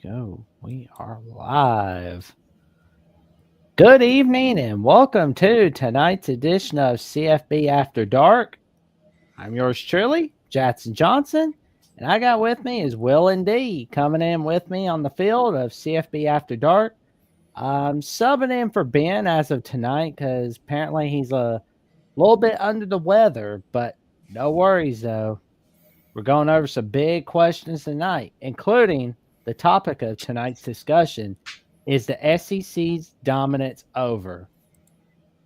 go. We are live. Good evening and welcome to tonight's edition of CFB After Dark. I'm yours truly, Jackson Johnson, and I got with me is Will and D coming in with me on the field of CFB After Dark. I'm subbing in for Ben as of tonight because apparently he's a little bit under the weather, but no worries though. We're going over some big questions tonight, including the topic of tonight's discussion is the SEC's dominance over.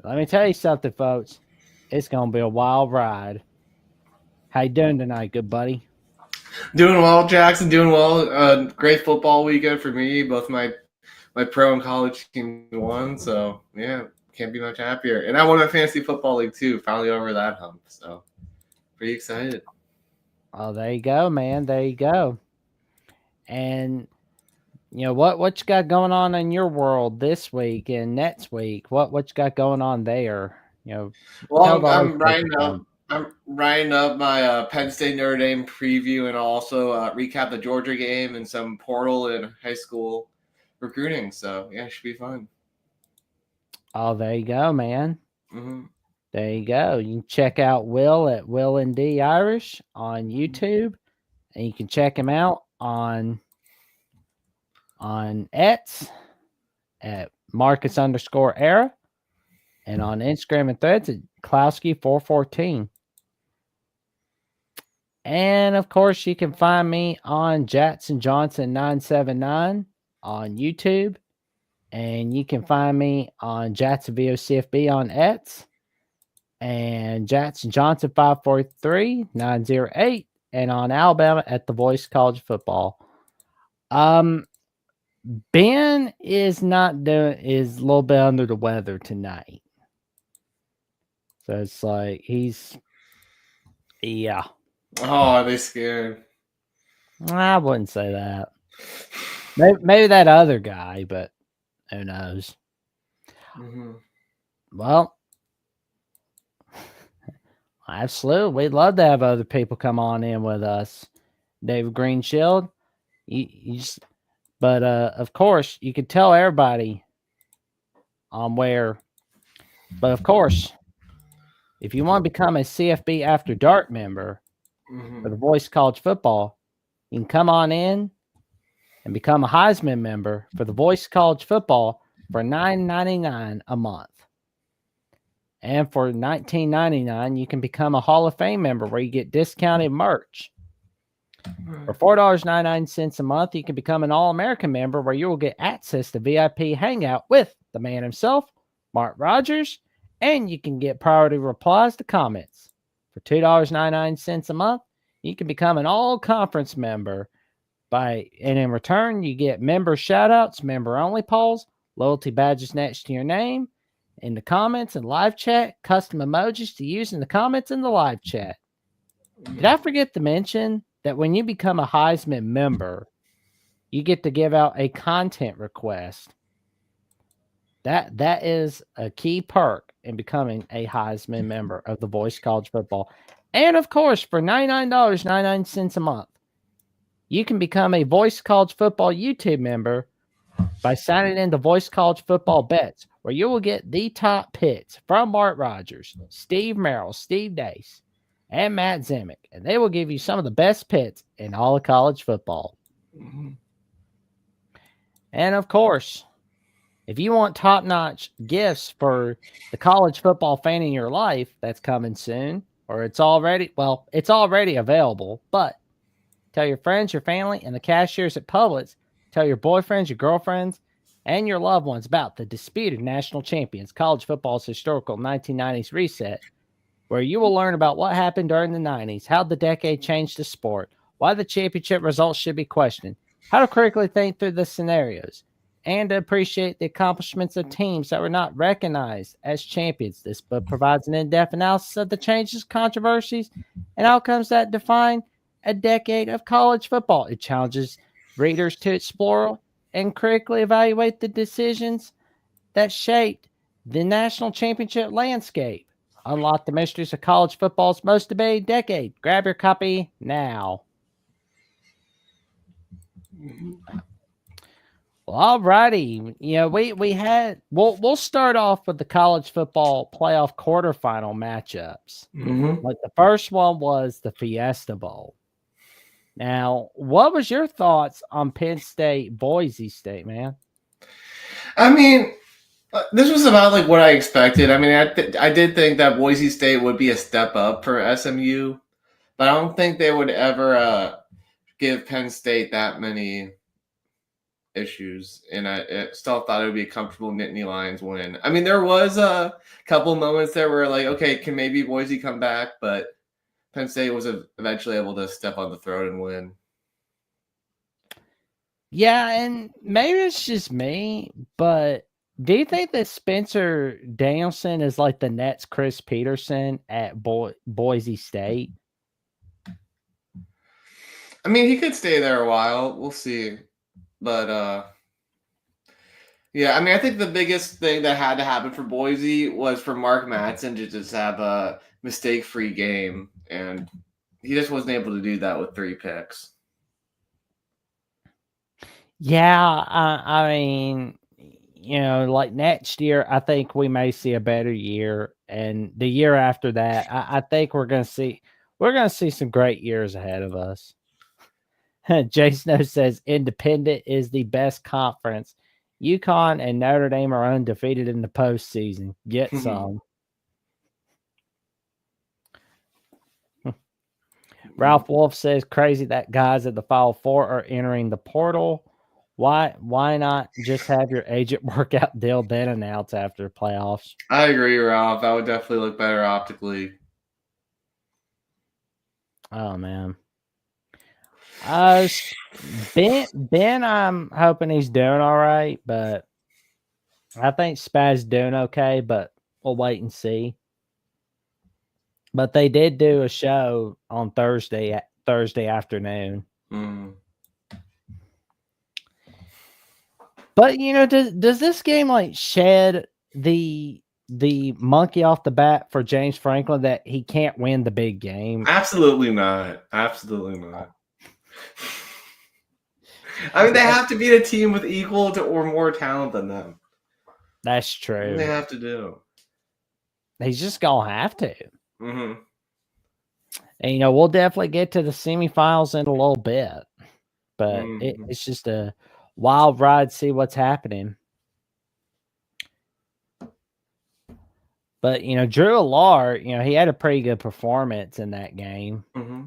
Let me tell you something, folks. It's going to be a wild ride. How you doing tonight, good buddy? Doing well, Jackson. Doing well. Great football weekend for me. Both my pro and college teams won, so yeah, can't be much happier. And I won my fantasy football league too. Finally over that hump, so pretty excited. Oh, there you go, man. There you go. And what you got going on in your world this week and next week? What you got going on there? Well, Tell I'm, the whole I'm people writing up. thing. I'm writing up my Penn State Notre Dame preview, and I'll also recap the Georgia game and some portal and high school recruiting. So yeah, it should be fun. Oh, there you go, man. Mm-hmm. There you go. You can check out Will at Will and D Irish on YouTube, and you can check him out on X at Marcus_era, and on Instagram and Threads at Klowski414. And of course, you can find me on Jackson Johnson 979 on YouTube, and you can find me on Jackson VOCFB on X, and Jackson Johnson 543-908, and on Alabama at The Voice College Football. Ben is a little bit under the weather tonight. So it's like yeah. Oh, are they scared? I wouldn't say that. Maybe that other guy, but who knows? Mm-hmm. Well, absolutely. We'd love to have other people come on in with us. David Greenshield. But of course, you could tell everybody on where. But of course, if you want to become a CFB After Dark member for the Voice College Football, you can come on in and become a Heisman member for the Voice College Football for $9.99 a month. And for $19.99, you can become a Hall of Fame member where you get discounted merch. For $4.99 a month, you can become an All-American member where you will get access to VIP Hangout with the man himself, Mark Rogers, and you can get priority replies to comments. For $2.99 a month, you can become an all-conference member. And in return, you get member shout-outs, member-only polls, loyalty badges next to your name, in the comments and live chat, custom emojis to use in the comments and the live chat. Did I forget to mention that when you become a Heisman member, you get to give out a content request? That is a key perk in becoming a Heisman member of the Voice College Football. And of course, for $99.99 a month, you can become a Voice College Football YouTube member by signing into Voice College Football Bets, where you will get the top picks from Mark Rogers, Steve Merrill, Steve Dace, and Matt Zemek, and they will give you some of the best picks in all of college football. Mm-hmm. And of course, if you want top-notch gifts for the college football fan in your life that's coming soon, or it's already available, but tell your friends, your family, and the cashiers at Publix, tell your boyfriends, your girlfriends, and your loved ones about the disputed national champions, college football's historical 1990s reset, where you will learn about what happened during the 90s, how the decade changed the sport, why the championship results should be questioned, how to critically think through the scenarios, and to appreciate the accomplishments of teams that were not recognized as champions. This book provides an in-depth analysis of the changes, controversies, and outcomes that define a decade of college football. It challenges readers to explore and critically evaluate the decisions that shaped the national championship landscape. Unlock the mysteries of college football's most debated decade. Grab your copy now. Well, all righty. We'll start off with the college football playoff quarterfinal matchups. Mm-hmm. Like the first one was the Fiesta Bowl. Now, what was your thoughts on Penn State, Boise State, man? I mean, this was about like what I expected. I mean, I did think that Boise State would be a step up for SMU, but I don't think they would ever give Penn State that many issues. And I still thought it would be a comfortable Nittany Lions win. I mean, there was a couple moments there where like, okay, can maybe Boise come back? But Penn State was eventually able to step on the throat and win. Yeah, and maybe it's just me, but do you think that Spencer Danielson is like the Nets' Chris Peterson at Boise State? I mean, he could stay there a while. We'll see. But yeah, I mean, I think the biggest thing that had to happen for Boise was for Mark Madsen to just have a mistake-free game, and he just wasn't able to do that with 3 picks. Yeah, I mean, like next year, I think we may see a better year, and the year after that, I think we're gonna see some great years ahead of us. Jay Snow says Independent is the best conference. UConn and Notre Dame are undefeated in the postseason. Get some. Ralph Wolf says crazy that guys at the Final Four are entering the portal. Why not just have your agent workout deal then announce after the playoffs? I agree, Ralph. That would definitely look better optically. Oh man. Ben, I'm hoping he's doing all right, but I think Spaz's doing okay, but we'll wait and see. But they did do a show on Thursday afternoon. Mm. But does this game like shed the monkey off the bat for James Franklin that he can't win the big game? Absolutely not. Absolutely not. I mean, they have to beat a team with equal to or more talent than them. That's true. What do they have to do? He's just gonna have to. Mm-hmm. And we'll definitely get to the semifinals in a little bit, but it's just a wild ride. See what's happening. But Drew Allard, he had a pretty good performance in that game. Mm-hmm.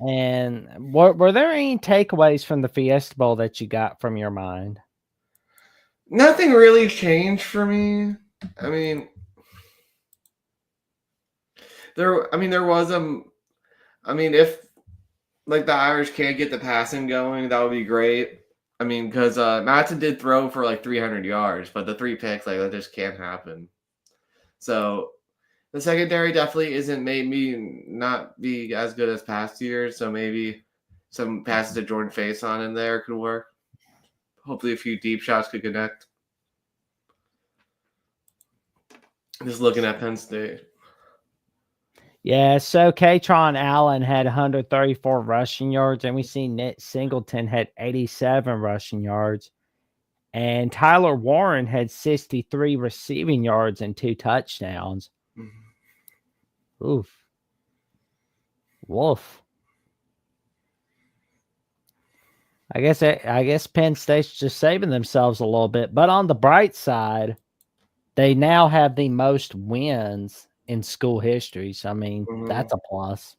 And were there any takeaways from the Fiesta Bowl that you got from your mind? Nothing really changed for me. I mean, there was if like the Irish can't get the passing going, that would be great. I mean, because Matson did throw for like 300 yards, but the 3 picks, like that just can't happen. So the secondary definitely isn't made me not be as good as past years. So maybe some passes to Jordan Faison in there could work. Hopefully a few deep shots could connect. Just looking at Penn State. Yeah, so Katron Allen had 134 rushing yards, and we see Nick Singleton had 87 rushing yards. And Tyler Warren had 63 receiving yards and 2 touchdowns. Mm-hmm. Oof. Woof. I guess Penn State's just saving themselves a little bit. But on the bright side, they now have the most wins in school history. So, I mean, that's a plus.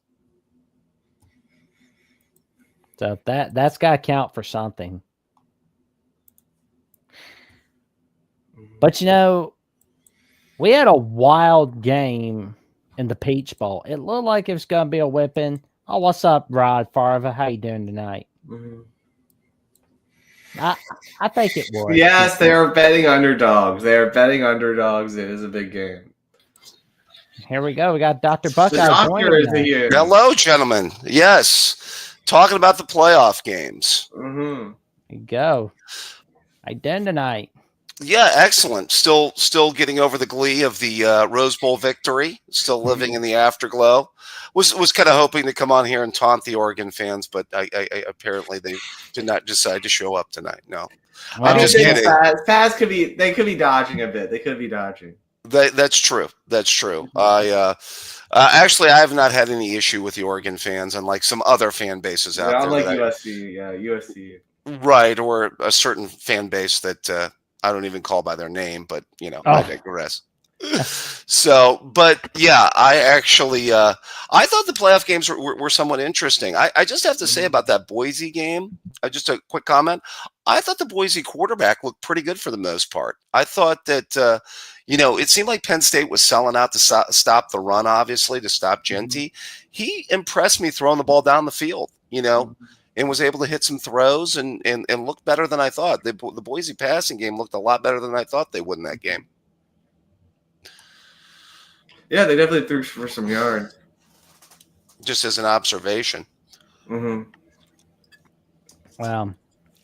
So that's got to count for something. But, we had a wild game in the Peach Bowl. It looked like it was going to be a whipping. Oh, what's up, Rod Farva? How you doing tonight? Mm-hmm. I think it was. Yes, they are betting underdogs. They are betting underdogs. It is a big game. Here we go. We got Dr. Buckeye. The doctor is here. Hello, gentlemen. Yes. Talking about the playoff games. Mm-hmm. There you go. I done tonight. Yeah, excellent. Still getting over the glee of the Rose Bowl victory. Still living in the afterglow. was kind of hoping to come on here and taunt the Oregon fans, but I apparently they did not decide to show up tonight. No, Well, I'm just kidding. Faz could be dodging a bit. They could be dodging. That's true. That's true. Actually, I have not had any issue with the Oregon fans, unlike some other fan bases out there. Unlike USC, USC. Right, or a certain fan base that I don't even call by their name, but I digress. So, but yeah, I actually I thought the playoff games were somewhat interesting. I just have to say about that Boise game, just a quick comment. I thought the Boise quarterback looked pretty good for the most part. I thought that it seemed like Penn State was selling out to stop the run, obviously to stop Genty. He impressed me throwing the ball down the field, and was able to hit some throws and look better than I thought. The Boise passing game looked a lot better than I thought they would in that game. Yeah, they definitely threw for some yards. Just as an observation. Well,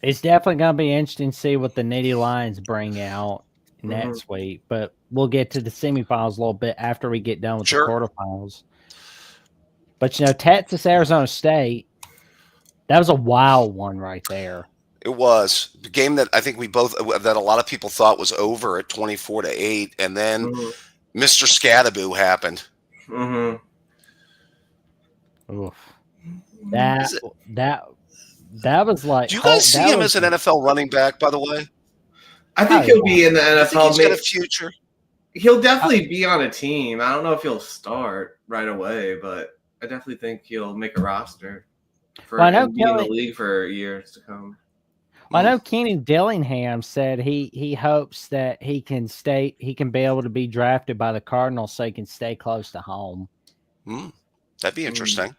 it's definitely going to be interesting to see what the Nittany Lions bring out next week. But we'll get to the semifinals a little bit after we get done with the quarterfinals. But, Texas, Arizona State, that was a wild one right there. It was the game that I think that a lot of people thought was over at 24-8, and then Mr. Scattaboo happened. Oof. That was like. Do you guys see him as an NFL running back? By the way, I think he'll be in the NFL. He's got a future. He'll definitely be on a team. I don't know if he'll start right away, but I definitely think he'll make a roster for be in the league for years to come. I know Kenny Dillingham said he hopes that he can be able to be drafted by the Cardinals so he can stay close to home. That'd be interesting.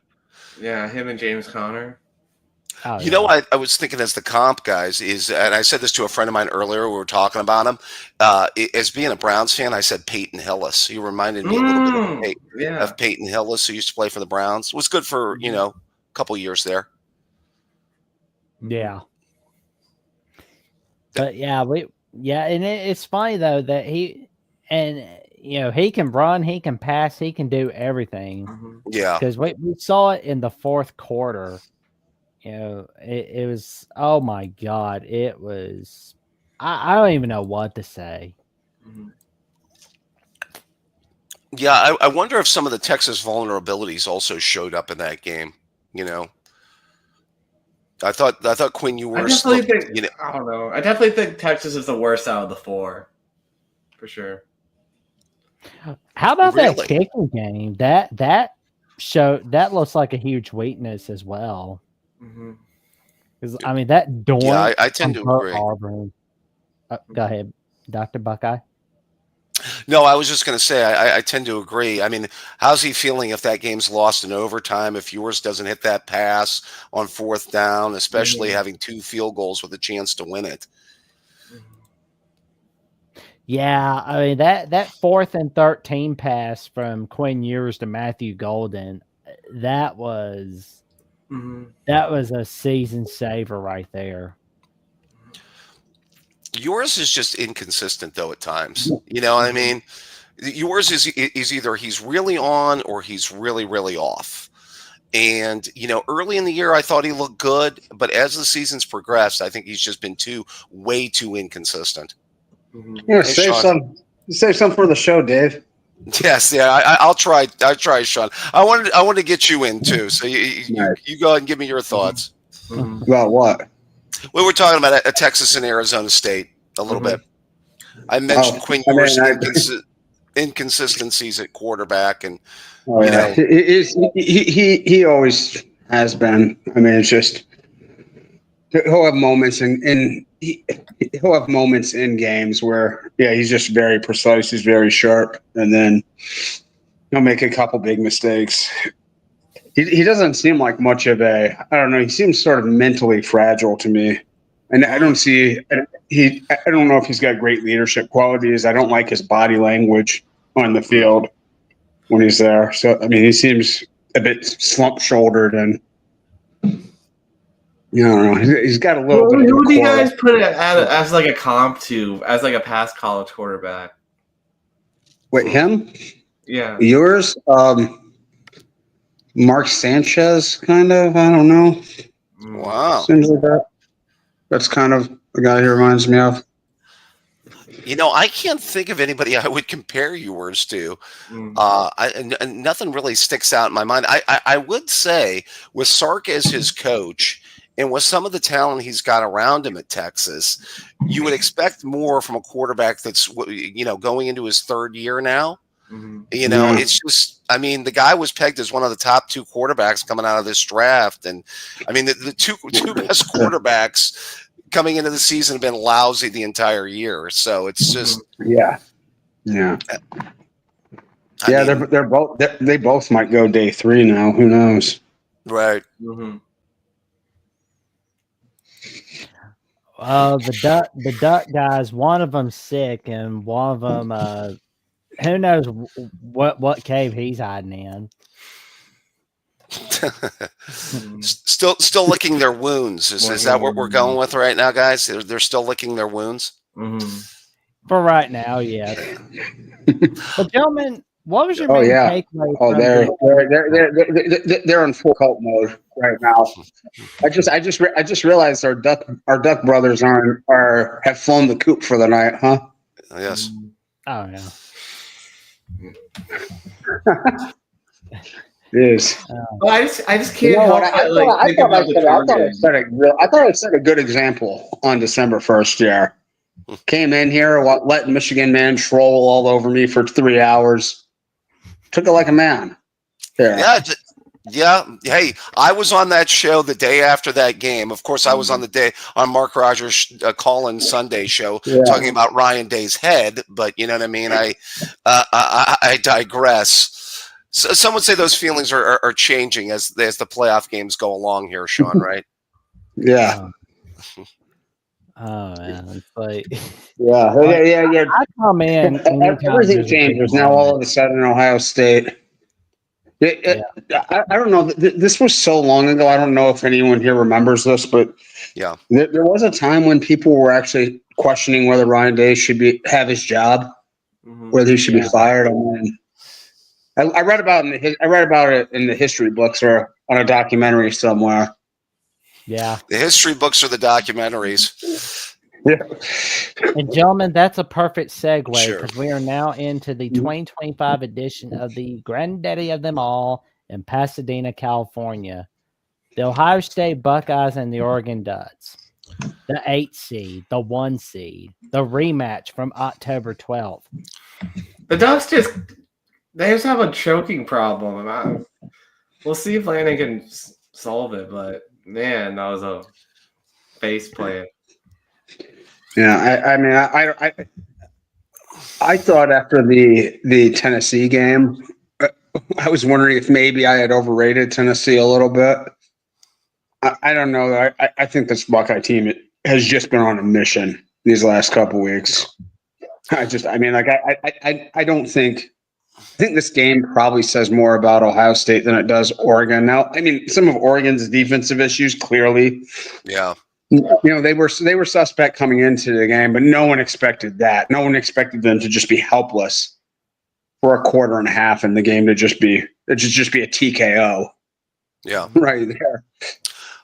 Yeah, him and James Conner. I was thinking as the comp guys and I said this to a friend of mine earlier. We were talking about him. As being a Browns fan, I said Peyton Hillis. He reminded me a little bit of Peyton Hillis, who used to play for the Browns. Was good for a couple years there. Yeah. But and it's funny though that he can run, he can pass, he can do everything. Yeah, because we saw it in the fourth quarter. It was, oh my God, it was. I don't even know what to say. Yeah, I wonder if some of the Texas vulnerabilities also showed up in that game. I thought Quinn Ewers. I don't know. I definitely think Texas is the worst out of the four, for sure. How about that kicking game? That looks like a huge weakness as well. Because that Dorn. Yeah, I tend to agree. Auburn. Go ahead, Dr. Buckeye. No, I was just going to say I tend to agree. How's he feeling if that game's lost in overtime? If Ewers doesn't hit that pass on fourth down, especially having 2 field goals with a chance to win it. Yeah, that 4th and 13 pass from Quinn Ewers to Matthew Golden, that was a season saver right there. Yours is just inconsistent though at times. You know what I mean? Yours is either he's really on or he's really, really off. And, early in the year, I thought he looked good, but as the season's progressed, I think he's just been way too inconsistent. Save some for the show, Dave. Yes, yeah, I'll try, Sean. I wanted to get you in too, so you go ahead and give me your thoughts. About what? We were talking about a Texas and Arizona State a little bit. I mentioned Quinn Ewers' inconsistencies at quarterback, and he always has been. It's just he'll have moments he'll have moments in games where he's just very precise, he's very sharp, and then he'll make a couple big mistakes. He doesn't seem like much of I don't know, he seems sort of mentally fragile to me. And I don't know if he's got great leadership qualities. I don't like his body language on the field when he's there. So he seems a bit slump-shouldered, and I don't know. He's got a little bit. Who do you guys put as like a comp to, as like a past college quarterback? Wait, him? Yeah. Yours? Mark Sanchez, kind of. I don't know. Wow. Seems like that. That's kind of the guy he reminds me of. I can't think of anybody I would compare yours to. Nothing really sticks out in my mind. I would say with Sark as his coach and with some of the talent he's got around him at Texas, you would expect more from a quarterback that's going into his third year now. It's just, the guy was pegged as one of the top 2 quarterbacks coming out of this draft, and the two best quarterbacks coming into the season have been lousy the entire year. So it's just yeah. They both might go day 3 now. Who knows? Right. The duck guys, one of them's sick, and one of them, who knows what cave he's hiding in. Still licking their wounds. Is that what we're going with right now, guys? They're still licking their wounds. For right now, yes. But gentlemen, what was your main takeaway? Oh, they're in full cult mode right now. I just realized our duck brothers have flown the coop for the night, huh? Yes. Oh yeah. Yes. Well, I just can't help I thought I set a good example on December 1st. Yeah, came in here, let Michigan man troll all over me for 3 hours. Took it like a man. Yeah. Hey, I was on that show the day after that game. Of course, I was on Mark Rogers' Call-In Sunday show talking about Ryan Day's head. But you know what I mean. I digress. So some would say those feelings are changing as the playoff games go along here, Sean. Right? Yeah. Oh man, it's like yeah. I come in. Everything changes now. All of a sudden, Ohio State. I don't know. This was so long ago. I don't know if anyone here remembers this, but there was a time when people were actually questioning whether Ryan Day should have his job, whether he should be fired. I read about it in the history books or on a documentary somewhere. Yeah, the history books are the documentaries. Yeah. And gentlemen, that's a perfect segue because we are now into the 2025 edition of the granddaddy of them all in Pasadena, California. The Ohio State Buckeyes and the Oregon Ducks. The 8 seed, the 1 seed, the rematch from October 12th. The Ducks just have a choking problem. We'll see if Landon can solve it, but man, that was a face plant. Yeah, I thought after the Tennessee game, I was wondering if maybe I had overrated Tennessee a little bit. I don't know. I think this Buckeye team has just been on a mission these last couple weeks. I don't think. I think this game probably says more about Ohio State than it does Oregon. Now, some of Oregon's defensive issues clearly. Yeah. They were suspect coming into the game, but no one expected that. No one expected them to just be helpless for a quarter and a half in the game to just be a TKO. Yeah. Right there.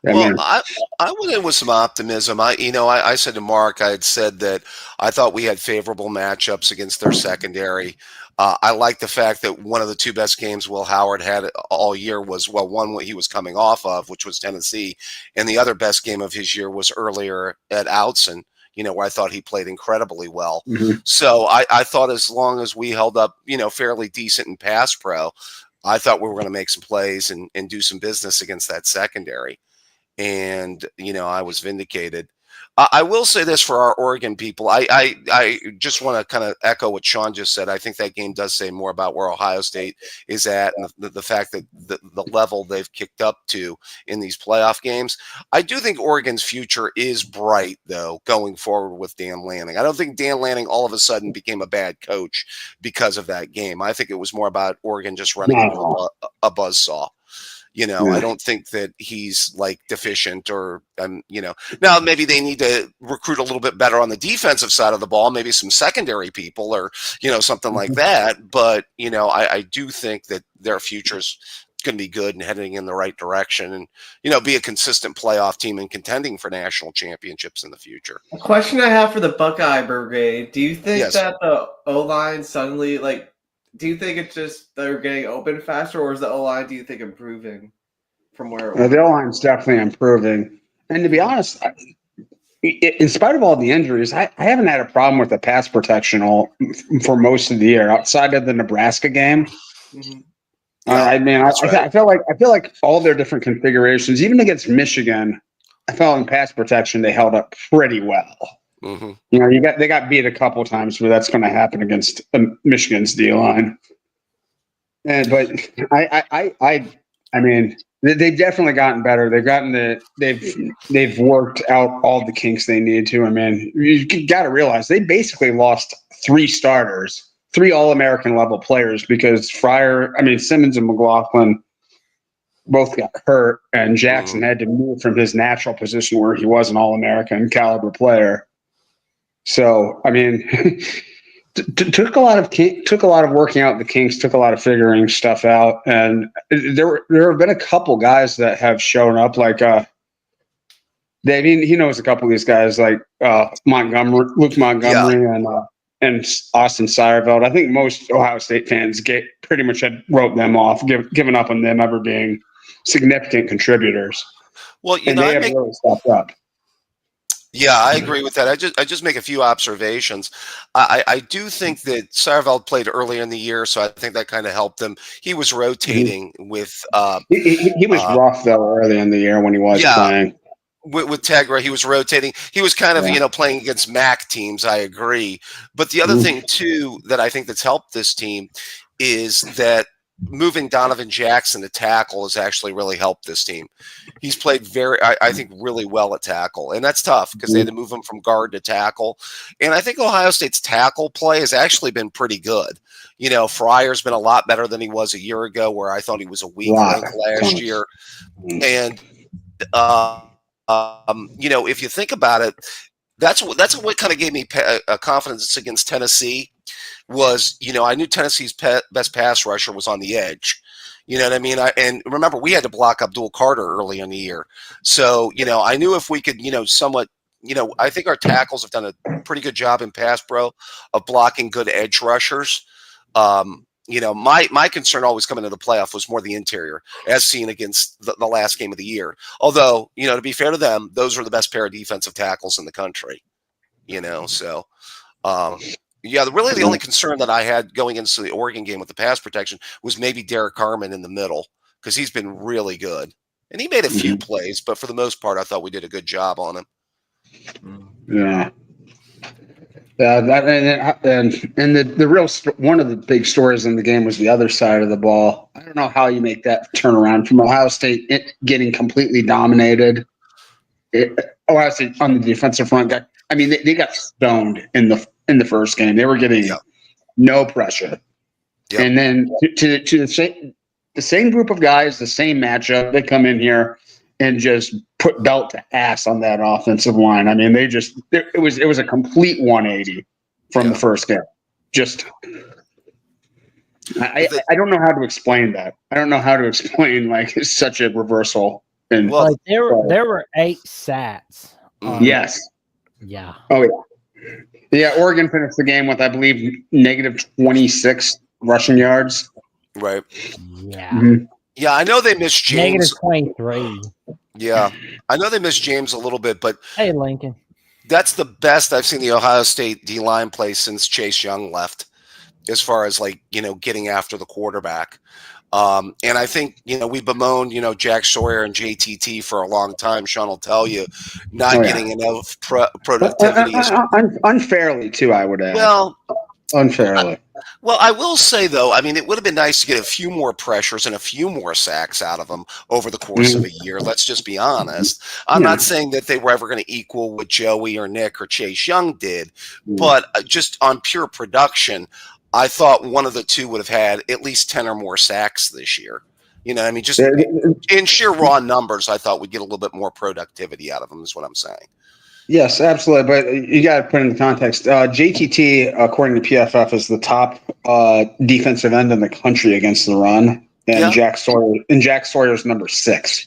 I went in with some optimism. I said to Mark, I had said that I thought we had favorable matchups against their secondary. I like the fact that one of the 2 best games Will Howard had all year was, one he was coming off of, which was Tennessee, and the other best game of his year was earlier at Outson, where I thought he played incredibly well. Mm-hmm. So I thought as long as we held up, fairly decent in pass pro, I thought we were going to make some plays and do some business against that secondary. And, I was vindicated. I will say this for our Oregon people. I just want to kind of echo what Sean just said. I think that game does say more about where Ohio State is at and the fact that the level they've kicked up to in these playoff games. I do think Oregon's future is bright, though, going forward with Dan Lanning. I don't think Dan Lanning all of a sudden became a bad coach because of that game. I think it was more about Oregon just running into a buzzsaw. I don't think that he's like deficient or, now maybe they need to recruit a little bit better on the defensive side of the ball, maybe some secondary people or, something like that. But, I do think that their future's going to be good and heading in the right direction, and be a consistent playoff team and contending for national championships in the future. A question I have for the Buckeye Brigade: do you think Yes. that the O-line suddenly, do you think it's just they're getting open faster, or is the O-line, do you think, improving from where it was? The O-line's definitely improving, and to be honest, in spite of all the injuries, I haven't had a problem with the pass protection for most of the year, outside of the Nebraska game. Mm-hmm. I mean, I feel like all their different configurations, even against Michigan, I felt in pass protection they held up pretty well. Mm-hmm. They got beat a couple times, but that's going to happen against Michigan's D line. But I mean, they've definitely gotten better. They've worked out all the kinks they need to. I mean, you got to realize they basically lost 3 starters. 3 All-American level players because Simmons and McLaughlin both got hurt, and Jackson had to move from his natural position where he was an All-American caliber player. So, I mean, took a lot of working out the kinks, took a lot of figuring stuff out, and there have been a couple guys that have shown up. He knows a couple of these guys like Luke Montgomery, and Austin Seyerveld. I think most Ohio State fans pretty much had wrote them off, given up on them ever being significant contributors. Well, they have really stepped up. Yeah, I agree with that. I just make a few observations. I do think that Seyerveld played earlier in the year, so I think that kind of helped him. He was rotating with. He was rough though early in the year when he was playing. With Tegra, he was rotating. He was kind of, playing against MAC teams. I agree. But the other thing, too, that I think that's helped this team is that moving Donovan Jackson to tackle has actually really helped this team. He's played I think, really well at tackle. And that's tough because they had to move him from guard to tackle. And I think Ohio State's tackle play has actually been pretty good. Fryer's been a lot better than he was a year ago, where I thought he was a weak link last year. And, if you think about it, that's what kind of gave me confidence against Tennessee was, I knew Tennessee's best pass rusher was on the edge. You know what I mean? And remember, we had to block Abdul Carter early in the year. So, I knew if we could, somewhat, I think our tackles have done a pretty good job in pass pro of blocking good edge rushers. My concern always coming into the playoff was more the interior, as seen against the last game of the year. Although, to be fair to them, those were the best pair of defensive tackles in the country. So, really the only concern that I had going into the Oregon game with the pass protection was maybe Derek Harmon in the middle, because he's been really good. And he made a few plays, but for the most part, I thought we did a good job on him. Yeah. The real one of the big stories in the game was the other side of the ball. I don't know how you make that turnaround from Ohio State getting completely dominated. Ohio State on the defensive front they got stoned in the first game. They were getting no pressure, and then to the same group of guys, the same matchup, they come in here and just put belt to ass on that offensive line. I mean, it was a complete 180 from the first game. I don't know how to explain that. I don't know how to explain such a reversal. And there were 8 sacks. Yes. Yeah. Oh yeah. Yeah. Oregon finished the game with, I believe, -26 rushing yards. Right. Yeah. Mm-hmm. Yeah, I know they missed James. -23. Yeah, I know they missed James a little bit, but hey, Lincoln, that's the best I've seen the Ohio State D-line play since Chase Young left, as far as getting after the quarterback. And I think, we bemoaned, Jack Sawyer and JTT for a long time. Sean will tell you, not getting enough productivity. Unfairly, too, I would add. Well, unfairly. Well, I will say, though, I mean, it would have been nice to get a few more pressures and a few more sacks out of them over the course of a year. Let's just be honest. I'm not saying that they were ever going to equal what Joey or Nick or Chase Young did, but just on pure production, I thought one of the two would have had at least 10 or more sacks this year. I mean, just in sheer raw numbers, I thought we'd get a little bit more productivity out of them, is what I'm saying. Yes, absolutely. But you got to put it in context. JTT, according to PFF, is the top defensive end in the country against the run. and Jack Sawyer's number 6.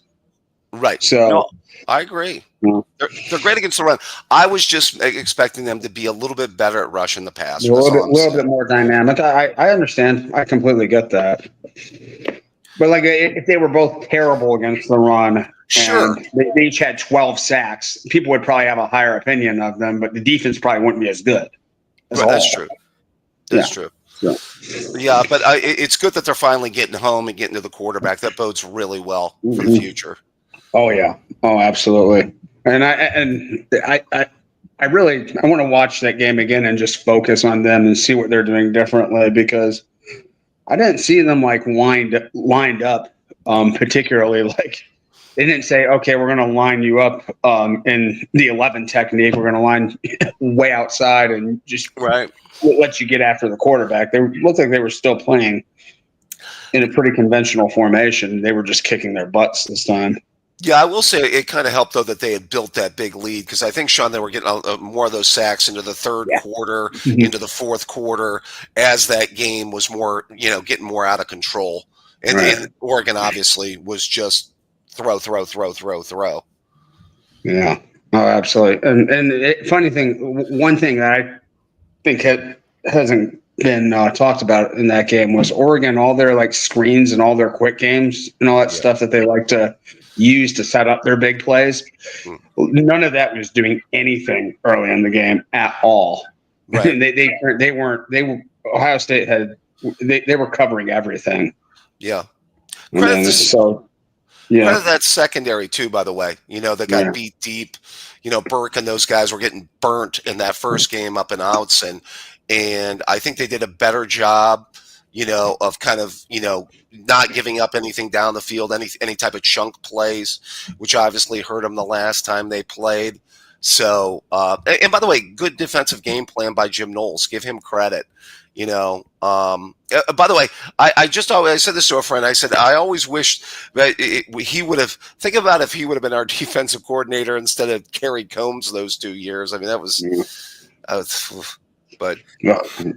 Right. So no, I agree. Yeah. They're great against the run. I was just expecting them to be a little bit better at rushing the passer. a little bit more dynamic. I understand. I completely get that. But like, if they were both terrible against the run, Sure, and they each had 12 sacks, people would probably have a higher opinion of them, but the defense probably wouldn't be as good. That's true. That's true. Yeah, but it's good that they're finally getting home and getting to the quarterback. That bodes really well for the future. Oh yeah. Oh, absolutely. And I want to watch that game again and just focus on them and see what they're doing differently, because I didn't see them like lined up particularly. Like, they didn't say, okay, we're going to line you up in the 11 technique. We're going to line way outside and just let you get after the quarterback. They looked like they were still playing in a pretty conventional formation. They were just kicking their butts this time. Yeah, I will say it kind of helped, though, that they had built that big lead, because I think, Sean, they were getting more of those sacks into the third quarter, into the fourth quarter, as that game was more, getting more out of control. And Oregon obviously was just throw. Yeah. Oh, absolutely. And funny thing, one thing that I think hasn't been talked about in that game was Oregon, all their like screens and all their quick games and all that stuff that they like to use to set up their big plays. None of that was doing anything early in the game at all. Right. Ohio State they were covering everything. Yeah. Credit that secondary too, by the way. They got beat deep. Burke and those guys were getting burnt in that first game up in Outson. And I think they did a better job, of kind of, not giving up anything down the field, any type of chunk plays, which obviously hurt them the last time they played. So, and by the way, good defensive game plan by Jim Knowles. Give him credit. By the way, I said this to a friend. I said, I always wished that he would have, think about if he would have been our defensive coordinator instead of Kerry Combs those 2 years. I mean, that was, but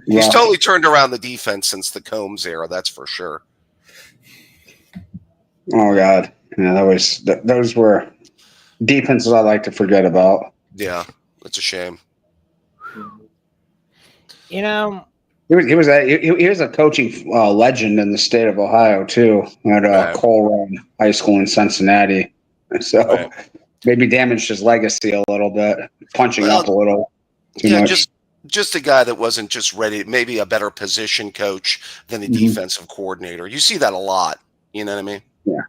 he's totally turned around the defense since the Combs era. That's for sure. Oh God. Yeah, those were defenses I like to forget about. Yeah. It's a shame. He was a coaching legend in the state of Ohio too, at Cole Run High School in Cincinnati. So maybe damaged his legacy a little bit, punching up a little too much. Just a guy that wasn't just ready, maybe a better position coach than the defensive coordinator. You see that a lot. You know what I mean? Yeah.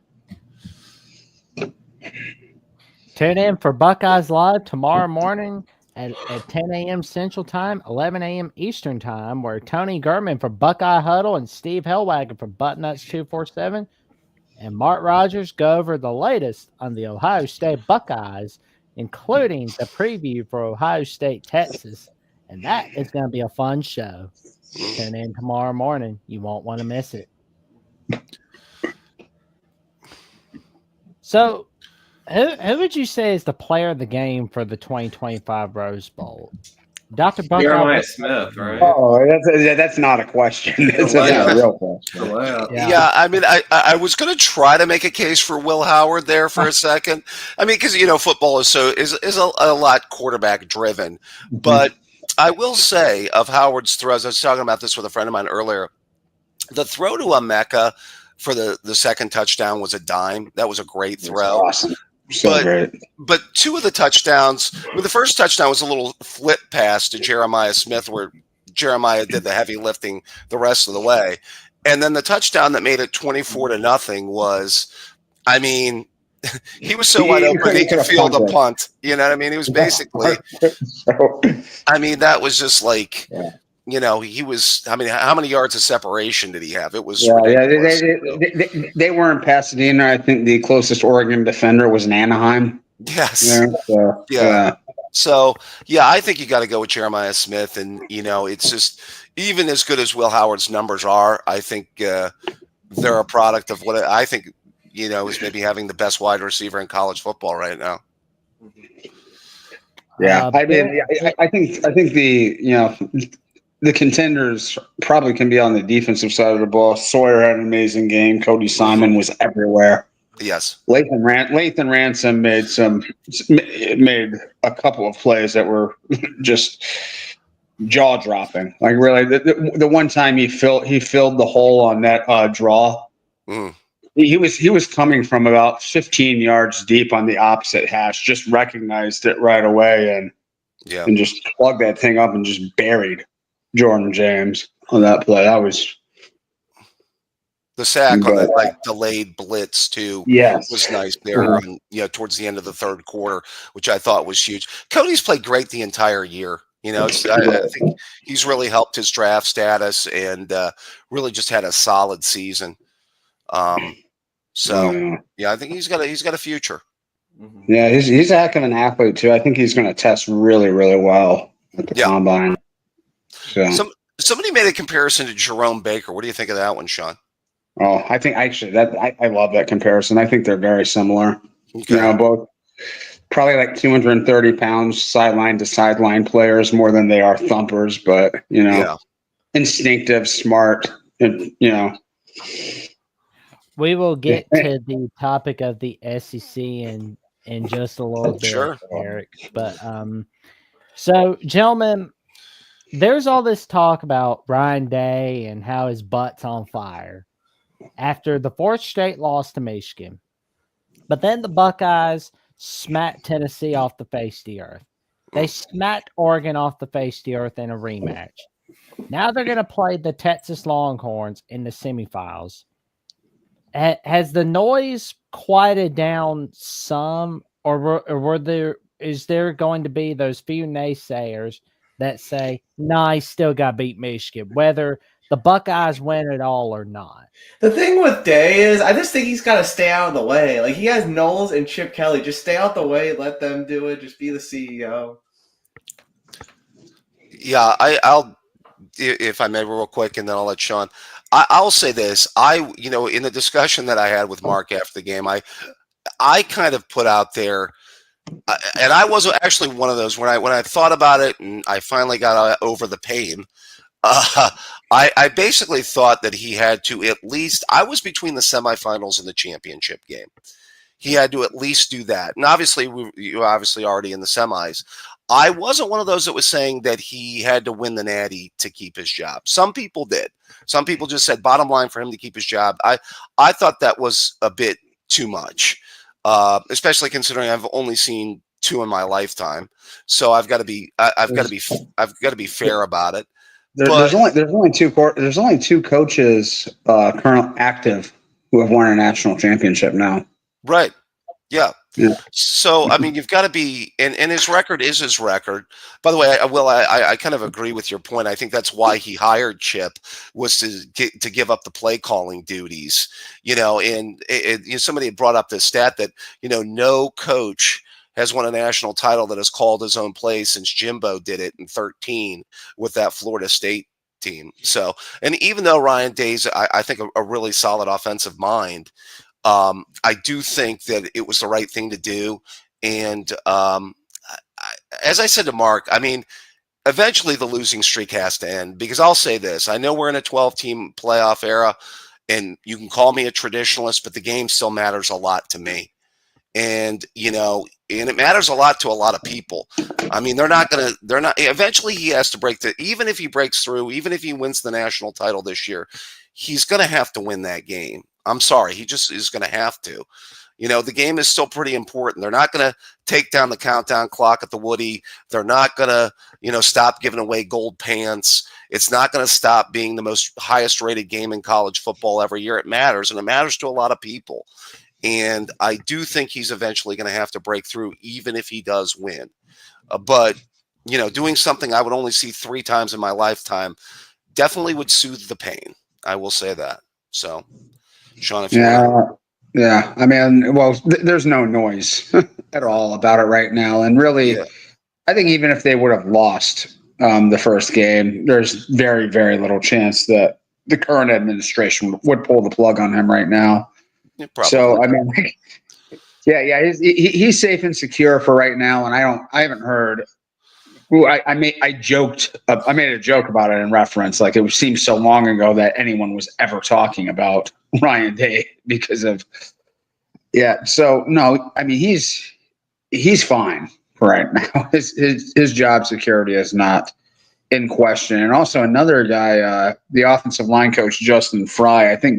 Tune in for Buckeyes Live tomorrow morning at 10 a.m. Central Time, 11 a.m. Eastern Time, where Tony Gurman from Buckeye Huddle and Steve Hellwagon from Buttnuts 247 and Mark Rogers go over the latest on the Ohio State Buckeyes, including the preview for Ohio State, Texas. And that is going to be a fun show. Tune in tomorrow morning. You won't want to miss it. So, who would you say is the player of the game for the 2025 Rose Bowl? Dr. Buckeye. Jeremiah Smith, right? Oh, that's not a question. That's not a real question. Yeah, I mean, I was going to try to make a case for Will Howard there for a second. I mean, because football is a lot quarterback driven, but I will say of Howard's throws, I was talking about this with a friend of mine earlier. The throw to Emeka for the second touchdown was a dime. That was a great throw. Awesome. Great. But two of the touchdowns, the first touchdown was a little flip pass to Jeremiah Smith, where Jeremiah did the heavy lifting the rest of the way. And then the touchdown that made it 24-0 was, I mean, he was so wide open he could field a punt. You know what I mean? He was basically, I mean, that was just like, he was, I mean, how many yards of separation did he have? It was they were in Pasadena. I think the closest Oregon defender was in Anaheim. Yes. So, I think you got to go with Jeremiah Smith. And, it's just, even as good as Will Howard's numbers are, I think they're a product of what I think, is maybe having the best wide receiver in college football right now. Yeah. I think the, the contenders probably can be on the defensive side of the ball. Sawyer had an amazing game. Cody Simon was everywhere. Yes. Lathan Ransom made a couple of plays that were just jaw dropping. Like really, the one time he filled the hole on that draw. Mm. He was coming from about 15 yards deep on the opposite hash. Just recognized it right away and just plugged that thing up and just buried Jordan James on that play. That was the sack on that like delayed blitz too. Yes, was nice there. Towards the end of the third quarter, which I thought was huge. Cody's played great the entire year. I think he's really helped his draft status and really just had a solid season. I think he's got a future. Yeah, he's a heck of an athlete too. I think he's going to test really, really well at the combine. So. Somebody made a comparison to Jerome Baker. What do you think of that one, Sean? Oh, I think actually I love that comparison. I think they're very similar. Okay. Both probably like 230 pounds sideline to sideline players more than they are thumpers, but instinctive, smart, and We will get to the topic of the SEC in just a little bit, sure. Eric. But so gentlemen, there's all this talk about Ryan Day and how his butt's on fire after the fourth straight loss to Michigan. But then the Buckeyes smacked Tennessee off the face of the earth. They smacked Oregon off the face of the earth in a rematch. Now they're going to play the Texas Longhorns in the semifinals. Has the noise quieted down some, or is there going to be those few naysayers that say, "Nah, he still got to beat Michigan, whether the Buckeyes win it all or not"? The thing with Day is, I just think he's got to stay out of the way. Like, he has Knowles and Chip Kelly. Just stay out the way, let them do it. Just be the CEO. Yeah, I'll, if I may, real quick, and then I'll let Sean. I'll say this. In the discussion that I had with Mark after the game, I kind of put out there, and I wasn't actually one of those when I thought about it and I finally got over the pain. I basically thought that he had to at least. I was between the semifinals and the championship game. He had to at least do that, and obviously, you're obviously already in the semis. I wasn't one of those that was saying that he had to win the Natty to keep his job. Some people did. Some people just said bottom line for him to keep his job. I thought that was a bit too much, especially considering I've only seen two in my lifetime. So I've got to be fair about it. There's only two coaches currently active who have won a national championship now. Right. Yeah. So, I mean, you've got to be, and his record is his record. By the way, I kind of agree with your point. I think that's why he hired Chip, was to give up the play calling duties, and somebody had brought up this stat that, no coach has won a national title that has called his own play since Jimbo did it in 2013 with that Florida State team. So, and even though Ryan Day's, I think a really solid offensive mind, I do think that it was the right thing to do. And as I said to Mark, I mean, eventually the losing streak has to end, because I'll say this. I know we're in a 12-team playoff era, and you can call me a traditionalist, but the game still matters a lot to me. And, and it matters a lot to a lot of people. I mean, eventually he has to even if he breaks through, even if he wins the national title this year, he's going to have to win that game. I'm sorry. He just is going to have to. The game is still pretty important. They're not going to take down the countdown clock at the Woody. They're not going to, stop giving away gold pants. It's not going to stop being the most highest rated game in college football every year. It matters, and it matters to a lot of people. And I do think he's eventually going to have to break through, even if he does win. But, doing something I would only see 3 times in my lifetime definitely would soothe the pain. I will say that. So, Sean, if you want. Yeah. I mean, well, there's no noise at all about it right now. And really, I think even if they would have lost the first game, there's very, very little chance that the current administration would pull the plug on him right now. Yeah, so, I mean, he's safe and secure for right now. And I haven't heard Well, I made a joke about it in reference. Like it seems so long ago that anyone was ever talking about Ryan Day because of So no, I mean he's fine right now. His job security is not in question. And also another guy, the offensive line coach Justin Fry. I think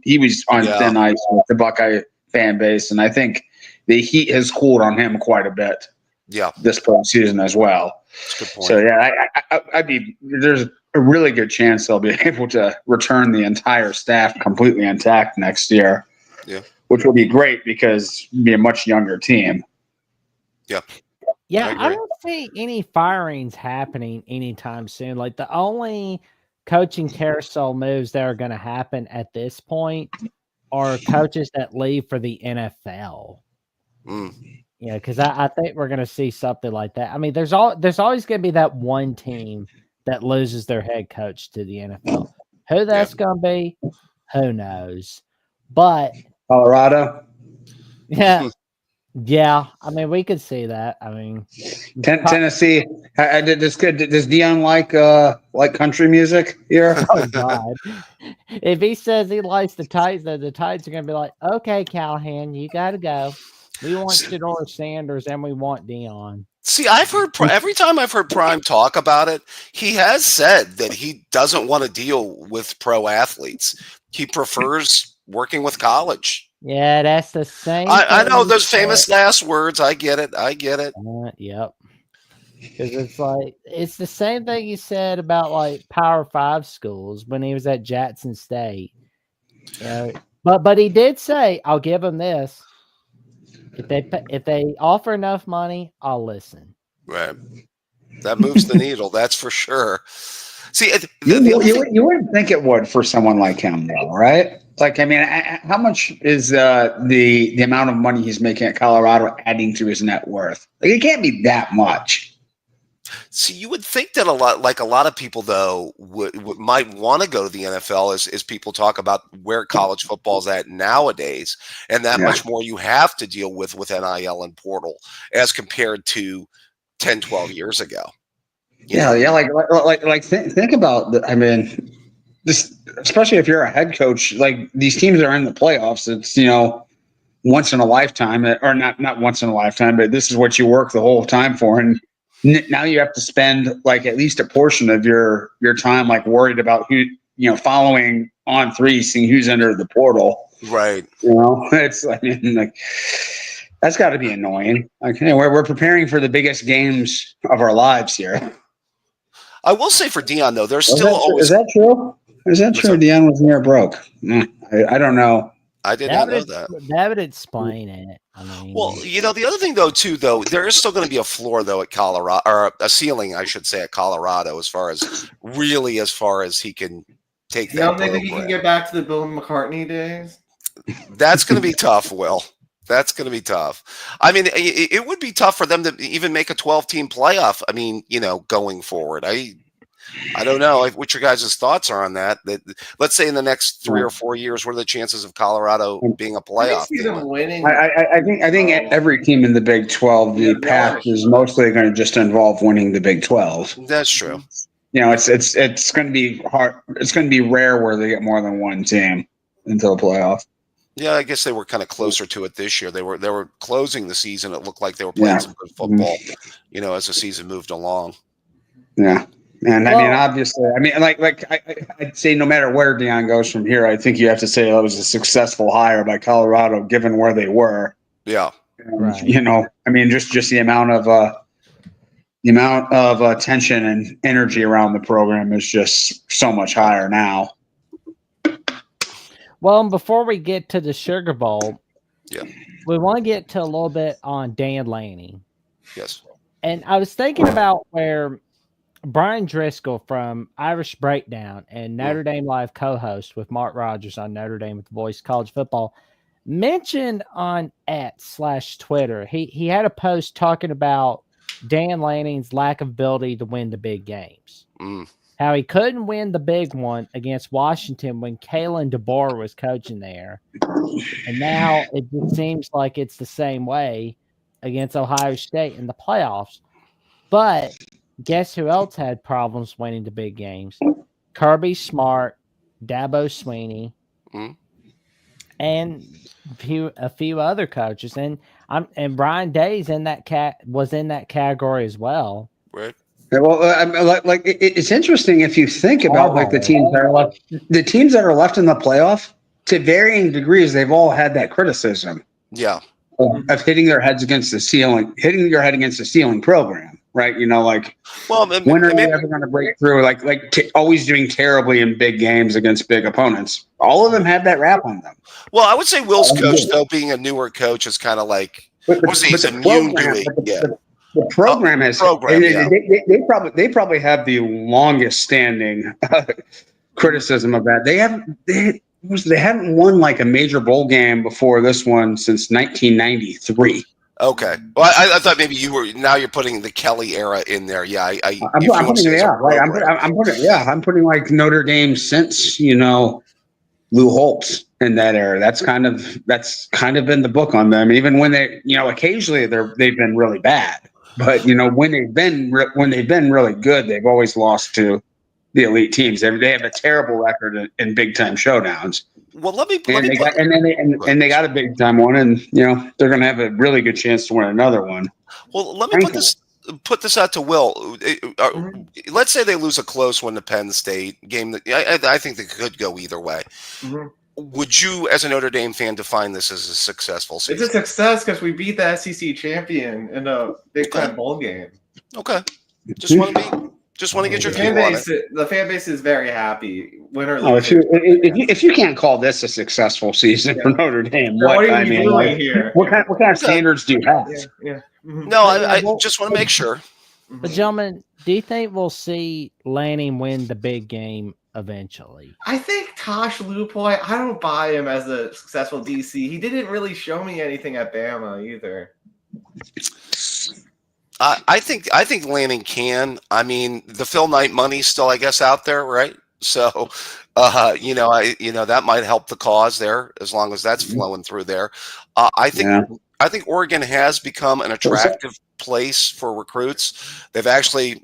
he was on thin ice with the Buckeye fan base, and I think the heat has cooled on him quite a bit. Yeah, this postseason as well. that's a good point. So there's a really good chance they'll be able to return the entire staff completely intact next year. Yeah, which will be great because it'll be a much younger team. Yeah. Yeah, I don't see any firings happening anytime soon. Like the only coaching carousel moves that are going to happen at this point are coaches that leave for the NFL. Yeah, because I think we're going to see something like that. I mean, there's always going to be that one team that loses their head coach to the NFL. Who that's going to be, who knows? But Colorado, yeah. Yeah, I mean, we could see that. I mean, Tennessee. Does Dion like country music here? Oh God! If he says he likes the Titans, then the Titans are going to be like, "Okay, Callahan, you got to go. We want Shedeur Sanders and we want Dion." See, I've heard every time I've heard Prime talk about it, he has said that he doesn't want to deal with pro athletes. He prefers working with college. Yeah, that's the same. I know those famous last words. I get it. Yep. Because it's the same thing he said about like Power 5 schools when he was at Jackson State. But he did say, "I'll give him this. If they offer enough money, I'll listen." Right. That moves the needle. That's for sure. See, you wouldn't think it would for someone like him, though, right? Like, I mean, how much is the amount of money he's making at Colorado adding to his net worth? Like, it can't be that much. See, you would think that a lot of people though might want to go to the NFL as people talk about where college football's at nowadays, and that much more you have to deal with NIL and portal as compared to 10, 12 years ago. Think about I mean, this, especially if you're a head coach, like these teams are in the playoffs. It's once in a lifetime, or not once in a lifetime, but this is what you work the whole time for, and now you have to spend like at least a portion of your time like worried about who following on three, seeing who's entered the portal. Right. It's like that's got to be annoying. Like, hey, we're preparing for the biggest games of our lives here. I will say for Dion though, there's still always. Is that true? Is that true? Dion was near broke. I don't know. I did not know that. That would explain it. I mean, well, the other thing though, there is still going to be a floor though at Colorado, or a ceiling, I should say, at Colorado, as far as he can take. You don't think he can get back to the Bill McCartney days? That's going to be tough, Will. That's going to be tough. I mean, it would be tough for them to even make a 12-team playoff. I mean, going forward, I don't know what your guys' thoughts are on that. That let's say in the next 3 or 4 years, what are the chances of Colorado being a playoff team? I think every team in the Big 12, the path is mostly going to just involve winning the Big 12. That's true. It's going to be hard. It's going to be rare where they get more than one team into the playoff. Yeah, I guess they were kind of closer to it this year. They were closing the season. It looked like they were playing some good football, as the season moved along. Yeah. And I mean, obviously, I'd say no matter where Dion goes from here, I think you have to say that was a successful hire by Colorado, given where they were. Yeah. Right. I mean, just the amount of attention and energy around the program is just so much higher now. Well, and before we get to the Sugar Bowl, we want to get to a little bit on Dan Lanning. Yes. And I was thinking about where Brian Driscoll from Irish Breakdown and Notre Dame Live co-host with Mark Rogers on Notre Dame with the Voice College Football mentioned on @/Twitter. He had a post talking about Dan Lanning's lack of ability to win the big games. How he couldn't win the big one against Washington when Kalen DeBoer was coaching there. And now it just seems like it's the same way against Ohio State in the playoffs. But guess who else had problems winning the big games? Kirby Smart, Dabo Sweeney, Mhm. and a few other coaches, and Brian Day's in that was in that category as well. Right. Yeah, well, it's interesting if you think about like the teams that are left in the playoff to varying degrees. They've all had that criticism Yeah. of hitting their heads against the ceiling, hitting your head against the ceiling program, right? You know, like Well, when are you ever going to break through? Always doing terribly in big games against big opponents. All of them have that rap on them. well, I would say Will's coach, though, being a newer coach, is kind of like he's immune to it. The program has program. They probably have the longest standing criticism of that. They haven't won like a major bowl game before this one since 1993. Okay. Well, I thought maybe you're putting the Kelly era in there. Yeah, I'm putting like Notre Dame since Lou Holtz in that era. That's kind of been the book on them. Even when they occasionally they've been really bad, but when they've been really good, they've always lost to the elite teams. They have a terrible record in big time showdowns. Well, they got a big time one, and they're going to have a really good chance to win another one. Well, let me put this out to Will. Let's say they lose a close one to Penn State game. That I think they could go either way. Mm-hmm. Would you, as a Notre Dame fan, define this as a successful season? It's a success because we beat the SEC champion in a Big Ten bowl game. Okay, just want to get your view on it. The fan base is very happy. Win or lose. If you can't call this a successful season for Notre Dame, what are you doing here? What kind of standards do you have? Yeah. Mm-hmm. No, I just want to make sure. But gentlemen, do you think we'll see Lanning win the big game eventually? I think Tosh Lupoy, I don't buy him as a successful DC. He didn't really show me anything at Bama either. I think Lanning can. I mean, the Phil Knight money's still, I guess, out there, right? So, that might help the cause there as long as that's flowing through there. I think Oregon has become an attractive place for recruits. They've actually,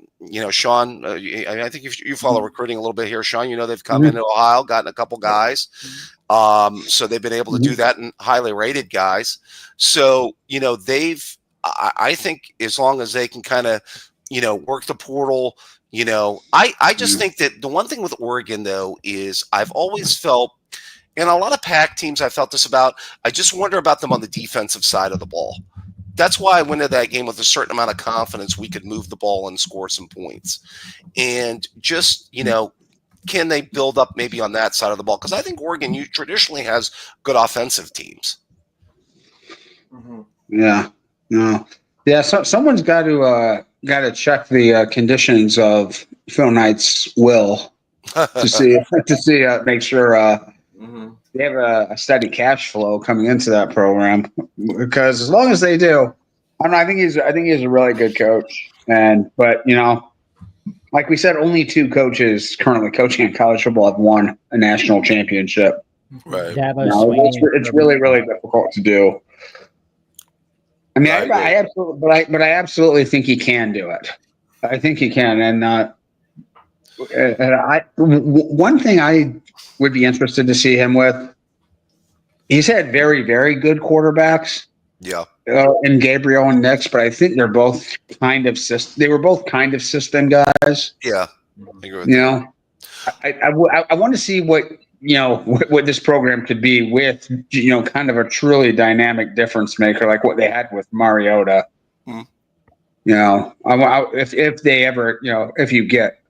Sean, I think you follow recruiting a little bit here, Sean. They've come into Ohio, gotten a couple guys. So they've been able to do that, and highly rated guys. So, I think as long as they can kind of, work the portal, I just think that the one thing with Oregon, though, is I've always felt, and a lot of Pac teams I felt this about, I just wonder about them on the defensive side of the ball. That's why I went into that game with a certain amount of confidence we could move the ball and score some points. And just, can they build up maybe on that side of the ball? Because I think Oregon traditionally has good offensive teams. Mm-hmm. Yeah. No. Yeah. So someone's got to check the conditions of Phil Knight's will to make sure they have a steady cash flow coming into that program. Because as long as they do, I think he's a really good coach. But like we said, only 2 coaches currently coaching in college football have won a national championship. Right. It's really, really difficult to do. I mean, I absolutely think he can do it. I think he can, and one thing I would be interested to see him with. He's had very, very good quarterbacks. Yeah. In Gabriel and Nix, but I think they're both they were both kind of system guys. Yeah. I agree with you. I want to see what this program could be with, kind of a truly dynamic difference maker, like what they had with Mariota. Mm. If they ever, if you get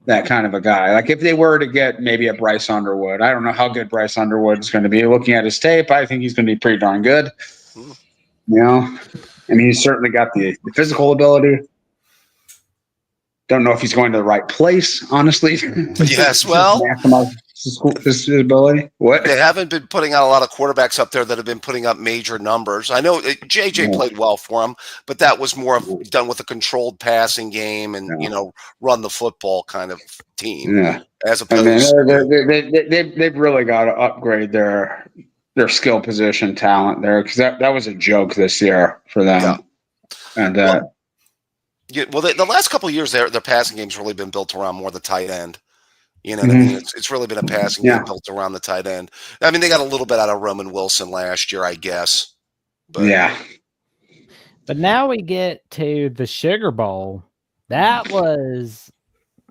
that kind of a guy, like if they were to get maybe a Bryce Underwood, I don't know how good Bryce Underwood is going to be. Looking at his tape, I think he's going to be pretty darn good. Mm. And he's certainly got the physical ability. Don't know if he's going to the right place, honestly. Yes, well, his ability. What? They haven't been putting out a lot of quarterbacks up there that have been putting up major numbers. I know JJ played well for him, but that was more of done with a controlled passing game and run the football kind of team. Yeah. As opposed, they've really got to upgrade their skill position talent there, because that was a joke this year for them. Yeah. And Yeah, well, the last couple of years, their passing game's really been built around more the tight end. You know what I mean? It's really been a passing game built around the tight end. I mean, they got a little bit out of Roman Wilson last year, I guess. But But now we get to the Sugar Bowl. That was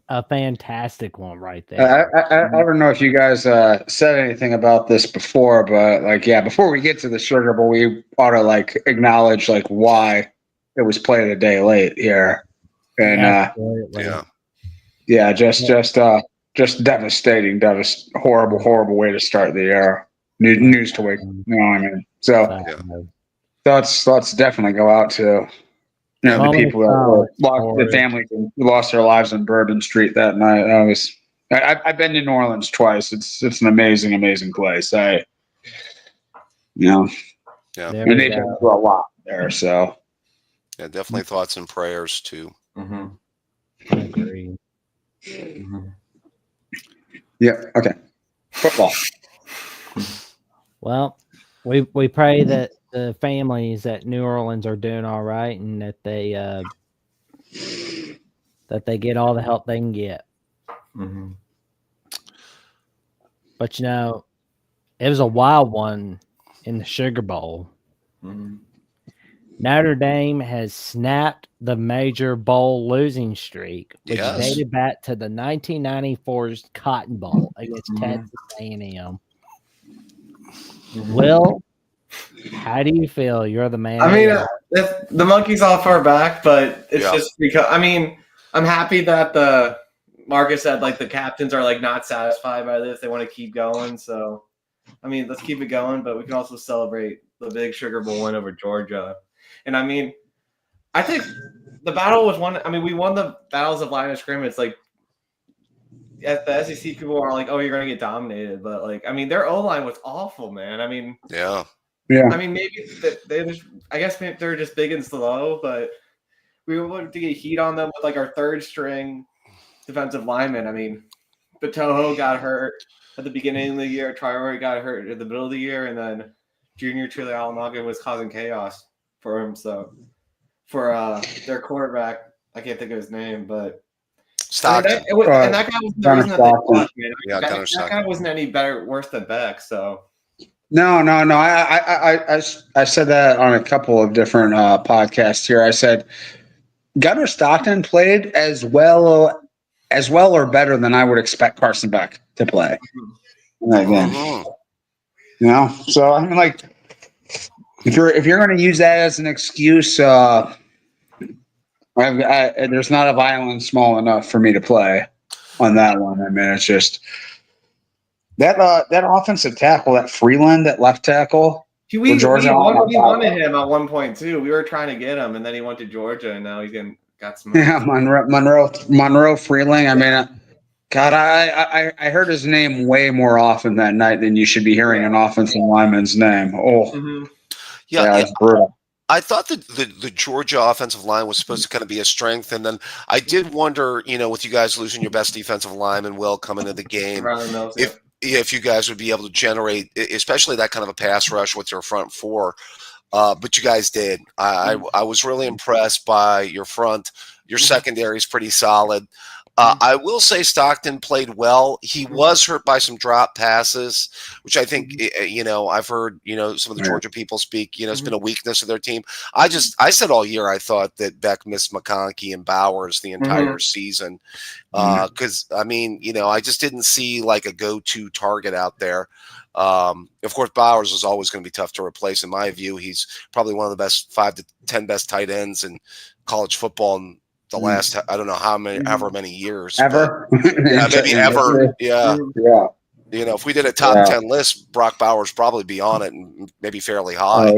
a fantastic one right there. I don't know if you guys said anything about this before, but before we get to the Sugar Bowl, we ought to acknowledge why it was played a day late here, and just devastating, horrible way to start the year. News to wake, you know what I mean? So let's definitely go out to the people that lost, the families who lost their lives on Bourbon Street that night. I've been to New Orleans twice. It's an amazing place. And they've been through a lot there. So definitely thoughts and prayers too. I agree. Yeah. Okay. Football. Well, we pray that the families at New Orleans are doing all right, and that they get all the help they can get. But it was a wild one in the Sugar Bowl. Notre Dame has snapped the major bowl losing streak, which dated back to the 1994 Cotton Bowl against Texas A&M. Will, how do you feel? You're the man. I mean, the monkey's off our back, but it's just because I'm happy that Marcus said the captains are not satisfied by this. They want to keep going. So, let's keep it going, but we can also celebrate the big Sugar Bowl win over Georgia. And I think the battle was won. We won the battles of line of scrimmage. At the SEC, people are like, "Oh, you're going to get dominated," but their O line was awful, man. Yeah. Maybe they just, I guess maybe they're just big and slow, but we were able to get heat on them with our third string defensive lineman. Batoho got hurt at the beginning of the year. Traore got hurt at the middle of the year, and then Junior Tuilalamaka was causing chaos for him. So for their quarterback, I can't think of his name, but Stockton. And that guy was the reason that they lost, man. That guy wasn't any worse than Beck. So no. I said that on a couple of different podcasts here. I said Gunnar Stockton played as well or better than I would expect Carson Beck to play. So if you're going to use that as an excuse, there's not a violin small enough for me to play on that one. It's just that offensive tackle, that Freeland, that left tackle. We wanted him at one point too. We were trying to get him, and then he went to Georgia, and now he's got some. Yeah, Monroe Freeling. God, I heard his name way more often that night than you should be hearing an offensive lineman's name. It's brutal. I thought that the Georgia offensive line was supposed to kind of be a strength, and then I did wonder, with you guys losing your best defensive lineman, Will, coming into the game, if you guys would be able to generate, especially that kind of a pass rush with your front four. But you guys did. I was really impressed by your front. Your secondary is pretty solid. I will say Stockton played well. He was hurt by some drop passes, which I think, I've heard, some of the Georgia people speak, it's been a weakness of their team. I said all year I thought that Beck missed McConkey and Bowers the entire season. Because, I just didn't see a go-to target out there. Of course, Bowers is always going to be tough to replace. In my view, he's probably one of the best 5 to 10 best tight ends in college football in the last, I don't know however many years. Ever? Maybe ever. Yeah. If we did a top 10 list, Brock Bowers probably be on it and maybe fairly high.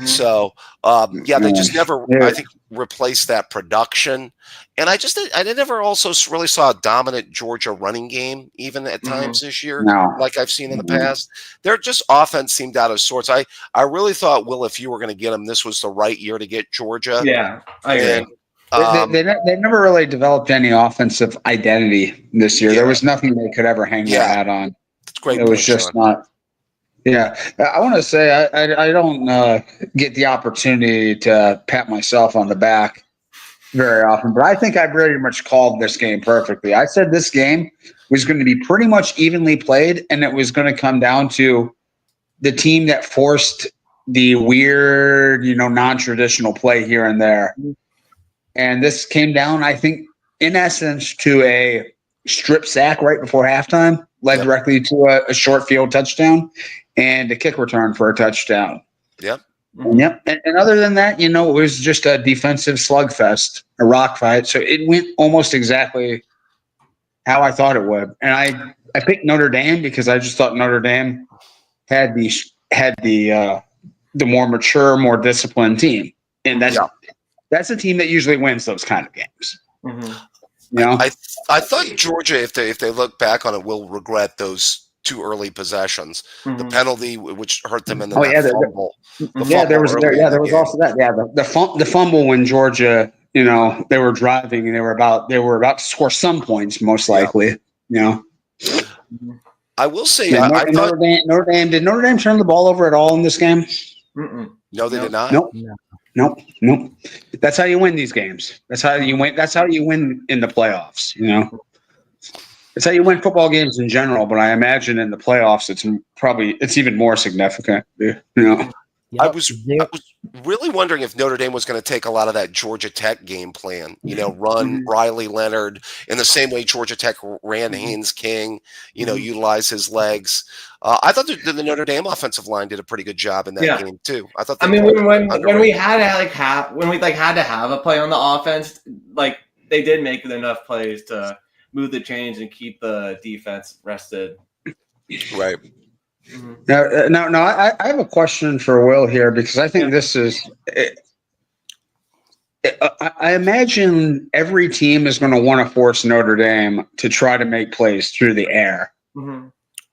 So, they just never, I think, replaced that production. And I never also really saw a dominant Georgia running game, even at times this year, like I've seen in the past. Their just offense seemed out of sorts. I really thought, Will, if you were going to get them, this was the right year to get Georgia. Yeah, I agree. They never really developed any offensive identity this year. There was nothing they could ever hang their hat on. It's great. It was just not. Yeah, I want to say I don't get the opportunity to pat myself on the back very often, but I think I very much called this game perfectly. I said this game was going to be pretty much evenly played, and it was going to come down to the team that forced the weird, non-traditional play here and there. And this came down, I think, in essence, to a strip sack right before halftime, led directly to a short field touchdown and a kick return for a touchdown. Yep. Yep. And other than that, it was just a defensive slugfest, a rock fight. So it went almost exactly how I thought it would. And I picked Notre Dame because I just thought Notre Dame had the more mature, more disciplined team. And that's a team that usually wins those kind of games. Mm-hmm. I thought Georgia, if they look back on it, will regret those two early possessions. The penalty, which hurt them, and then fumble. There was also that. Yeah, the fumble when Georgia, they were driving and they were about to score some points, most likely. I will say, Notre Dame did Notre Dame turn the ball over at all in this game? No, they did not. Nope. That's how you win these games. That's how you win. That's how you win in the playoffs. It's how you win football games in general. But I imagine in the playoffs, it's even more significant. I was really wondering if Notre Dame was going to take a lot of that Georgia Tech game plan, run Riley Leonard in the same way Georgia Tech ran Haynes King, utilize his legs. I thought the Notre Dame offensive line did a pretty good job in that game too. I thought. When we had to have a play on the offense, like they did make enough plays to move the chains and keep the defense rested. Right. No. I have a question for Will here because I think this is. I imagine every team is going to want to force Notre Dame to try to make plays through the air.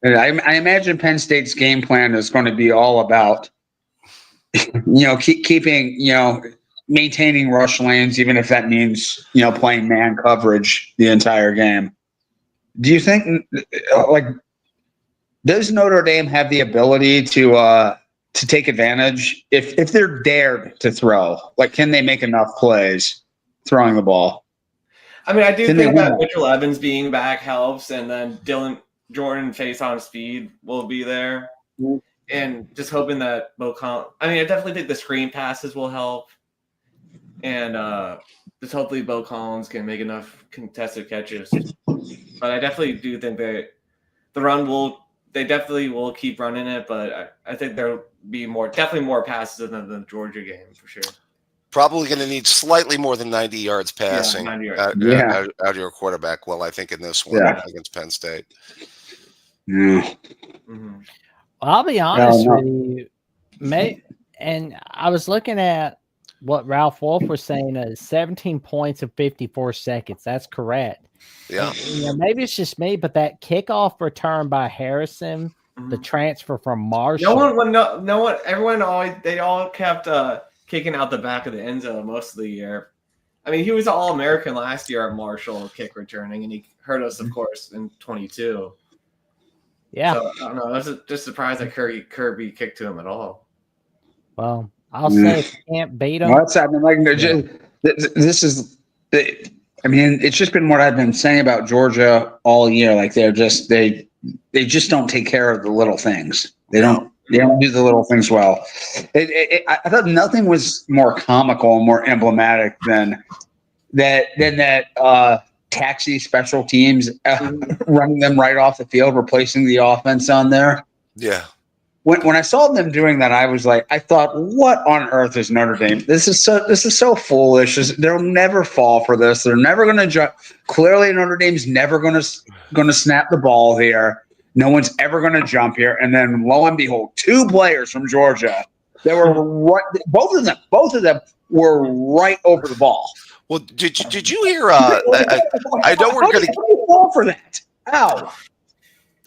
And I imagine Penn State's game plan is going to be all about, maintaining rush lanes, even if that means playing man coverage the entire game. Do you think does Notre Dame have the ability to take advantage if they're dared to throw? Like, can they make enough plays throwing the ball? I mean, I do think that Mitchell Evans being back helps, and then Dylan Jordan face on speed will be there, and just hoping that I definitely think the screen passes will help, and just hopefully Bo Collins can make enough contested catches. But I definitely do think that the run they definitely will keep running it, but I think there'll be definitely more passes than the Georgia game for sure. Probably going to need slightly more than 90 yards passing 90 yards. Out of your quarterback. Well, I think in this one against Penn State. Yeah. I'll be honest with you, and I was looking at what Ralph Wolf was saying, 17 points in 54 seconds. That's correct. Yeah. Maybe it's just me, but that kickoff return by Harrison, the transfer from Marshall. Everyone all kept kicking out the back of the end zone most of the year. I mean, he was All-American last year at Marshall kick returning, and he hurt us, of course, in 22. Yeah. So, I don't know. I was just surprised that Kirby kicked to him at all. Well, I'll say if you can't beat them. What's happening? This is it's just been what I've been saying about Georgia all year. Like they just don't take care of the little things. They don't do the little things well. I thought nothing was more comical and more emblematic than that taxi special teams running them right off the field, replacing the offense on there. Yeah. When I saw them doing that, I thought, what on earth is Notre Dame? This is so foolish. They'll never fall for this. They're never going to jump. Clearly, Notre Dame's never going to snap the ball here. No one's ever going to jump here. And then lo and behold, two players from Georgia, they were both of them were right over the ball. Well, did you hear? I know we're going to fall for that. Ow.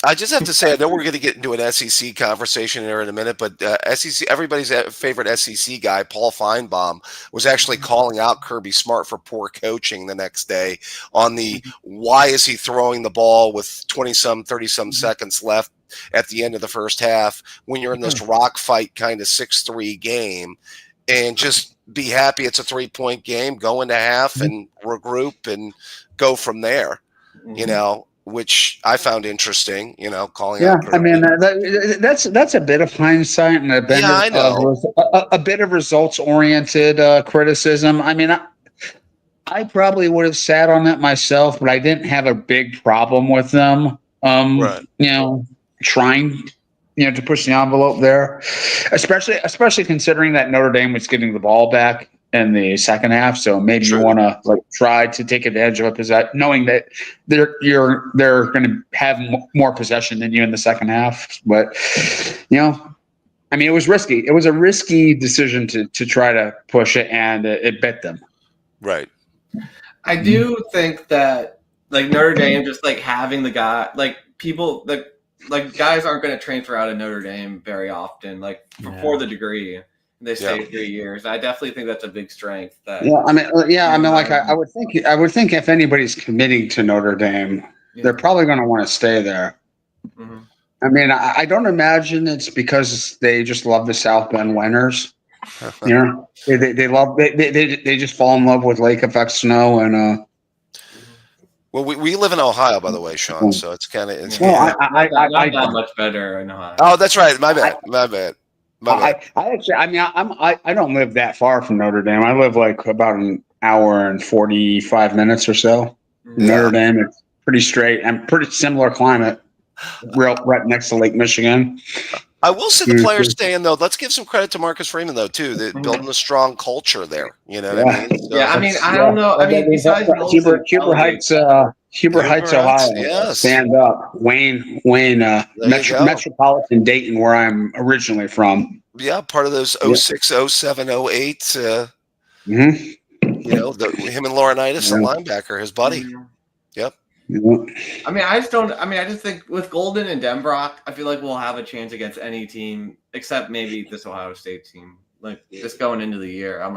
I just have to say, I know we're going to get into an SEC conversation here in a minute, but SEC, everybody's favorite SEC guy, Paul Feinbaum, was actually calling out Kirby Smart for poor coaching the next day on the why is he throwing the ball with 30-some seconds left at the end of the first half when you're in this rock fight kind of 6-3 game, and just be happy it's a 3-point game, go into half and regroup and go from there, you know, which I found interesting, you know, calling Yeah, out. I mean that's a bit of hindsight and a bit Yeah, I know. a bit of results oriented criticism. I mean, I probably would have sat on it myself, but I didn't have a big problem with them. Right. You know, trying, to push the envelope there, especially considering that Notre Dame was getting the ball back in the second half. So maybe you True. want to try to take advantage of a possession, knowing that they're going to have more possession than you in the second half. But I mean, it was risky. It was a risky decision to try to push it, and it bit them. Right. I do think that Notre Dame just having the guy people guys aren't going to transfer out of Notre Dame very often for the degree. They stay 3 years. I definitely think that's a big strength. That I would think if anybody's committing to Notre Dame, they're probably going to want to stay there. Mm-hmm. I mean, I don't imagine it's because they just love the South Bend winners. They just fall in love with lake effect snow and. Well, we live in Ohio, by the way, Sean. So it's kind of not that much better in Ohio. Oh, that's right. My bad. I don't live that far from Notre Dame. I live about an hour and 45 minutes or so. Yeah. Notre Dame, it's pretty straight and pretty similar climate, right next to Lake Michigan. I will say the players staying though. Let's give some credit to Marcus Freeman though too. They're building a strong culture there. You know what I mean? So, I mean, I don't know. I mean, besides Huber Heights, Ohio. Yes. Stand up, Wayne, Metropolitan Dayton, where I'm originally from. Yeah, part of those 06, 07, 08. Him and Laurinaitis, the linebacker, his buddy. Yep. I mean, I just think with Golden and Denbrock, I feel like we'll have a chance against any team except maybe this Ohio State team. Just going into the year, I'm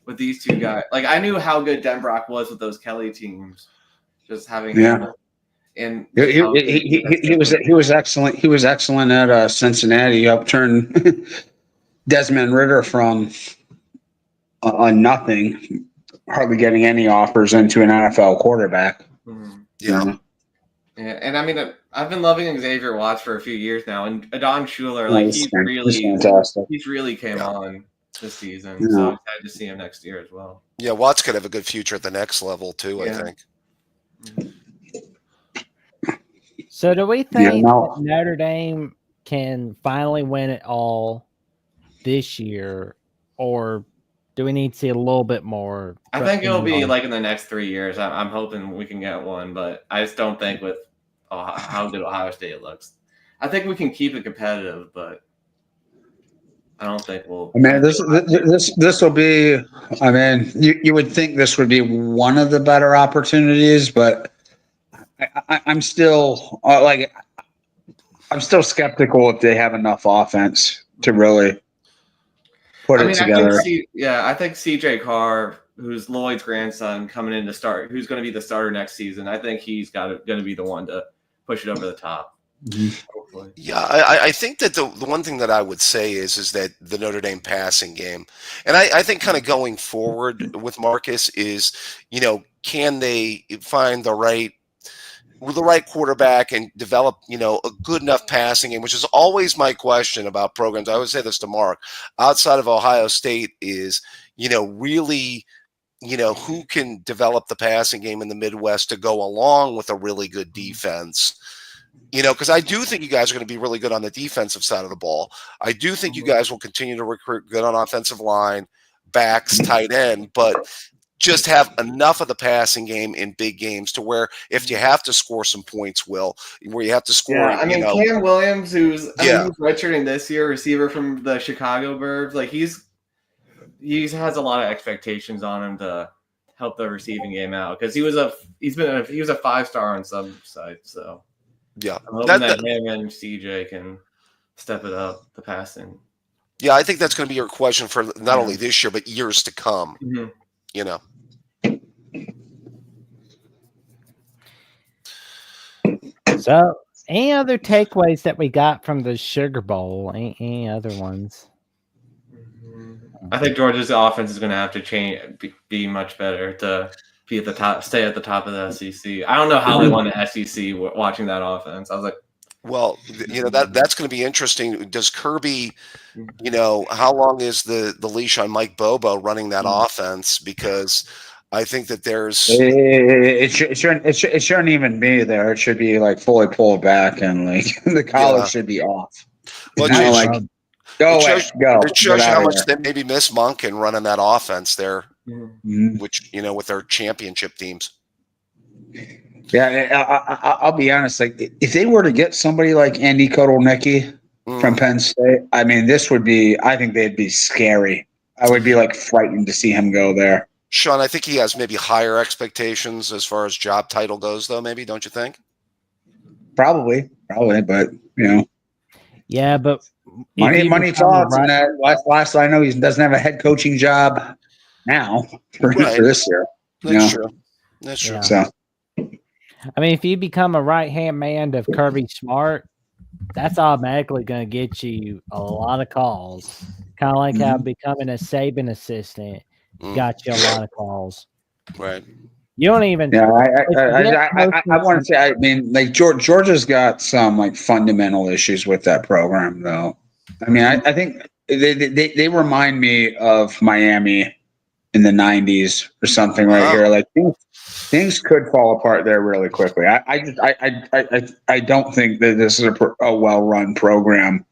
with these two guys. I knew how good Denbrock was with those Kelly teams. Just having him, and he was excellent. He was excellent at Cincinnati. He upturned Desmond Ridder from nothing, hardly getting any offers into an NFL quarterback. Yeah. And I mean, I've been loving Xavier Watts for a few years now, and Adon Schuler, he's fantastic. He's really came on this season, so I'm excited to see him next year as well. Yeah, Watts could have a good future at the next level too. I think. So, do we think that Notre Dame can finally win it all this year, or do we need to see a little bit more? I think it'll be in the next 3 years. I'm hoping we can get one, but I just don't think with how good Ohio State looks. I think we can keep it competitive, but I don't think we'll. I mean, this will be. I mean, you would think this would be one of the better opportunities, but I'm still I'm still skeptical if they have enough offense to really put it together. I think CJ Carr, who's Lloyd's grandson, coming in to start, who's going to be the starter next season. I think he's going to be the one to push it over the top. Hopefully. Yeah, I think that the one thing that I would say is that the Notre Dame passing game, and I think kind of going forward with Marcus is, can they find the right quarterback and develop, a good enough passing game, which is always my question about programs. I always say this to Mark, outside of Ohio State is, really, who can develop the passing game in the Midwest to go along with a really good defense. Because I do think you guys are going to be really good on the defensive side of the ball. I do think you guys will continue to recruit good on offensive line, backs, tight end, but just have enough of the passing game in big games to where if you have to score some points, where you have to score. Yeah, I mean, Cam Williams, who's redshirting this year, receiver from the Chicago Burbs, he has a lot of expectations on him to help the receiving game out because he was a 5-star on some sites. So yeah, I'm hoping that him and CJ can step it up the passing. Yeah, I think that's going to be your question for not only this year but years to come. So, any other takeaways that we got from the Sugar Bowl? Any other ones? I think Georgia's offense is going to have to change, be much better to be at the top, stay at the top of the SEC. I don't know how they won the SEC watching that offense. I was like, well, that's going to be interesting. Does Kirby, how long is the leash on Mike Bobo running that offense? Because I think that there's it shouldn't even be there. It should be like fully pulled back, and like the college should be off. Well, go away, go. It shows you how much they maybe miss Monken running that offense there, which with their championship teams. Yeah, I'll be honest. Like, if they were to get somebody like Andy Kotelnicki from Penn State, I mean, this would be. I think they'd be scary. I would be like frightened to see him go there. Sean, I think he has maybe higher expectations as far as job title goes, though. Maybe, don't you think? Probably, but Yeah, but money talks, and that last I know, he doesn't have a head coaching job now for this year. That's true. That's true. Yeah. So. I mean, if you become a right-hand man of Kirby Smart, that's automatically going to get you a lot of calls. Kind of like how becoming a Saban assistant got you a lot of calls. Right. You don't even. Yeah, I want to say. I mean, like Georgia's got some like fundamental issues with that program, though. I mean, I think they remind me of Miami in the '90s or something right here. Like things could fall apart there really quickly. I don't think that this is a well-run program,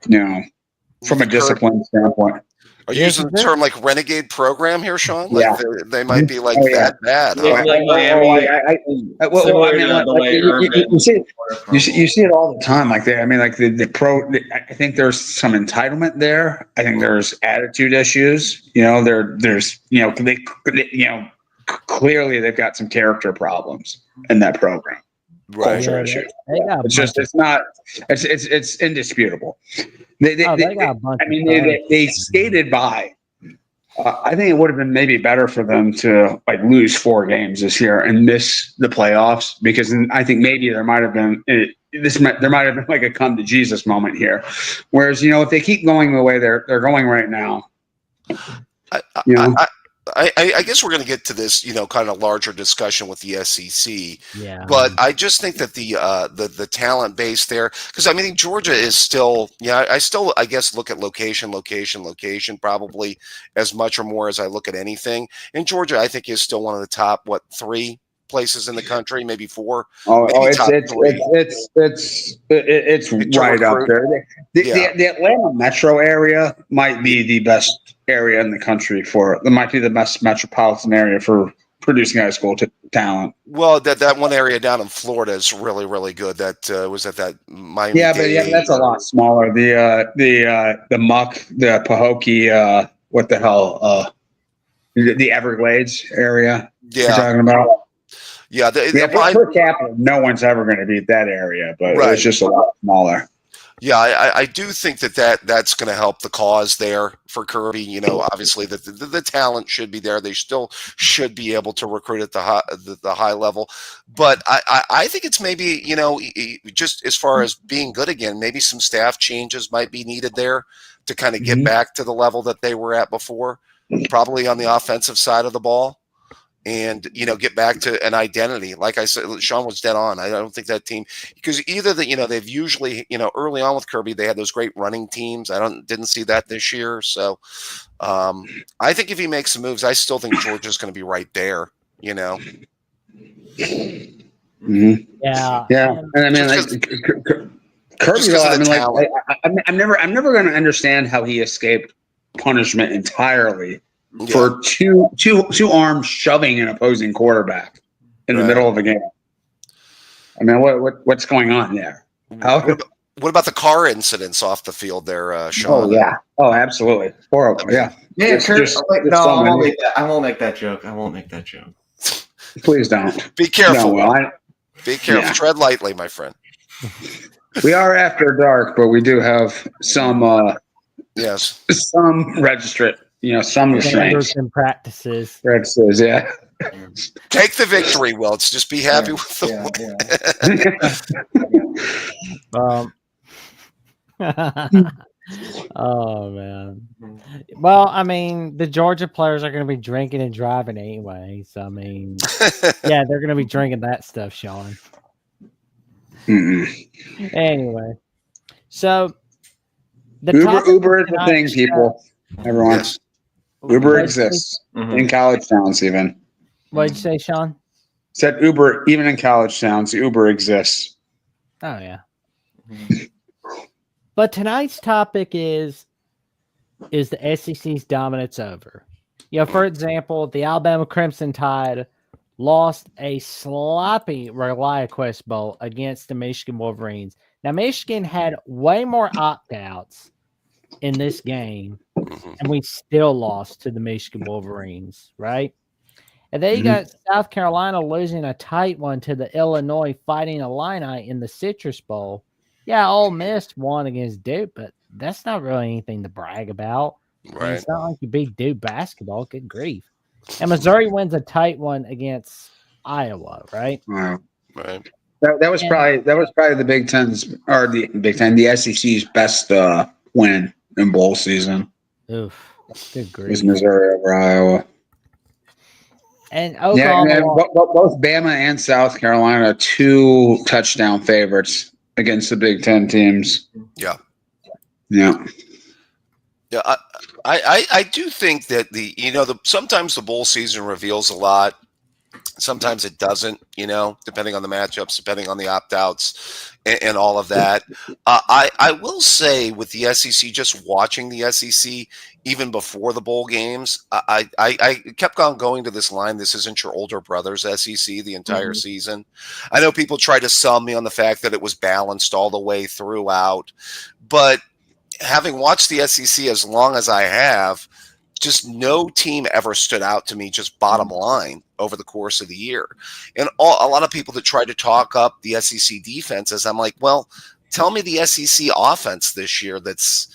from a discipline standpoint. Are you using the term like renegade program here, Sean? Like Yeah. they might be like that bad. Huh? like Miami. You see it all the time. Like I mean, like the pro. I think there's some entitlement there. I think there's attitude issues. There's clearly they've got some character problems in that program. Right. Culture issues. It's indisputable. They skated by. I think it would have been maybe better for them to like lose 4 games this year and miss the playoffs, because I think maybe there might have been like a come to Jesus moment here. Whereas if they keep going the way they're going right now, I guess we're going to get to this, kind of larger discussion with the SEC. Yeah. But I just think that the talent base there, because I mean Georgia is still, I guess look at location probably as much or more as I look at anything. And Georgia, I think, is still one of the top 3 places in the country, maybe 4. It's right up there. The Atlanta metro area might be the best area in the country might be the best metropolitan area for producing high school talent. Well, that one area down in Florida is really, really good. That was at that Miami. But that's a lot smaller. The Muck, the Pahokee, what the hell? The Everglades area. Yeah, you're talking about. Yeah, per capita, no one's ever going to beat that area, but it's just a lot smaller. Yeah, I do think that's going to help the cause there for Kirby. Obviously the talent should be there. They still should be able to recruit at the high level. But I think it's maybe, just as far as being good again, maybe some staff changes might be needed there to kind of get back to the level that they were at before, probably on the offensive side of the ball. And, get back to an identity. Like I said, Sean was dead on. I don't think that team, because either they've usually, early on with Kirby, they had those great running teams. Didn't see that this year. So I think if he makes some moves, I still think Georgia's going to be right there, Yeah. And I mean, Kirby, I'm never going to understand how he escaped punishment entirely. For two arms shoving an opposing quarterback in the middle of a game. I mean, what's going on there? What about the car incidents off the field there, Sean? Oh yeah. Oh, absolutely. Horrible. Yeah. Yeah. I won't make that joke. Please don't. Be careful. No, Be careful. Yeah. Tread lightly, my friend. We are after dark, but we do have some. Some registrant. Some restraints and practices. Yeah. Take the victory, Welts. Just be happy with the Oh man. Well, I mean, the Georgia players are going to be drinking and driving anyway. So I mean, yeah, they're going to be drinking that stuff, Sean. Anyway, so the Uber is the thing, people. Everyone, Yes. Uber exists in college towns. Even what did you say, Sean? Said Uber even in college towns. Uber exists. Oh yeah. But tonight's topic is the SEC's dominance over? You know, for example, the Alabama Crimson Tide lost a sloppy ReliaQuest Bowl against the Michigan Wolverines. Now, Michigan had way more opt-outs in this game, and we still lost to the Michigan Wolverines, right? And then you got South Carolina losing a tight one to the Illinois Fighting Illini in the Citrus Bowl. Yeah, Ole Miss won against Duke, but that's not really anything to brag about. Right. I mean, it's not like you beat Duke basketball. Good grief. And Missouri wins a tight one against Iowa, right? Wow. Right. That was probably the Big Ten's or the Big Ten, the SEC's best win in bowl season. Oof. Good grief. It was Missouri over Iowa. And Oklahoma. Yeah, and both Bama and South Carolina are 2 touchdown favorites against the Big Ten teams. Yeah. Yeah. Yeah. I do think that sometimes the bowl season reveals a lot. Sometimes it doesn't, depending on the matchups, depending on the opt-outs and all of that. I will say with the SEC, just watching the SEC, even before the bowl games, I kept on going to this line. This isn't your older brother's SEC the entire season. I know people try to sell me on the fact that it was balanced all the way throughout, but having watched the SEC as long as I have, just no team ever stood out to me, just bottom line over the course of the year. And a lot of people that try to talk up the SEC defenses, I'm like, well, tell me the SEC offense this year that's,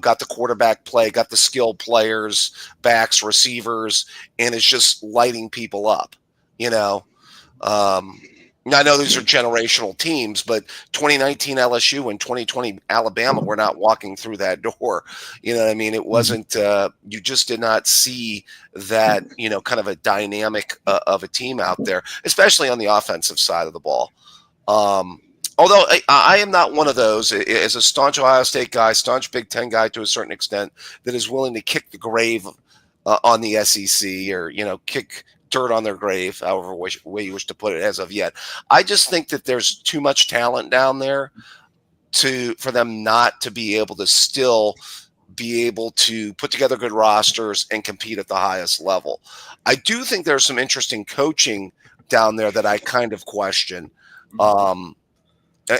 got the quarterback play, got the skilled players, backs, receivers, and it's just lighting people up, I know these are generational teams, but 2019 LSU and 2020 Alabama were not walking through that door. You know what I mean? It wasn't, you just did not see that, kind of a dynamic of a team out there, especially on the offensive side of the ball. Although I am not one of those, as a staunch Ohio State guy, staunch Big Ten guy to a certain extent, that is willing to kick the grave on the SEC or, kick dirt on their grave, however way you wish to put it as of yet. I just think that there's too much talent down there for them not to be able to still be able to put together good rosters and compete at the highest level. I do think there's some interesting coaching down there that I kind of question,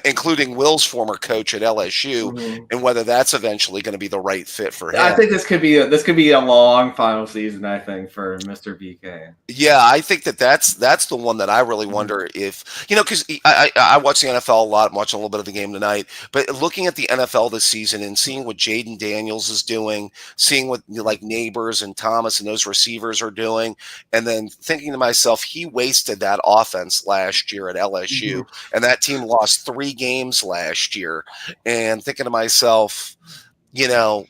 including Will's former coach at LSU, and whether that's eventually going to be the right fit for him. I think this could be a long final season, I think, for Mr. BK. Yeah, I think that's the one that I really wonder if, because I watch the NFL a lot. I'm watching a little bit of the game tonight, but looking at the NFL this season and seeing what Jaden Daniels is doing, seeing what like Neighbors and Thomas and those receivers are doing, and then thinking to myself, he wasted that offense last year at LSU, and that team lost 3 games last year, and thinking to myself, and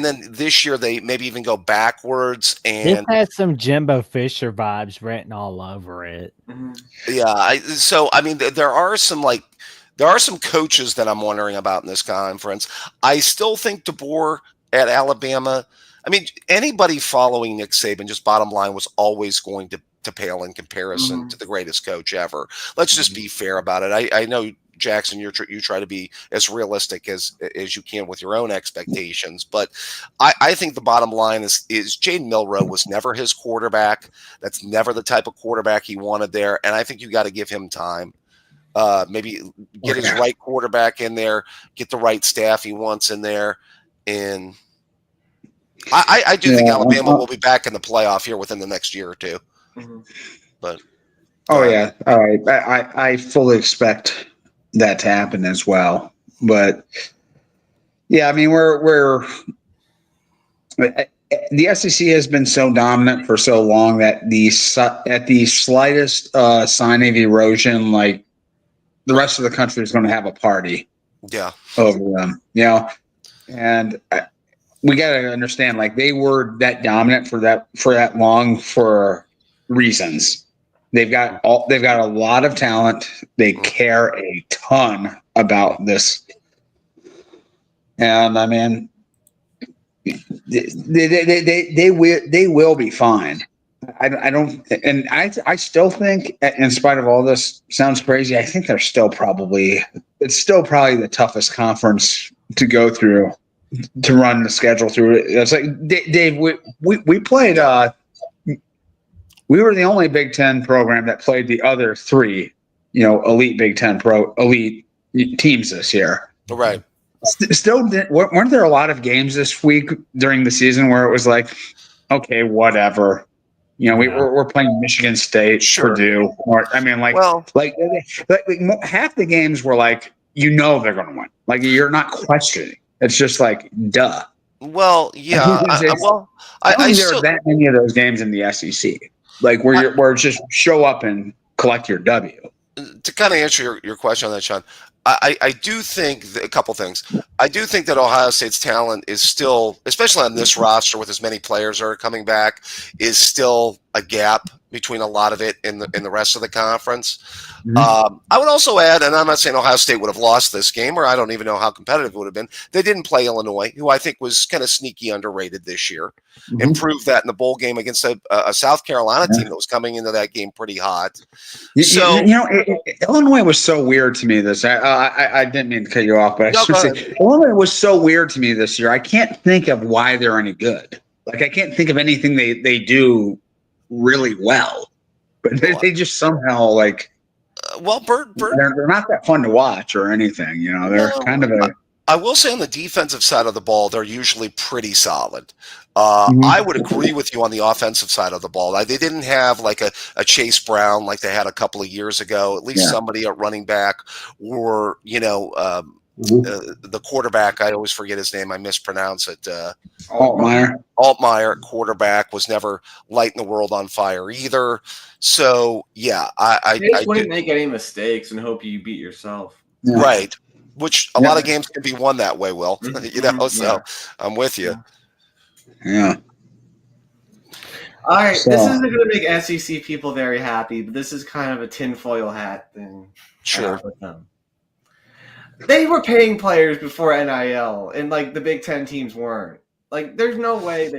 then this year they maybe even go backwards. And this has some Jimbo Fisher vibes written all over it. Yeah, there are some coaches that I'm wondering about in this conference. I still think DeBoer at Alabama. I mean, anybody following Nick Saban, just bottom line, was always going to pale in comparison to the greatest coach ever. Let's just be fair about it. I know, Jackson, you try to be as realistic as you can with your own expectations, but I think the bottom line is Jaden Milroe was never his quarterback. That's never the type of quarterback he wanted there, and I think you got to give him time. Maybe get his right quarterback in there, get the right staff he wants in there, and I do think Alabama will be back in the playoff here within the next year or two. But yeah, all right. I fully expect that to happen as well. But yeah, I mean, the SEC has been so dominant for so long that at the slightest sign of erosion, like the rest of the country is going to have a party. Yeah. over them, and we got to understand, like, they were that dominant for that long for reasons. They've got a lot of talent. They care a ton about this, and I mean, they will be fine. I don't, and I still think, in spite of all this, sounds crazy, I think it's still probably the toughest conference to go through, to run the schedule through. It's like, Dave, we played. We were the only Big Ten program that played the other three, elite Big Ten elite teams this year. Right. Still, weren't there a lot of games this week during the season where it was like, okay, whatever. We're playing Michigan State, Purdue. Or, I mean, like half the games were like, they're going to win. Like, you're not questioning. It's just like, duh. Well, yeah. I don't think there are that many of those games in the SEC. Like, where it's just show up and collect your W. To kind of answer your question on that, Sean, I do think a couple things. I do think that Ohio State's talent is still, especially on this roster with as many players that are coming back, is still a gap between a lot of it in the rest of the conference. Mm-hmm. I would also add, and I'm not saying Ohio State would have lost this game, or I don't even know how competitive it would have been. They didn't play Illinois, who I think was kind of sneaky underrated this year. Mm-hmm. Improved that in the bowl game against a South Carolina team that was coming into that game pretty hot. So Illinois was so weird to me this. I didn't mean to cut you off, but I should say Illinois was so weird to me this year. I can't think of why they're any good. Like, I can't think of anything they do really well, but they just somehow, like, they're not that fun to watch or anything. They're kind of I will say on the defensive side of the ball, they're usually pretty solid. I would agree with you on the offensive side of the ball. They didn't have like a Chase Brown like they had a couple of years ago. At least somebody at running back, or the quarterback. I always forget his name. I mispronounce it. Altmaier, quarterback, was never lighting the world on fire either. So yeah, I just wouldn't make any mistakes and hope you beat yourself. Yeah. Right. Which a lot of games can be won that way, Will. So I'm with you. Yeah. All right. This isn't going to make SEC people very happy, but this is kind of a tinfoil hat thing. Sure. With them. They were paying players before NIL, and like the Big Ten teams weren't. Like, there's no way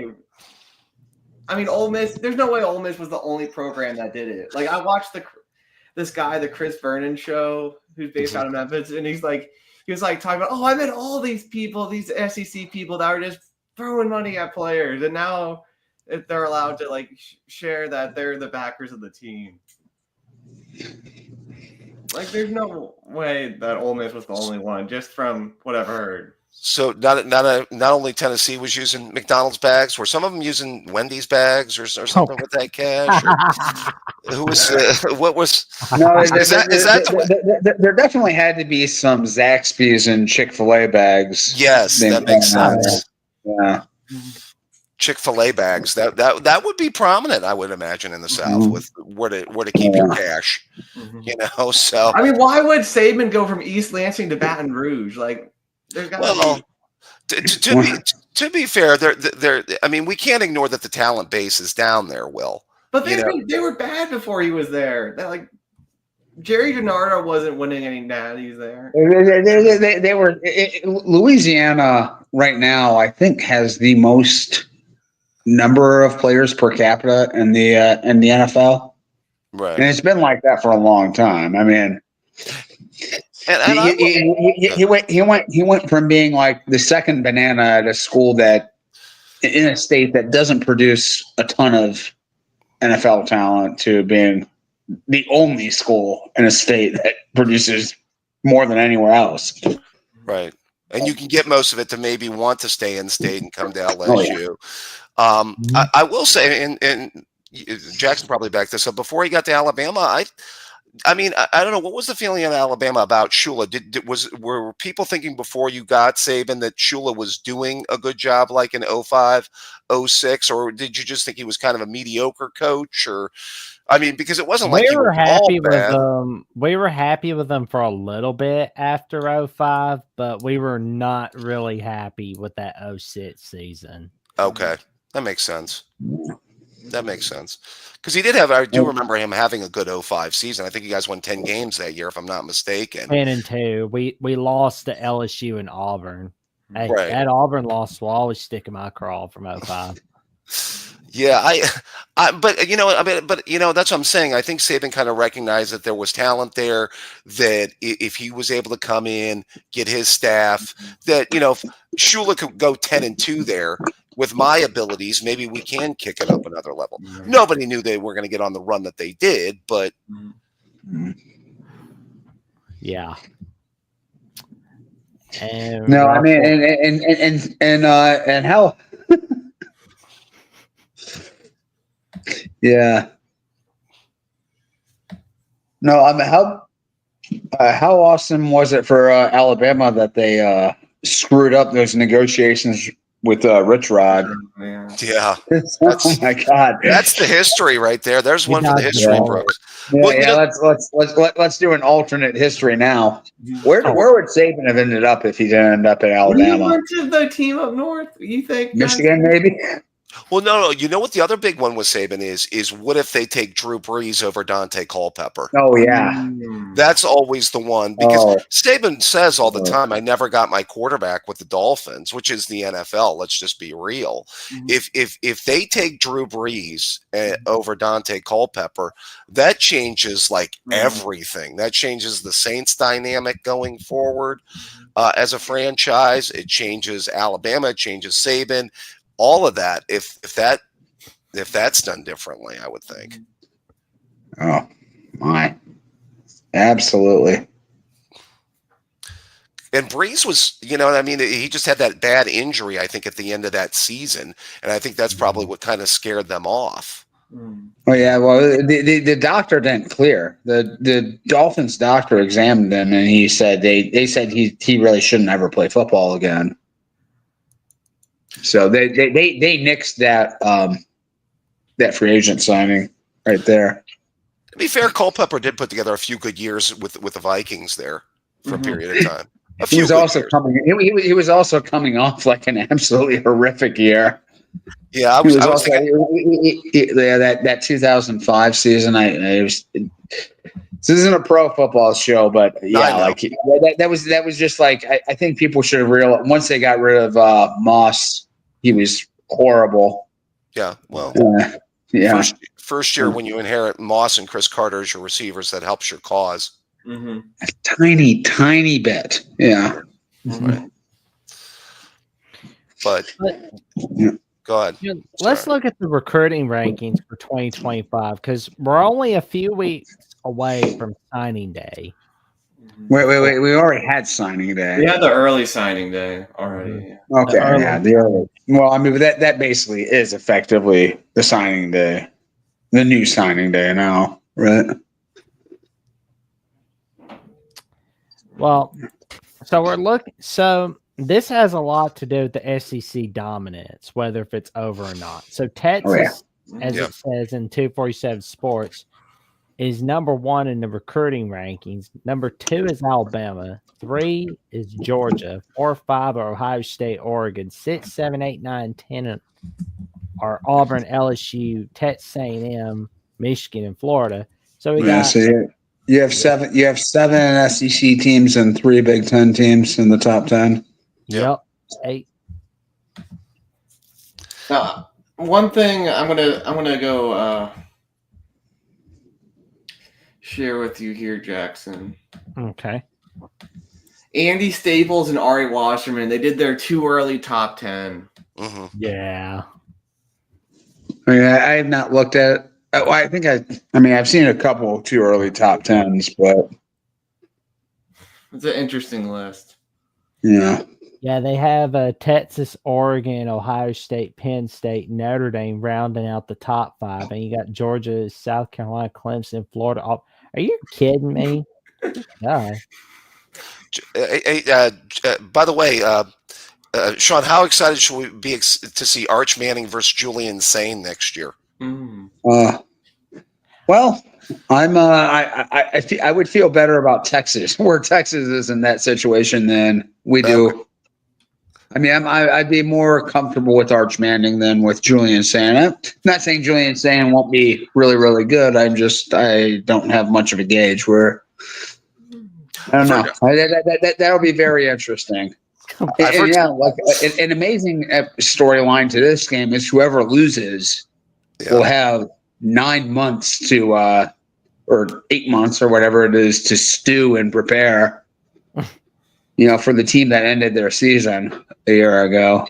Ole Miss. There's no way Ole Miss was the only program that did it. Like, I watched this guy, the Chris Vernon show, who's based out of Memphis, and he was talking about, I met all these people, these SEC people that were just throwing money at players, and now if they're allowed to like share that they're the backers of the team. Like, there's no way that Ole Miss was the only one, just from what I've heard. So not only Tennessee was using McDonald's bags, were some of them using Wendy's bags or something with that cash? Who was what was? No, there definitely had to be some Zaxby's and Chick-fil-A bags. Yes, that makes sense. Yeah. Chick-fil-A bags that would be prominent, I would imagine, in the South with where to keep your cash. So I mean, why would Saban go from East Lansing to Baton Rouge? Like, there's got to be fair, I mean, we can't ignore that the talent base is down there, Will. But they were bad before he was there. Like, Jerry DiNardo wasn't winning any natties there. They were. Louisiana right now, I think, has the most number of players per capita in the NFL. Right, and it's been like that for a long time. I mean, he went from being like the second banana at a school that in a state that doesn't produce a ton of NFL talent to being the only school in a state that produces more than anywhere else. Right. And you can get most of it to maybe want to stay in state and come to LSU. I will say, and Jackson probably backed this up, before he got to Alabama, I mean, I don't know. What was the feeling in Alabama about Shula? Were people thinking before you got Saban that Shula was doing a good job, like in 05, 06, or did you just think he was kind of a mediocre coach? Or, I mean, because it wasn't like We he were was all happy with bad. we were happy with them for a little bit after 05, but we were not really happy with that 06 season. Okay, that makes sense. That makes sense. Because he did have, I do remember him having a good 05 season. I think you guys won 10 games that year, if I'm not mistaken. 10-2. We lost to LSU and Auburn. Hey, Right. that Auburn loss will always stick in my craw from 05. Yeah, but you know, I mean, but you know, that's what I'm saying. I think Saban kind of recognized that there was talent there. That if he was able to come in, get his staff, that you know, if Shula could go 10-2 there with my abilities, maybe we can kick it up another level. Nobody knew they were going to get on the run that they did, but yeah. And No, I mean, Russell- and how, yeah. No, I mean, how awesome was it for Alabama that they screwed up those negotiations with Rich Rod? yeah, Oh my God, that's the history right there. There's one for the history, Brooks. Yeah, Well, you know, let's do an alternate history now. Where would Saban have ended up if he didn't end up in He Alabama? went to the team up north. You think Michigan, maybe? Well, no. You know what the other big one with Saban is what if they take Drew Brees over Dante Culpepper? Oh yeah, That's always the one because Oh. Saban says all the time, I never got my quarterback with the Dolphins, which is the NFL. Let's just be real. If they take Drew Brees over Dante Culpepper, that changes like everything. That changes the Saints dynamic going forward as a franchise. It changes Alabama. It changes Saban. All of that. If that's done differently, I would think. Oh my, absolutely. And Breeze was, you know what I mean? He just had that bad injury, I think, at the end of that season. And I think that's probably what kind of scared them off. Oh yeah, well, the doctor didn't clear. The Dolphins doctor examined him, and he said they said he really shouldn't ever play football again. So they nixed that that free agent signing right there. To be fair, Culpepper did put together a few good years with the Vikings there for a period of time. He was also coming off like an absolutely horrific year. Yeah, I was thinking, that 2005 season. This isn't a pro football show, but yeah, like that was just like I think people should have realized once they got rid of Moss, he was horrible. Yeah, well, yeah. First year when you inherit Moss and Chris Carter as your receivers, that helps your cause. A tiny bit, yeah. Right. But go ahead. You know, let's look at the recruiting rankings for 2025 because we're only a few weeks away from signing day. Wait. We already had signing day. We had the early signing day already. Okay, the early. Well, I mean, that basically is effectively the signing day, the new signing day now, right? Well, so this has a lot to do with the SEC dominance, whether if it's over or not. So Texas, as it says in 247 Sports, is number 1 in the recruiting rankings. Number 2 is Alabama. 3 is Georgia. 4, 5 are Ohio State, Oregon. 6, 7, 8, 9, 10 are Auburn, LSU, Texas A&M, Michigan, and Florida. So we got. So you have 7. You have 7 SEC teams and 3 Big Ten teams in the top 10. Yep. 8. One thing I'm gonna go share with you here, Jackson. Okay. Andy Staples and Ari Wasserman, they did their too early top 10. Mm-hmm. Yeah. I mean, I have not looked at it. I think I've seen a couple too early top 10s, but it's an interesting list. Yeah. Yeah, they have Texas, Oregon, Ohio State, Penn State, Notre Dame rounding out the top 5. And you got Georgia, South Carolina, Clemson, Florida. Are you kidding me? God. By the way, Sean, how excited should we be to see Arch Manning versus Julian Sane next year? Well, I would feel better about Texas, where Texas is in that situation than we do. Okay. I mean, I'd be more comfortable with Arch Manning than with Julian Sane. I'm not saying Julian Sane won't be really, really good. I don't have much of a gauge. Where I don't know. That'll be very interesting. And yeah, like an amazing storyline to this game is whoever loses will have 9 months to, or 8 months or whatever it is, to stew and prepare. For the team that ended their season a year ago.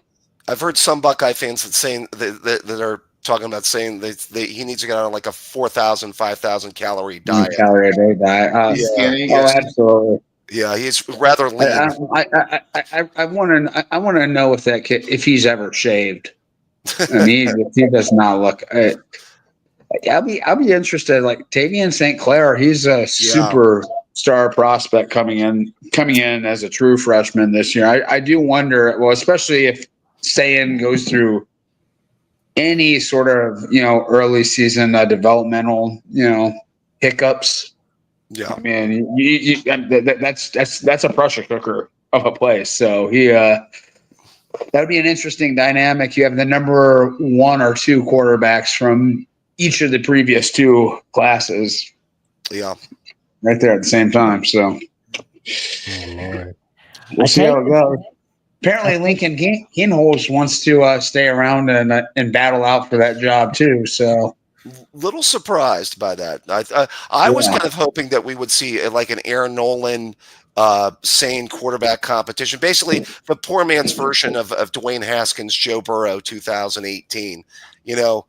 I've heard some Buckeye fans that are talking about saying he needs to get on like a 4,000, 5,000 calorie diet. Calorie a day diet. Absolutely. Yeah, he's rather lean. I want to know if that kid, if he's ever shaved. I mean, he does not look. I'll be interested. Like Tavian St. Clair, he's a superstar prospect coming in as a true freshman this year. I do wonder. Well, especially if Sayin goes through any sort of early season developmental hiccups. Yeah, I mean, that's a pressure cooker of a place. So that'd be an interesting dynamic. You have the number 1 or 2 quarterbacks from each of the previous 2 classes. Yeah, right there at the same time. So, Oh Lord, we'll see how it goes. Apparently, Lincoln Kienholz wants to stay around and battle out for that job too. So. Little surprised by that. I was kind of hoping that we would see like an Aaron Nolan, Sane quarterback competition. Basically, the poor man's version of Dwayne Haskins, Joe Burrow, 2018. I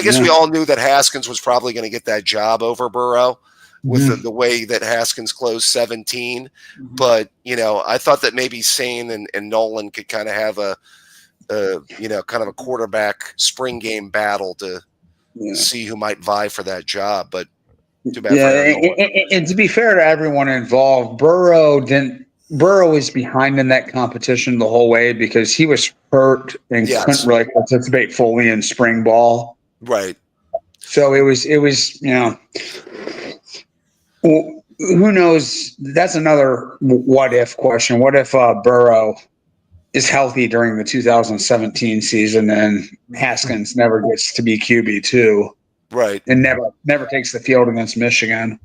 guess we all knew that Haskins was probably going to get that job over Burrow with the way that Haskins closed 17. But I thought that maybe Sane and Nolan could kind of have a kind of a quarterback spring game battle to. See who might vie for that job, but too bad. And to be fair to everyone involved, Burrow was behind in that competition the whole way because he was hurt and couldn't really participate fully in spring ball. Right. So it was who knows? That's another what if question. What if Burrow is healthy during the 2017 season and Haskins never gets to be QB2. Right. And never takes the field against Michigan.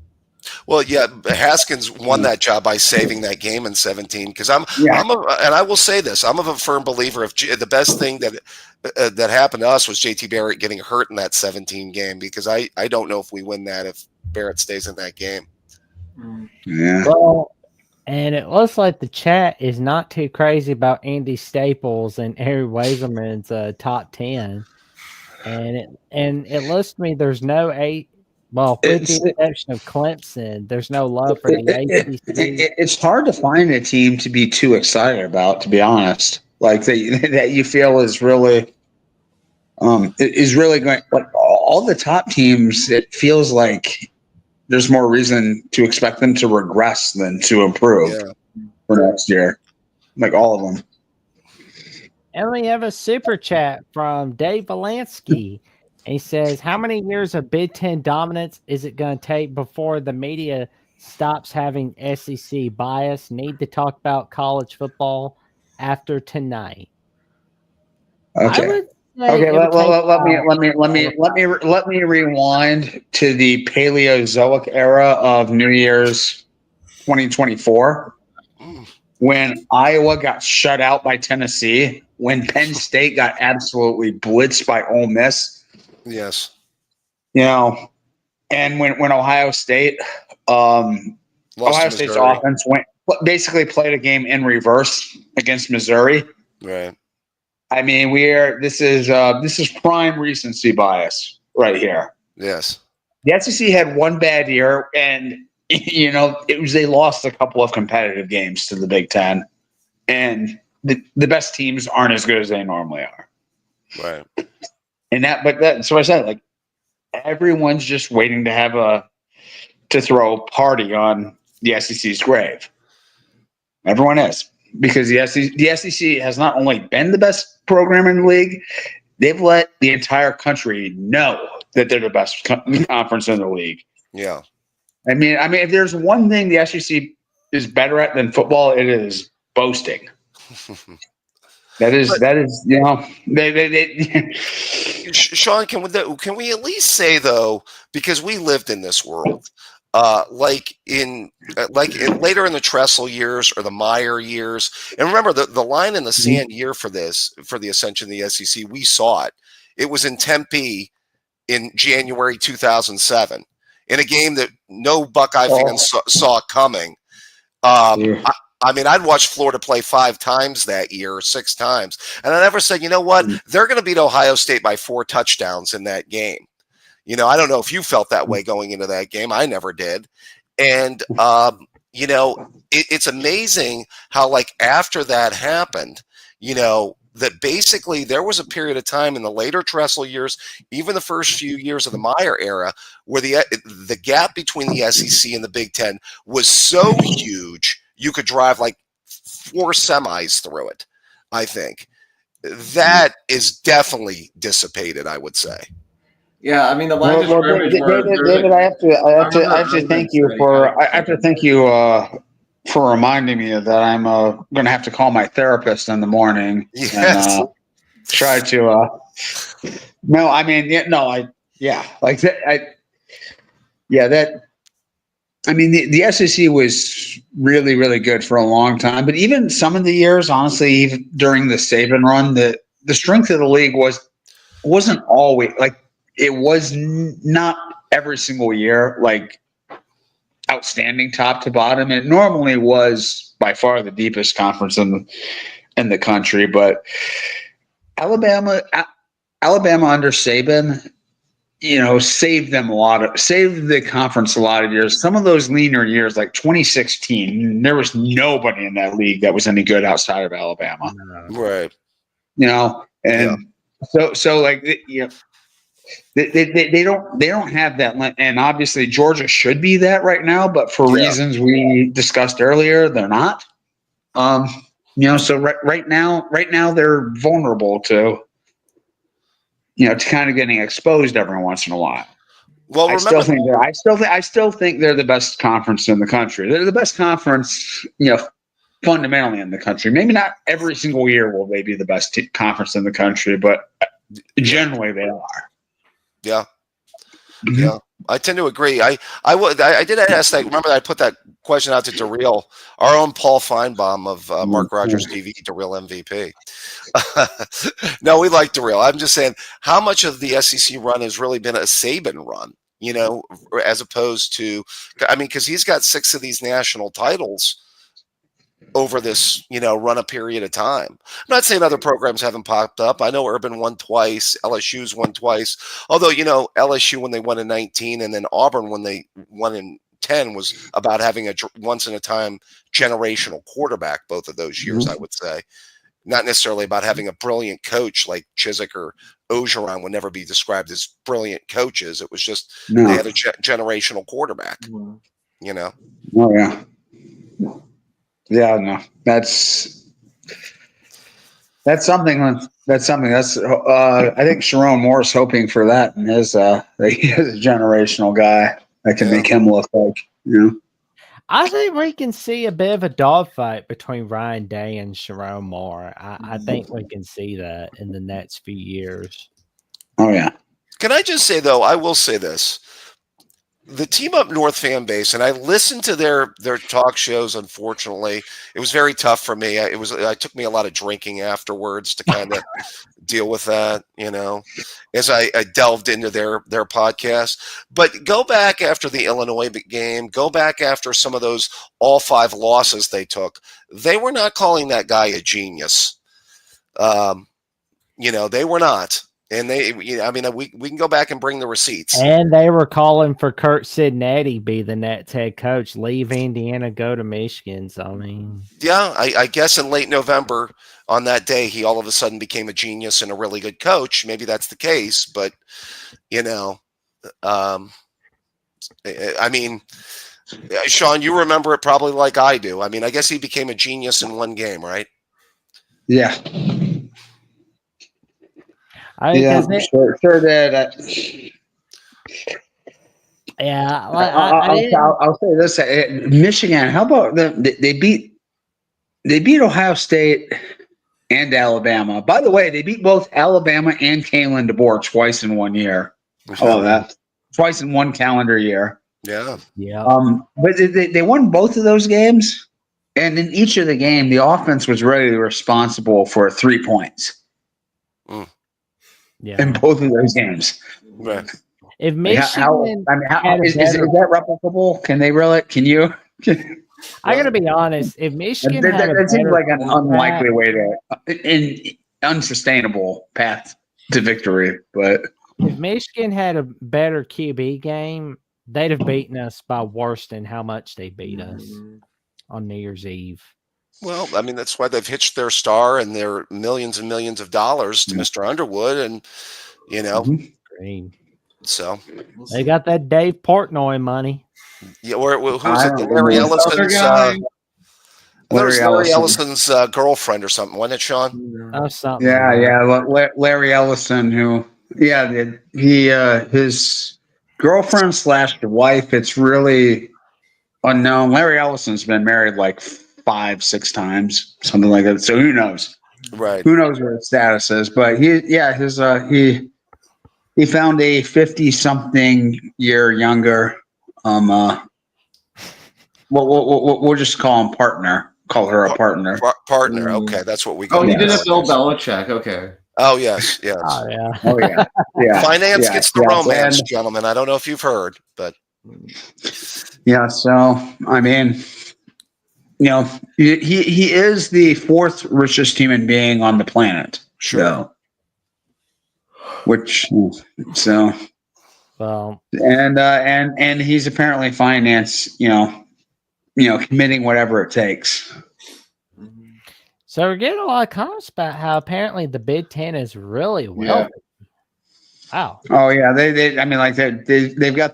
Well, yeah, Haskins won that job by saving that game in 17 because and I will say this, I'm a firm believer of the best thing that happened to us was JT Barrett getting hurt in that 17 game because I don't know if we win that if Barrett stays in that game. Yeah. Well, and it looks like the chat is not too crazy about Andy Staples and Harry Waserman's top 10. And it looks to me there's no with the exception of Clemson, there's no love for the ACC. It's hard to find a team to be too excited about, to be honest. Like that you feel is really going, like all the top teams, it feels like there's more reason to expect them to regress than to improve for next year. Like all of them. And we have a super chat from Dave Valansky. He says, how many years of Big Ten dominance is it going to take before the media stops having SEC bias? Need to talk about college football after tonight. Okay. Okay, let me rewind to the Paleozoic era of New Year's 2024 when Iowa got shut out by Tennessee, when Penn State got absolutely blitzed by Ole Miss. Yes. And when Ohio State State's offense basically played a game in reverse against Missouri. Right. I mean, this is prime recency bias right here. Yes. The SEC had one bad year, and they lost a couple of competitive games to the Big Ten, and the best teams aren't as good as they normally are. Right. And so I said, like, everyone's just waiting to have to throw a party on the SEC's grave. Everyone is, because the SEC has not only been the best program in the league, they've let the entire country know that they're the best conference in the league. Yeah. I mean, if there's one thing the SEC is better at than football, it is boasting. That is, they Sean, can we at least say though, because we lived in this world, like in later in the Tressel years or the Meyer years, and remember the line in the sand year for the ascension of the SEC, we saw it. It was in Tempe in January 2007 in a game that no Buckeye fans saw coming. I mean, I'd watched Florida play 5 times that year, or 6 times, and I never said, you know what, they're going to beat Ohio State by 4 touchdowns in that game. You know, I don't know if you felt that way going into that game. I never did. And, you know, it's amazing how, like, after that happened, you know, that basically there was a period of time in the later Tressel years, even the first few years of the Meyer era, where the gap between the SEC and the Big Ten was so huge, you could drive like 4 semis through it. I think that is definitely dissipated, I would say. Yeah, I mean the line of scrimmage. David, I have to thank you for reminding me that I'm going to have to call my therapist in the morning. Yes. And try to. No, I mean, like that. I mean, the SEC was really, really good for a long time, but even some of the years, honestly, even during the Saban run, the strength of the league wasn't always like it was not every single year like outstanding top to bottom. It normally was by far the deepest conference in the country, but Alabama under Saban, you know, saved the conference a lot of years. Some of those leaner years, like 2016, there was nobody in that league that was any good outside of Alabama. Right. You know, and so like, you know, they don't have that, and obviously Georgia should be that right now, but for reasons we discussed earlier, they're not. You know, so right now they're vulnerable to, you know, to kind of getting exposed every once in a while. Well, I still think they're the best conference in the country. They're the best conference, you know, fundamentally in the country. Maybe not every single year will they be the best conference in the country, but generally they are. Yeah. Yeah. I tend to agree. I did ask that. Remember, I put that question out to Darrell, our own Paul Feinbaum of MarkRogersTV, Darrell MVP. No, we like Darrell. I'm just saying, how much of the SEC run has really been a Saban run, you know, as opposed to, I mean, because he's got 6 of these national titles over this, you know, run a period of time. I'm not saying other programs haven't popped up. I know Urban won twice, LSU's won twice. Although, you know, LSU when they won in 19 and then Auburn when they won in 10 was about having a once in a time generational quarterback both of those years, I would say. Not necessarily about having a brilliant coach like Chiswick or Ogeron would never be described as brilliant coaches. It was just they had a generational quarterback, you know? Oh, yeah. Yeah, no, that's something. I think Sharon Moore's hoping for that, and he is a generational guy that can make him look like, you know. I think we can see a bit of a dogfight between Ryan Day and Sharon Moore. I think we can see that in the next few years. Oh yeah. Can I just say though, I will say this. The Team Up North fan base, and I listened to their talk shows. Unfortunately, it was very tough for me. It took me a lot of drinking afterwards to kind of deal with that, you know, as I delved into their podcast. But go back after the Illinois game. Go back after some of those all 5 losses they took. They were not calling that guy a genius. You know, they were not. And we can go back and bring the receipts. And they were calling for Kurt Cincinnati be the Nets head coach, leave Indiana, go to Michigan. So, I mean, yeah, I guess in late November on that day, he all of a sudden became a genius and a really good coach. Maybe that's the case, but you know, I mean, Sean, you remember it probably like I do. I mean, I guess he became a genius in one game, right? Yeah. Yeah, Sure did. yeah, I didn't. I'll say this: Michigan. How about them? They beat Ohio State and Alabama. By the way, they beat both Alabama and Kalen DeBoer twice in 1 year. How about that? Twice in one calendar year. Yeah. But they won both of those games, and in each of the game, the offense was really responsible for 3 points. Yeah. In both of those games. Right. If Michigan, is that replicable? Can they really? Can you? I gotta be honest. If Michigan that seems like an unlikely way to unsustainable path to victory. But if Michigan had a better QB game, they'd have beaten us by worse than how much they beat us on New Year's Eve. Well, I mean, that's why they've hitched their star and their millions and millions of dollars to Mr. Underwood, and Green. So they got that Dave Portnoy money. Yeah, or who's it? Larry Ellison's. Larry Ellison's girlfriend or something, wasn't it, Sean? Oh, something. Yeah. Larry Ellison, who, his girlfriend / wife. It's really unknown. Larry Ellison's been married like 5-6 times, something like that. So who knows? Right. Who knows what his status is? But he found a 50-something year younger. We'll just call him partner. Call her a partner. Partner. Okay, that's what we. He did a Bill Belichick. Okay. Oh yes. Oh yeah. Oh yeah. Finance gets the romance, gentlemen. I don't know if you've heard, but yeah. So I mean, he is the 4th richest human being on the planet. Sure. So, Well, and he's apparently financed, committing whatever it takes. So we're getting a lot of comments about how apparently the Big Ten is really wealthy. Wow. Oh yeah, they've got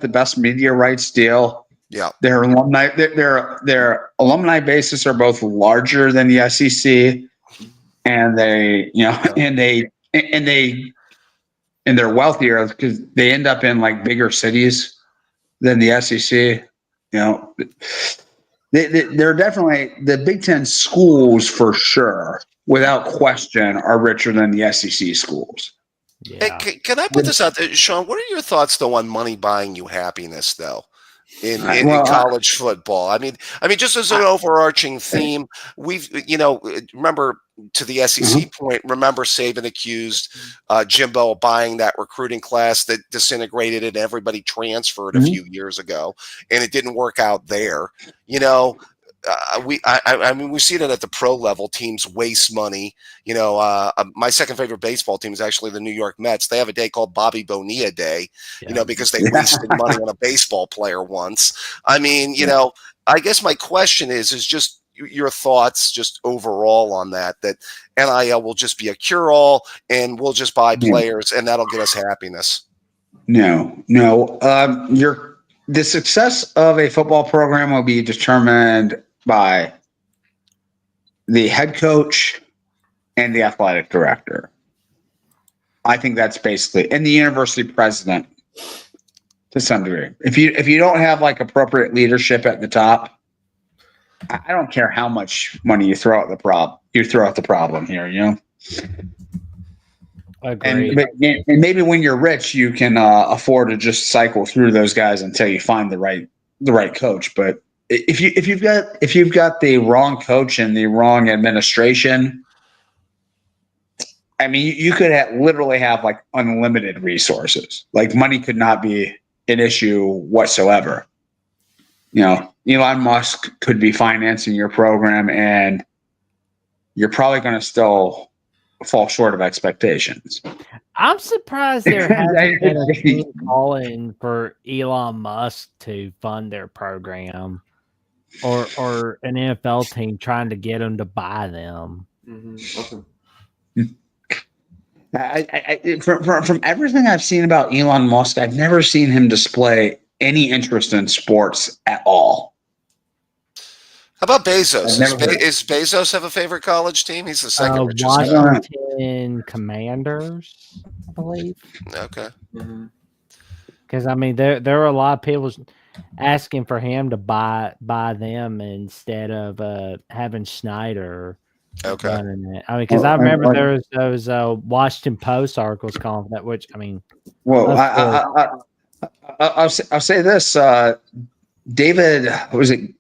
the best media rights deal. Yeah. Their alumni bases are both larger than the SEC, and they're wealthier because they end up in like bigger cities than the SEC. They're definitely the Big Ten schools for sure, without question, are richer than the SEC schools. Yeah. Hey, can I put this out there, Sean? What are your thoughts though on money buying you happiness, though? In college football, I mean, just as an overarching theme, we've, remember to the SEC point. Remember Saban accused Jimbo of buying that recruiting class that disintegrated and everybody transferred a few years ago, and it didn't work out there. We've seen it at the pro level. Teams waste money. My second favorite baseball team is actually the New York Mets. They have a day called Bobby Bonilla Day, because they wasted money on a baseball player once. I mean, I guess my question is just your thoughts just overall on that NIL will just be a cure-all and we'll just buy players and that'll get us happiness. No. The success of a football program will be determined by the head coach and the athletic director. I think that's basically, and the university president to some degree. If you don't have like appropriate leadership at the top, I don't care how much money you throw at the problem here, Agreed. And maybe when you're rich, you can afford to just cycle through those guys until you find the right coach. But if you've got the wrong coach and the wrong administration, I mean, you could literally have like unlimited resources. Like money could not be an issue whatsoever. Elon Musk could be financing your program, and you're probably going to still fall short of expectations. I'm surprised there hasn't been a team calling for Elon Musk to fund their program, or an NFL team trying to get him to buy them. Awesome. From everything I've seen about Elon Musk, I've never seen him display any interest in sports at all. How about Bezos? I've never heard- Is Bezos have a favorite college team? He's the second richest guy. Washington Commanders, I believe. Okay. Mm-hmm. Because I mean, there are a lot of people asking for him to buy them instead of having Schneider Okay. running it. I mean, because I remember there was those Washington Post articles calling for that. Which I mean, Well, of I'll say this. David, what was it?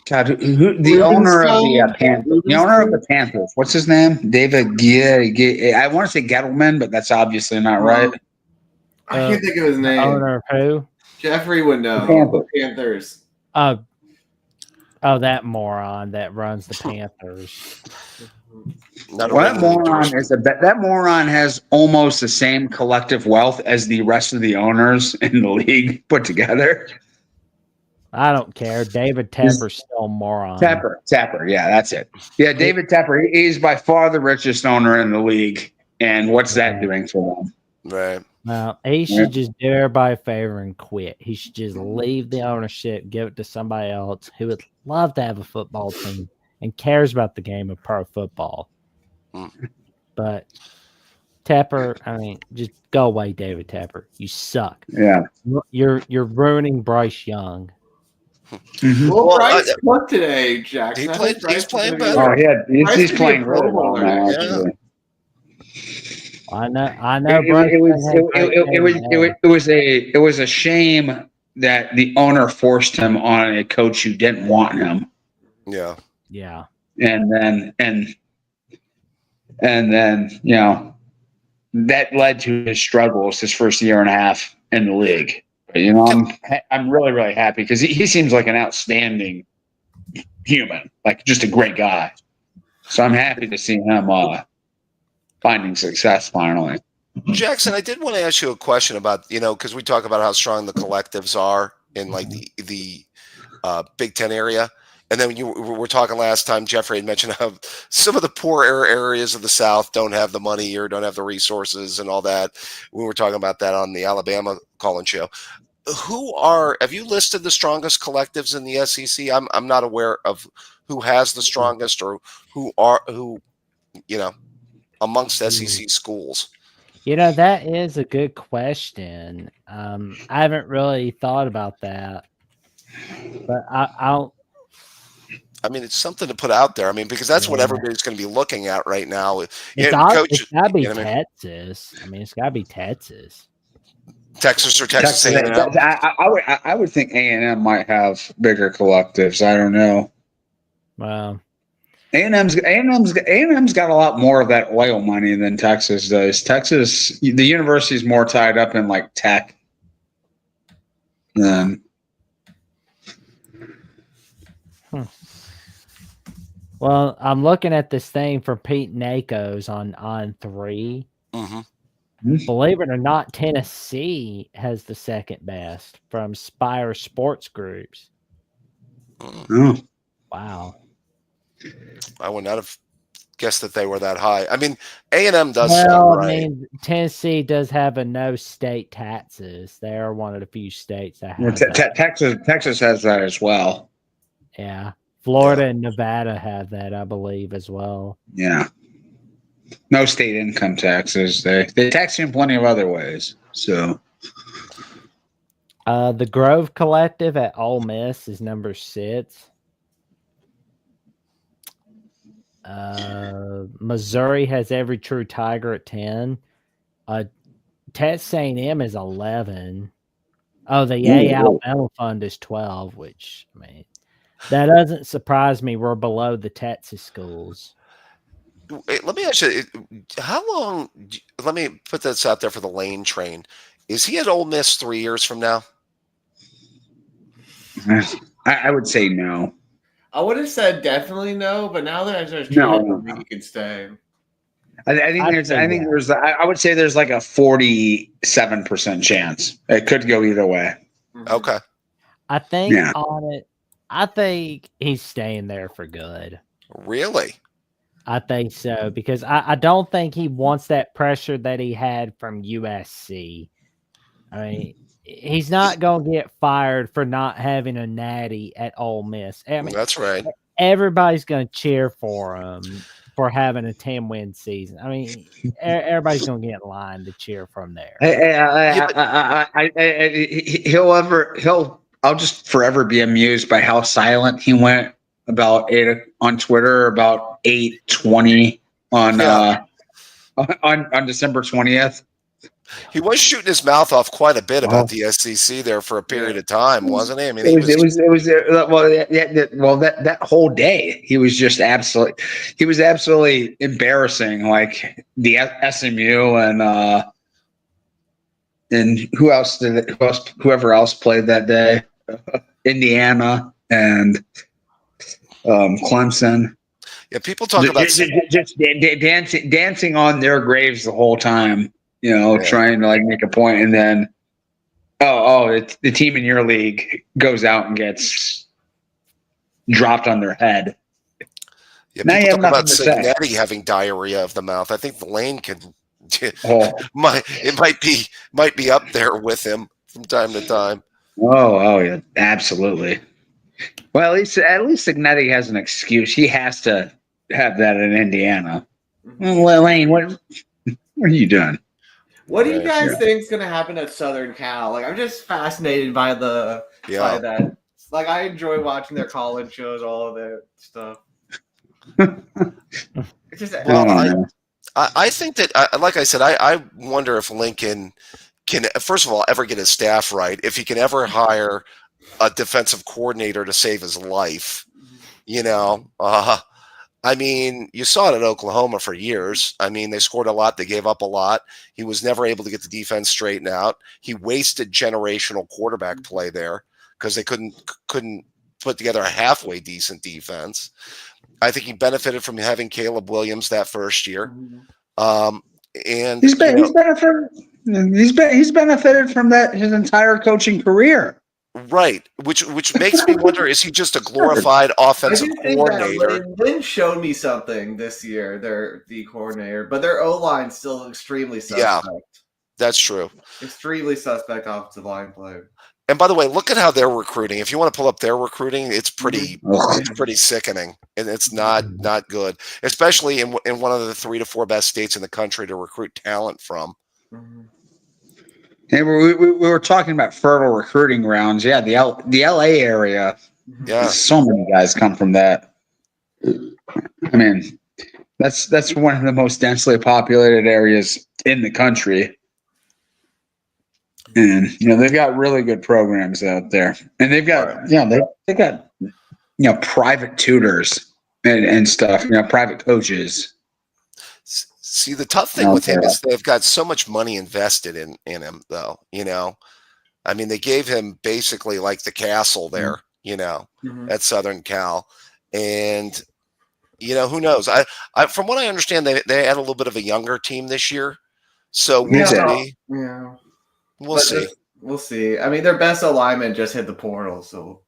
God, who the owner of the Panthers? The owner of the Panthers. What's his name? David. I want to say Gettleman, but that's obviously not right. I can't think of his name. owner of who? Jeffrey would know. The Panthers. Oh, that moron that runs the Panthers. Not a Well, that ringing moron endorsement. that moron has almost the same collective wealth as the rest of the owners in the league put together. I don't care. David Tepper's still a moron. Tapper, yeah, that's it. Yeah, David Tapper. He's by far the richest owner in the league, and what's that doing for them? Right. No, he should just do everybody a favor and quit. He should just leave the ownership, give it to somebody else who would love to have a football team and cares about the game of pro football. But Tapper, I mean, just go away, David Tapper. You suck. Yeah, You're ruining Bryce Young. Mm-hmm. Well, Bryce played today, Jackson. He's playing better. Oh, yeah, he's Bryce playing could be a really Pro well Bowler now. next year. Actually. I know. Bryce It was a shame that the owner forced him on a coach who didn't want him, Yeah. Yeah. and then that led to his struggles his first year and a half in the league. But, I'm really, really happy because he seems like an outstanding human, like just a great guy. So I'm happy to see him finding success finally. Jackson, I did want to ask you a question about, because we talk about how strong the collectives are in like the Big Ten area. And then you were talking last time, Jeffrey had mentioned how some of the poorer areas of the South don't have the money or don't have the resources and all that. We were talking about that on the Alabama call-in show. Have you listed the strongest collectives in the SEC? I'm not aware of who has the strongest or who amongst SEC schools. That is a good question. I haven't really thought about that, but I'll. I mean, it's something to put out there. I mean, because that's what everybody's going to be looking at right now. It's got to be Texas. I mean, it's got to be Texas. Texas or Texas A&M? I would think A&M might have bigger collectives. I don't know. Well, A&M's got a lot more of that oil money than Texas does. Texas, the university's more tied up in like tech than. Well, I'm looking at this thing for Pete Nakos on 3. Mm-hmm. Believe it or not, Tennessee has the second best from Spire Sports Groups. Oh. Wow. I would not have guessed that they were that high. I mean, A&M does sound right. I mean, Tennessee does have a no state taxes. They are one of the few states that have that. Texas has that as well. Yeah. Florida and Nevada have that, I believe, as well. Yeah. No state income taxes. They tax you in plenty of other ways. So the Grove Collective at Ole Miss is number 6. Missouri has Every True Tiger at 10. Texas A&M is 11. Oh, the Yay Alabama Fund is 12, which, I mean, that doesn't surprise me. We're below the Texas schools. Let me ask you, how long, let me put this out there for the Lane train. Is he at Ole Miss 3 years from now? I would say no. I would have said definitely no, but now that I just No. think he could stay. I would say there's like a 47% chance. It could go either way. Okay. I think on it, I think he's staying there for good. Really? I think so, because I don't think he wants that pressure that he had from USC. I mean, he's not going to get fired for not having a natty at Ole Miss. I mean, That's right. everybody's going to cheer for him for having a 10-win season. I mean, everybody's going to get in line to cheer from there. I'll just forever be amused by how silent he went about on Twitter about 8:20 on December 20th. He was shooting his mouth off quite a bit about the SEC there for a period of time, wasn't he? I mean, that whole day he was just absolutely embarrassing. Like the SMU and whoever else played that day, Indiana and Clemson. Yeah, people talk about just dancing on their graves the whole time. Trying to like make a point, and then the team in your league goes out and gets dropped on their head. Yeah, people talk about Signetti having diarrhea of the mouth. I think Lane could. It might be up there with him from time to time. Oh yeah, absolutely. Well, at least Signetti has an excuse. He has to have that in Indiana. Well, Lane, what are you doing? What do you guys think is going to happen at Southern Cal? Like, I'm just fascinated by by that. Like, I enjoy watching their college shows, all of that stuff. It's just, I think that, like I said, I wonder if Lincoln can, first of all, ever get his staff right. If he can ever hire a defensive coordinator to save his life, I mean, you saw it at Oklahoma for years. I mean, they scored a lot. They gave up a lot. He was never able to get the defense straightened out. He wasted generational quarterback play there because they couldn't put together a halfway decent defense. I think he benefited from having Caleb Williams that first year. And he's benefited from that his entire coaching career. Right, which makes me wonder: is he just a glorified offensive coordinator? Lynn showed me something this year. They're the coordinator, but their O line still extremely suspect. Yeah, that's true. Extremely suspect offensive line play. And by the way, look at how they're recruiting. If you want to pull up their recruiting, it's pretty sickening, and it's not good, especially in one of the 3 to 4 best states in the country to recruit talent from. Mm-hmm. And we were talking about fertile recruiting grounds. Yeah, the LA area. Yeah, so many guys come from that. I mean, that's one of the most densely populated areas in the country. And they've got really good programs out there, and they've got they got private tutors and stuff. Private coaches. See, the tough thing with him is they've got so much money invested in him, though. I mean, they gave him basically like the castle there, at Southern Cal, and who knows? I from what I understand, they had a little bit of a younger team this year, so we'll see. Yeah, we'll see. We'll see. I mean, their best alignment just hit the portal, so.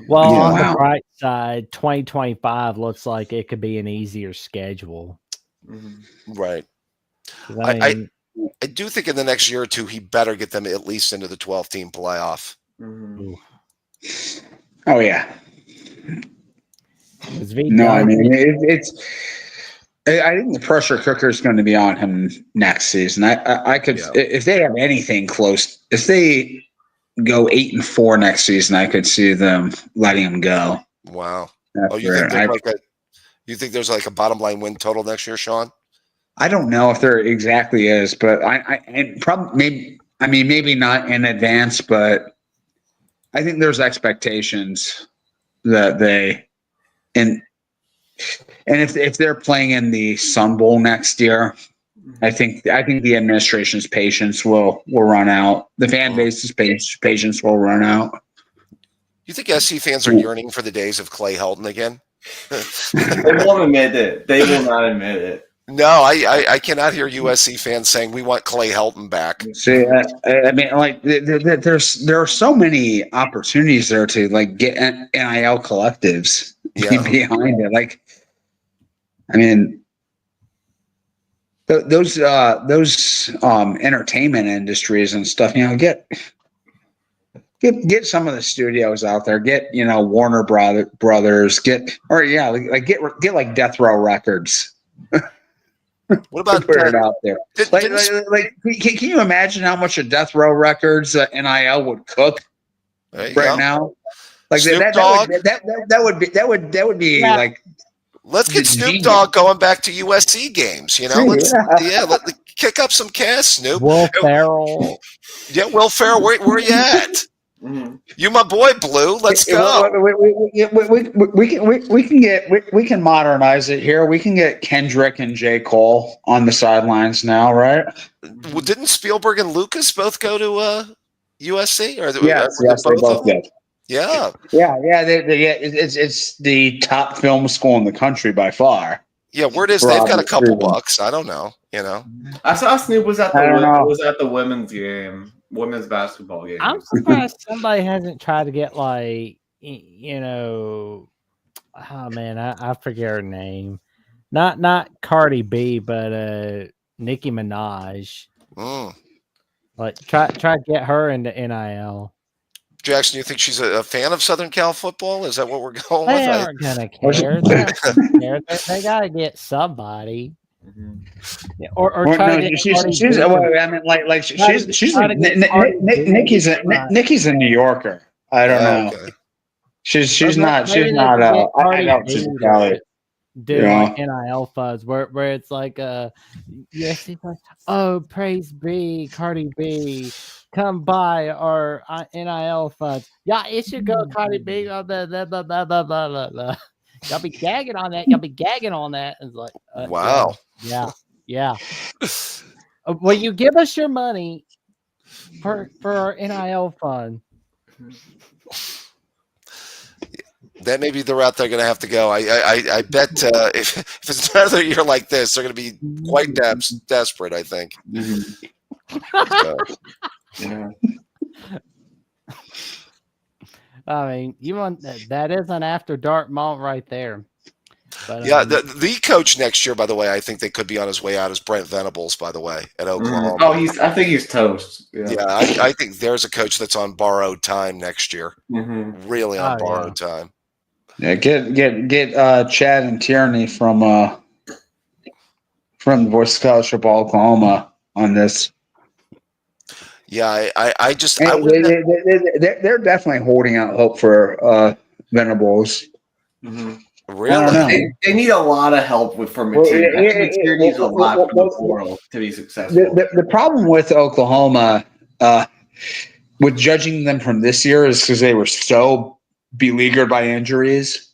Well, on the bright side, 2025 looks like it could be an easier schedule. Right. I do think in the next year or two he better get them at least into the 12-team playoff. Oh yeah. No, I mean it's. I think the pressure cooker is going to be on him next season. I could if they have anything close, if they go 8-4 next season, I could see them letting him go. Wow. You think there's like a bottom line win total next year, Sean? I don't know if there exactly is, but I probably maybe not in advance, but I think there's expectations that they and if they're playing in the Sun Bowl next year, I think the administration's patience will run out. The fan base's patience will run out. You think SC fans are yearning for the days of Clay Helton again? They won't admit it. They will not admit it. No, I cannot hear USC fans saying we want Clay Helton back. See, I mean, like there are so many opportunities there to like get NIL collectives behind it. Like, I mean, those entertainment industries and stuff, get some of the studios out there, get Warner Brothers, get like Death Row Records. What about Put it out there? didn't- Can you imagine how much a Death Row Records NIL would cook there you right go. now? Like Snoop that Dogg? would be Yeah. like. Let's get Snoop Genius. Dogg going back to USC games. Let's kick up some cash, Snoop. Will Ferrell. Yeah, Will Ferrell, where you at? Mhm. You my boy, Blue. Let's go. We can modernize it here. We can get Kendrick and J. Cole on the sidelines now, right? Well, didn't Spielberg and Lucas both go to USC? Or Yes, they both did. Yeah. Yeah. It's the top film school in the country by far. Yeah, word is they've got a couple bucks. I don't know. I saw Snoop was at I don't know. the women's game, women's basketball game. I'm surprised somebody hasn't tried to get oh man, I forget her name. Not Cardi B, but Nicki Minaj. Like try to get her into NIL. Jackson, you think she's a fan of Southern Cal football? Is that what we're going with? They aren't gonna care. They gotta get somebody. Mhm. Yeah, or Well, try no, to get she's Cardi she's B. well, I mean, like she's try to get Cardi B. Nikki's a New Yorker. I don't know. Okay. She's not. Maybe She's they not. could get I Cardi don't B she's to Cali. do Yeah. like NIL funds where it's like yes, it's like, oh, praise be Cardi B, come by our NIL funds. Yeah, it should go Cardi B. Blah, blah, blah, blah, blah, blah, blah, blah. Y'all be gagging on that. Y'all be gagging on that. It's like Wow. yeah. Will you give us your money for our NIL fund? That may be the route they're going to have to go. I bet if it's another year like this, they're going to be quite desperate, I think. So, Yeah. I mean, you want that is an after dark moment right there. But, yeah, the coach next year, by the way, I think they could be on his way out is Brent Venables, by the way, at Oklahoma. Oh, I think he's toast. Yeah, I think there's a coach that's on borrowed time next year. Mhm. Really on borrowed time. Yeah, get Chad and Tierney from the Voice Scholarship Oklahoma on this. Yeah, I just they're definitely holding out hope for Venables. Mhm. really. They need a lot of help for material. I think Tierney needs a lot for the portal to be successful. The problem with Oklahoma, with judging them from this year, is because they were so beleaguered by injuries.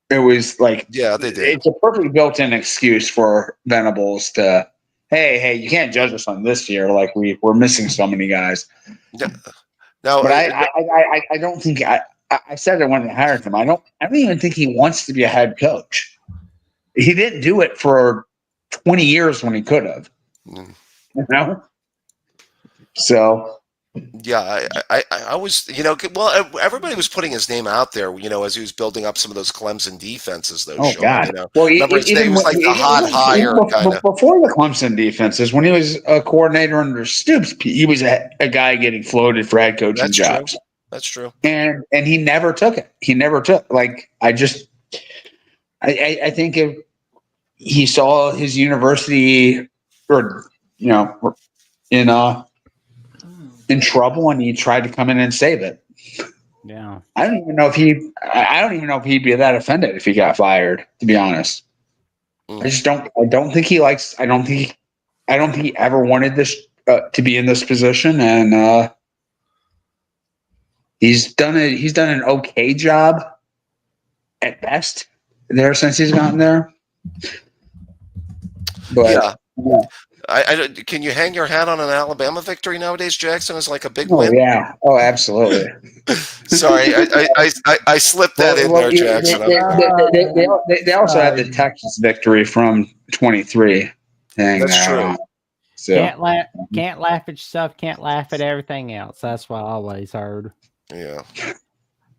It was like, Yeah, they did. It's a perfectly built-in excuse for Venables to, hey, you can't judge us on this year. Like we're missing so many guys. No, But I don't think I said it when I hired him. I don't even think he wants to be a head coach. He didn't do it for 20 years when he could have. You know? So yeah, I was, well, everybody was putting his name out there, as he was building up some of those Clemson defenses, though. Oh, God. Well, remember his even name was like the hot hire kind of. Before the Clemson defenses, when he was a coordinator under Stoops, he was a guy getting floated for head coaching jobs. That's true. And he never took it. He never took, I think if he saw his university in trouble and he tried to come in and save it. Yeah. I don't even know if he'd be that offended if he got fired, to be honest. I don't think he ever wanted this to be in this position, and he's done an okay job at best there since he's gotten there. But yeah. Can you hang your hat on an Alabama victory nowadays, Jackson? Is like a big oh win. yeah, oh absolutely. Sorry, I slipped that in there, Jackson. They also had the Texas victory from 23. That's true. So Can't laugh at yourself. Can't laugh at everything else. That's what I always heard. Yeah.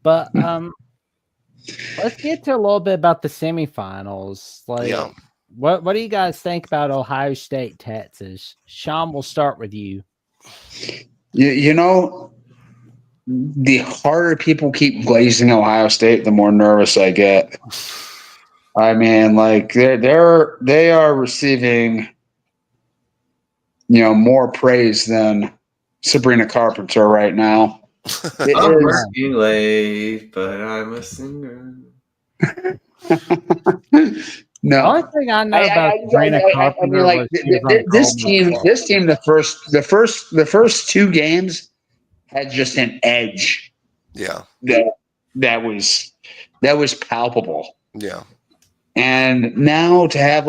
But let's get to a little bit about the semifinals. What do you guys think about Ohio State, Texas? Sean, we'll start with you. You know, the harder people keep glazing Ohio State, the more nervous I get. I mean, like they are receiving, more praise than Sabrina Carpenter right now. It I'm is. working late, but I'm a singer. The No, only thing I know about Sabrina I Carpenter mean, like was she was on this Coleman team, Football. this team, the first two games had just an edge Yeah. that was palpable, Yeah. and now to have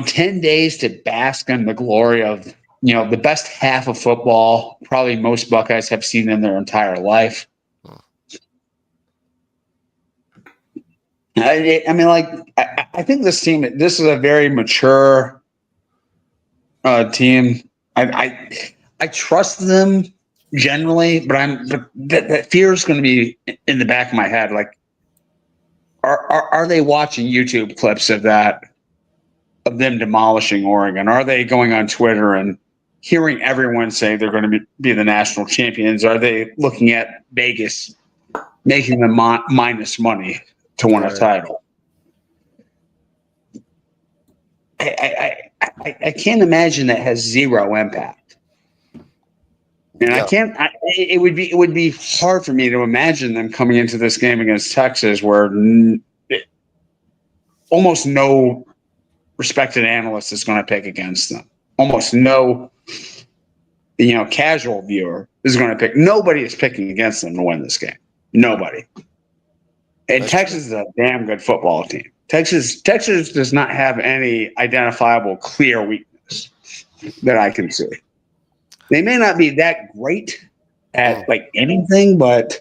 10 days to bask in the glory of the best half of football probably most Buckeyes have seen in their entire life. I mean, I think this is a very mature team. I trust them generally, but that fear is going to be in the back of my head. Like, are they watching YouTube clips of them demolishing Oregon? Are they going on Twitter and hearing everyone say they're going to be the national champions? Are they looking at Vegas making them minus money to win a title? I can't imagine that has zero impact. And Yeah. it would be hard for me to imagine them coming into this game against Texas where almost no respected analyst is going to pick against them. Almost no, casual viewer is going to pick. Nobody is picking against them to win this game. Nobody. And Texas is a damn good football team. Texas does not have any identifiable clear weakness that I can see. They may not be that great at anything, but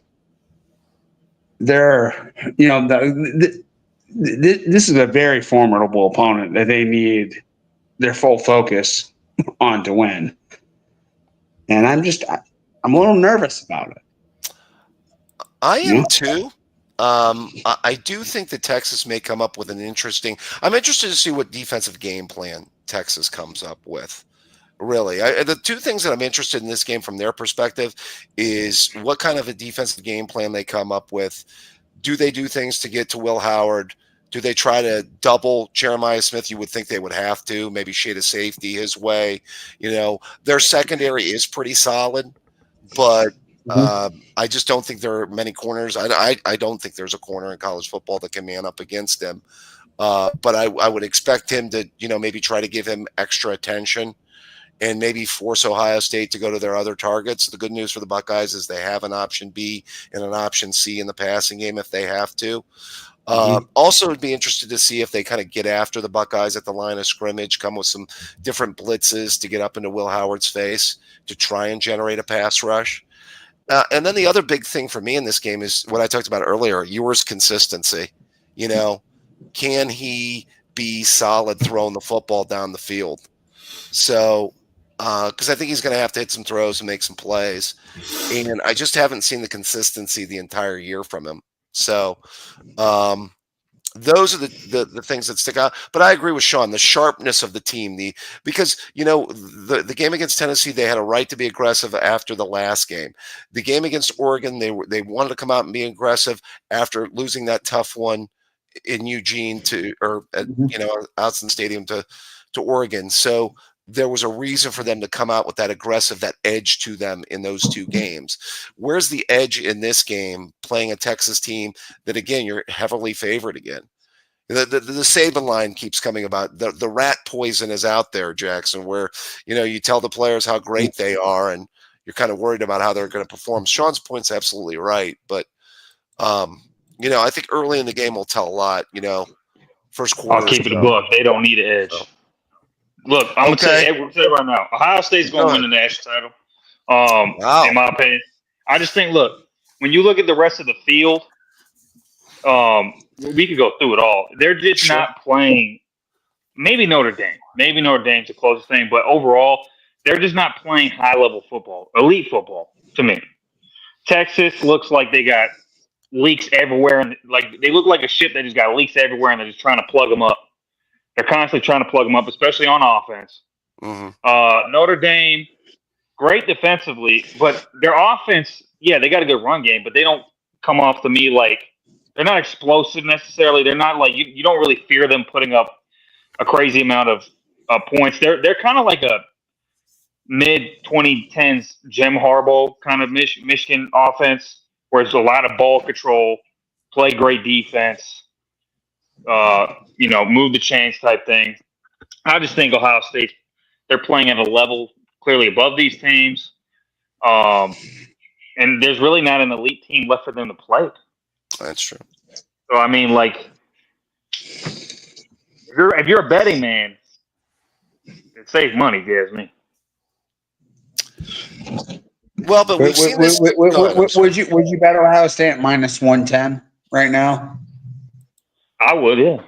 they're this is a very formidable opponent that they need their full focus on to win. And I'm a little nervous about it. I am too. I do think that Texas may come up with an interesting. I'm interested to see what defensive game plan Texas comes up with. Really, the two things that I'm interested in this game from their perspective is what kind of a defensive game plan they come up with. Do they do things to get to Will Howard? Do they try to double Jeremiah Smith? You would think they would have to, maybe shade a safety his way. Their secondary is pretty solid, but I just don't think there are many corners. I don't think there's a corner in college football that can man up against him. But I would expect him to, maybe try to give him extra attention and maybe force Ohio State to go to their other targets. The good news for the Buckeyes is they have an option B and an option C in the passing game if they have to. Also, would be interested to see if they kind of get after the Buckeyes at the line of scrimmage, come with some different blitzes to get up into Will Howard's face to try and generate a pass rush. And then the other big thing for me in this game is what I talked about earlier, Ewers' consistency. Can he be solid throwing the football down the field? So, because I think he's going to have to hit some throws and make some plays. And I just haven't seen the consistency the entire year from him. So, those are the things that stick out. But I agree with Sean, the sharpness of the team, because the game against Tennessee, they had a right to be aggressive after the last game. The game against Oregon, they wanted to come out and be aggressive after losing that tough one in Eugene Autzen Stadium to Oregon. So there was a reason for them to come out with that aggressive, that edge to them in those two games. Where's the edge in this game playing a Texas team that, again, you're heavily favored again? The Saban line keeps coming about. The rat poison is out there, Jackson, where, you tell the players how great they are and you're kind of worried about how they're going to perform. Sean's point's absolutely right. But, I think early in the game will tell a lot, first quarter. I'll keep it a buck. They don't need an edge. So. Look, I'm going to tell you right now, Ohio State's going to win the national title, Wow. in my opinion. I just think, look, when you look at the rest of the field, we could go through it all. They're just not playing – maybe Notre Dame. Maybe Notre Dame's the closest thing. But overall, they're just not playing high-level football, elite football to me. Texas looks like they got leaks everywhere, and like they look like a ship that just got leaks everywhere, and they're just trying to plug them up. They're constantly trying to plug them up, especially on offense. Mm-hmm. Notre Dame, great defensively, but their offense, yeah, they got a good run game, but they don't come off to me like they're not explosive necessarily. They're not like you don't really fear them putting up a crazy amount of points. They're kind of like a mid 2010s Jim Harbaugh kind of Michigan offense, where it's a lot of ball control, play great defense, move the chains type thing. I just think Ohio State, they're playing at a level clearly above these teams. And there's really not an elite team left for them to play. That's true. So, I mean, like, if you're a betting man, it saves money, if you ask me. Well, but we've seen this. Would you bet Ohio State at -110 right now? I would, yeah.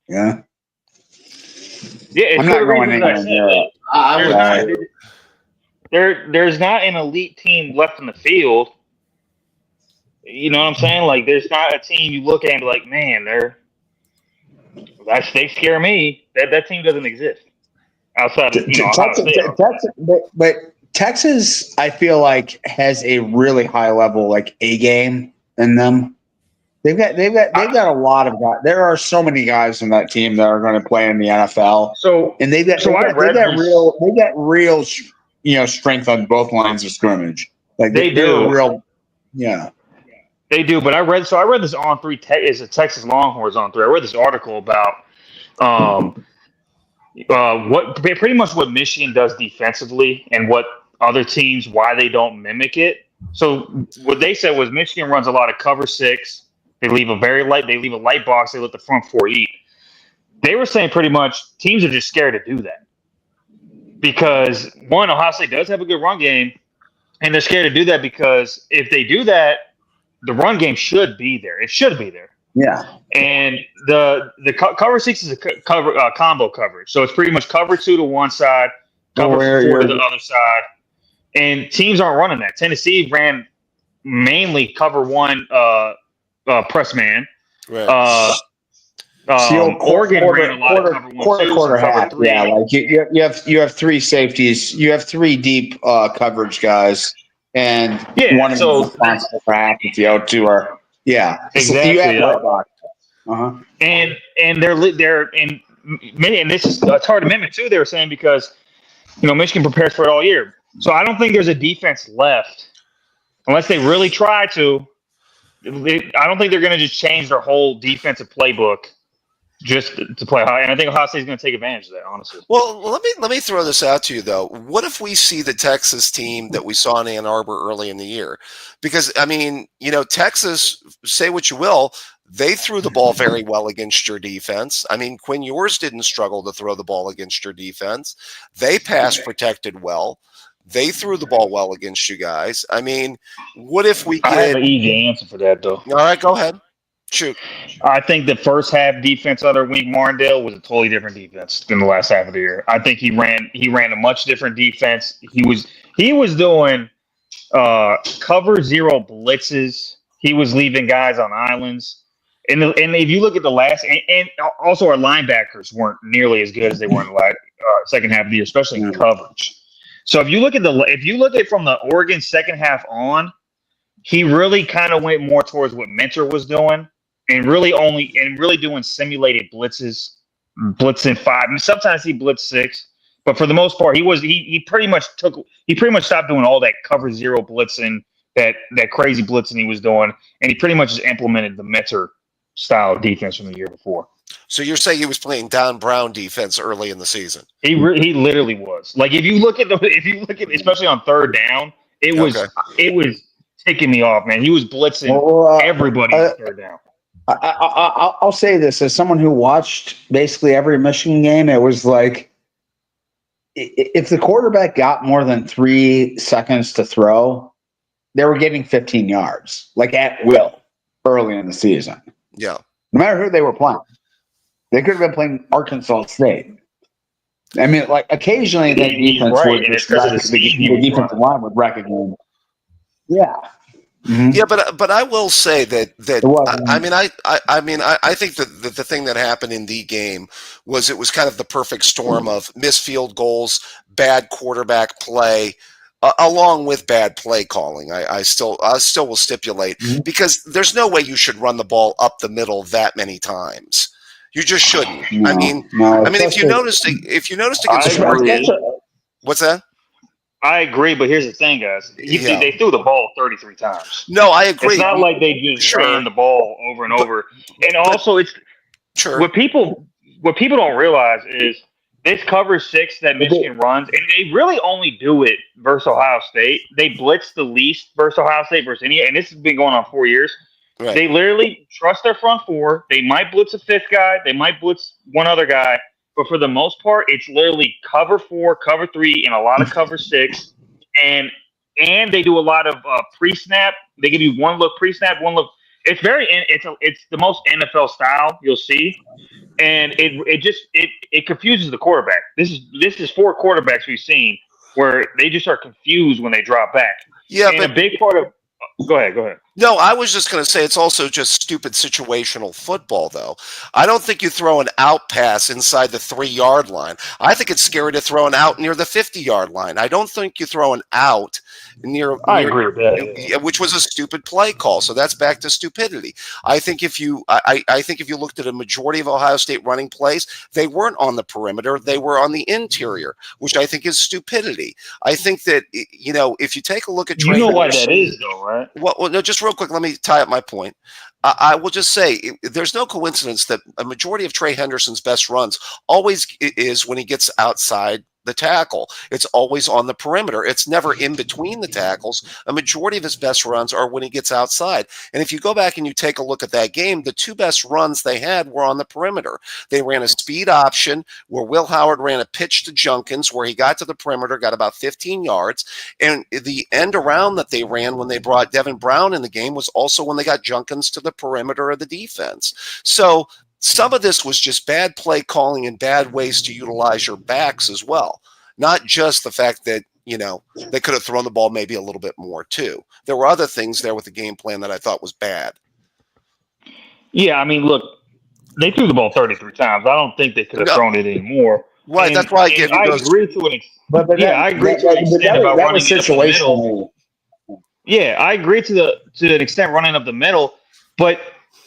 Yeah. Yeah, I'm not going anywhere. There's not an elite team left in the field. You know what I'm saying? Like, there's not a team you look at and be like, man, they scare me. That team doesn't exist outside of Ohio State. But Texas, I feel like, has a really high level A game in them. They've got a lot of guys. There are so many guys in that team that are going to play in the NFL. They've got real strength on both lines of scrimmage. Like they do. Real, yeah. They do, but I read this on 3. Is a Texas Longhorns on 3. I read this article about pretty much what Michigan does defensively and what other teams, why they don't mimic it. So what they said was Michigan runs a lot of cover 6. They leave a light box. They let the front 4 eat. They were saying pretty much teams are just scared to do that because one, Ohio State does have a good run game, and they're scared to do that because if they do that, the run game should be there. It should be there. Yeah. And the cover 6 is a combo coverage. So it's pretty much cover 2 to one side, cover 4 to the other side. And teams aren't running that. Tennessee ran mainly cover 1 press man. Right. Oregon ran a lot of cover 1 quarter half. Yeah, like you have 3 safeties. You have 3 deep coverage guys. And one of them is responsible for half if the other 2 are exactly. And they're in many, and this is it's hard to mimic too. They were saying because Michigan prepares for it all year, so I don't think there's a defense left unless they really try to. I don't think they're going to just change their whole defensive playbook just to play high. And I think Ohio State is going to take advantage of that, honestly. Well, let me throw this out to you, though. What if we see the Texas team that we saw in Ann Arbor early in the year? Because, I mean, Texas, say what you will, they threw the ball very well against your defense. I mean, Quinn Ewers didn't struggle to throw the ball against your defense. They pass protected well. They threw the ball well against you guys. I mean, what if we get... I have an easy answer for that, though. All right, go ahead. Shoot. I think the first half defense under Wink Martindale was a totally different defense than the last half of the year. I think he ran a much different defense. He was doing cover 0 blitzes. He was leaving guys on islands. And if you look at the last, and also our linebackers weren't nearly as good as they were in the second half of the year, especially in coverage. So if you look at from the Oregon second half on, he really kind of went more towards what Mentor was doing. And really doing simulated blitzes, blitzing 5. I mean, sometimes he blitzed 6, but for the most part, he pretty much stopped doing all that cover 0 blitzing, that crazy blitzing he was doing, and he pretty much just implemented the Mentor style defense from the year before. So you're saying he was playing Don Brown defense early in the season? He literally was. Like if you look at especially on third down, it was ticking me off, man. He was blitzing everybody on third down. I'll say this as someone who watched basically every Michigan game. It was like if the quarterback got more than 3 seconds to throw, they were getting 15 yards, like at will, early in the season. Yeah. No matter who they were playing. They could have been playing Arkansas State. I mean, like occasionally that defense would the defensive line would wreck a game. Yeah. Yeah, but I will say that I think that the thing that happened in the game was it was kind of the perfect storm of missed field goals, bad quarterback play, along with bad play calling. I still will stipulate because there's no way you should run the ball up the middle that many times. You just shouldn't. No, I mean, if you noticed against Oregon, what's that? I agree, but here's the thing, guys. They threw the ball 33 times. No, I agree. It's not like they just ran the ball over and over. And also, it's what people don't realize is this cover 6 that Michigan runs, and they really only do it versus Ohio State. They blitz the least versus Ohio State versus any, and this has been going on 4 years. Right. They literally trust their front four. They might blitz a 5th guy. They might blitz one other guy. But for the most part, it's literally cover 4, cover 3, and a lot of cover 6. And they do a lot of pre-snap. They give you one look pre-snap, one look. It's it's the most NFL style you'll see. And it confuses the quarterback. This is 4 quarterbacks we've seen where they just are confused when they drop back. Yeah, and a big part of Go ahead. No, I was just going to say it's also just stupid situational football, though. I don't think you throw an out pass inside the 3-yard line. I think it's scary to throw an out near the 50-yard line. I don't think you throw an out near. I agree with that, which was a stupid play call. So that's back to stupidity. I think if you looked at a majority of Ohio State running plays, they weren't on the perimeter; they were on the interior, which I think is stupidity. I think that if you take a look at Trey Henderson, why that is, though, right? Well, no, just real quick, let me tie up my point. I will just say there's no coincidence that a majority of Trey Henderson's best runs always is when he gets outside the tackle. It's always on the perimeter. It's never in between the tackles. A majority of his best runs are when he gets outside. And if you go back and you take a look at that game, the 2 best runs they had were on the perimeter. They ran a speed option where Will Howard ran a pitch to Junkins where he got to the perimeter, got about 15 yards. And the end around that they ran when they brought Devin Brown in the game was also when they got Junkins to the perimeter of the defense. So some of this was just bad play calling and bad ways to utilize your backs as well. Not just the fact that, they could have thrown the ball maybe a little bit more too. There were other things there with the game plan that I thought was bad. Yeah, I mean, look, they threw the ball 33 times. I don't think they could have thrown it anymore. Right, that's why I agree to an extent. I agree to an extent about running it up the middle. Yeah, I agree to an extent running up the middle, but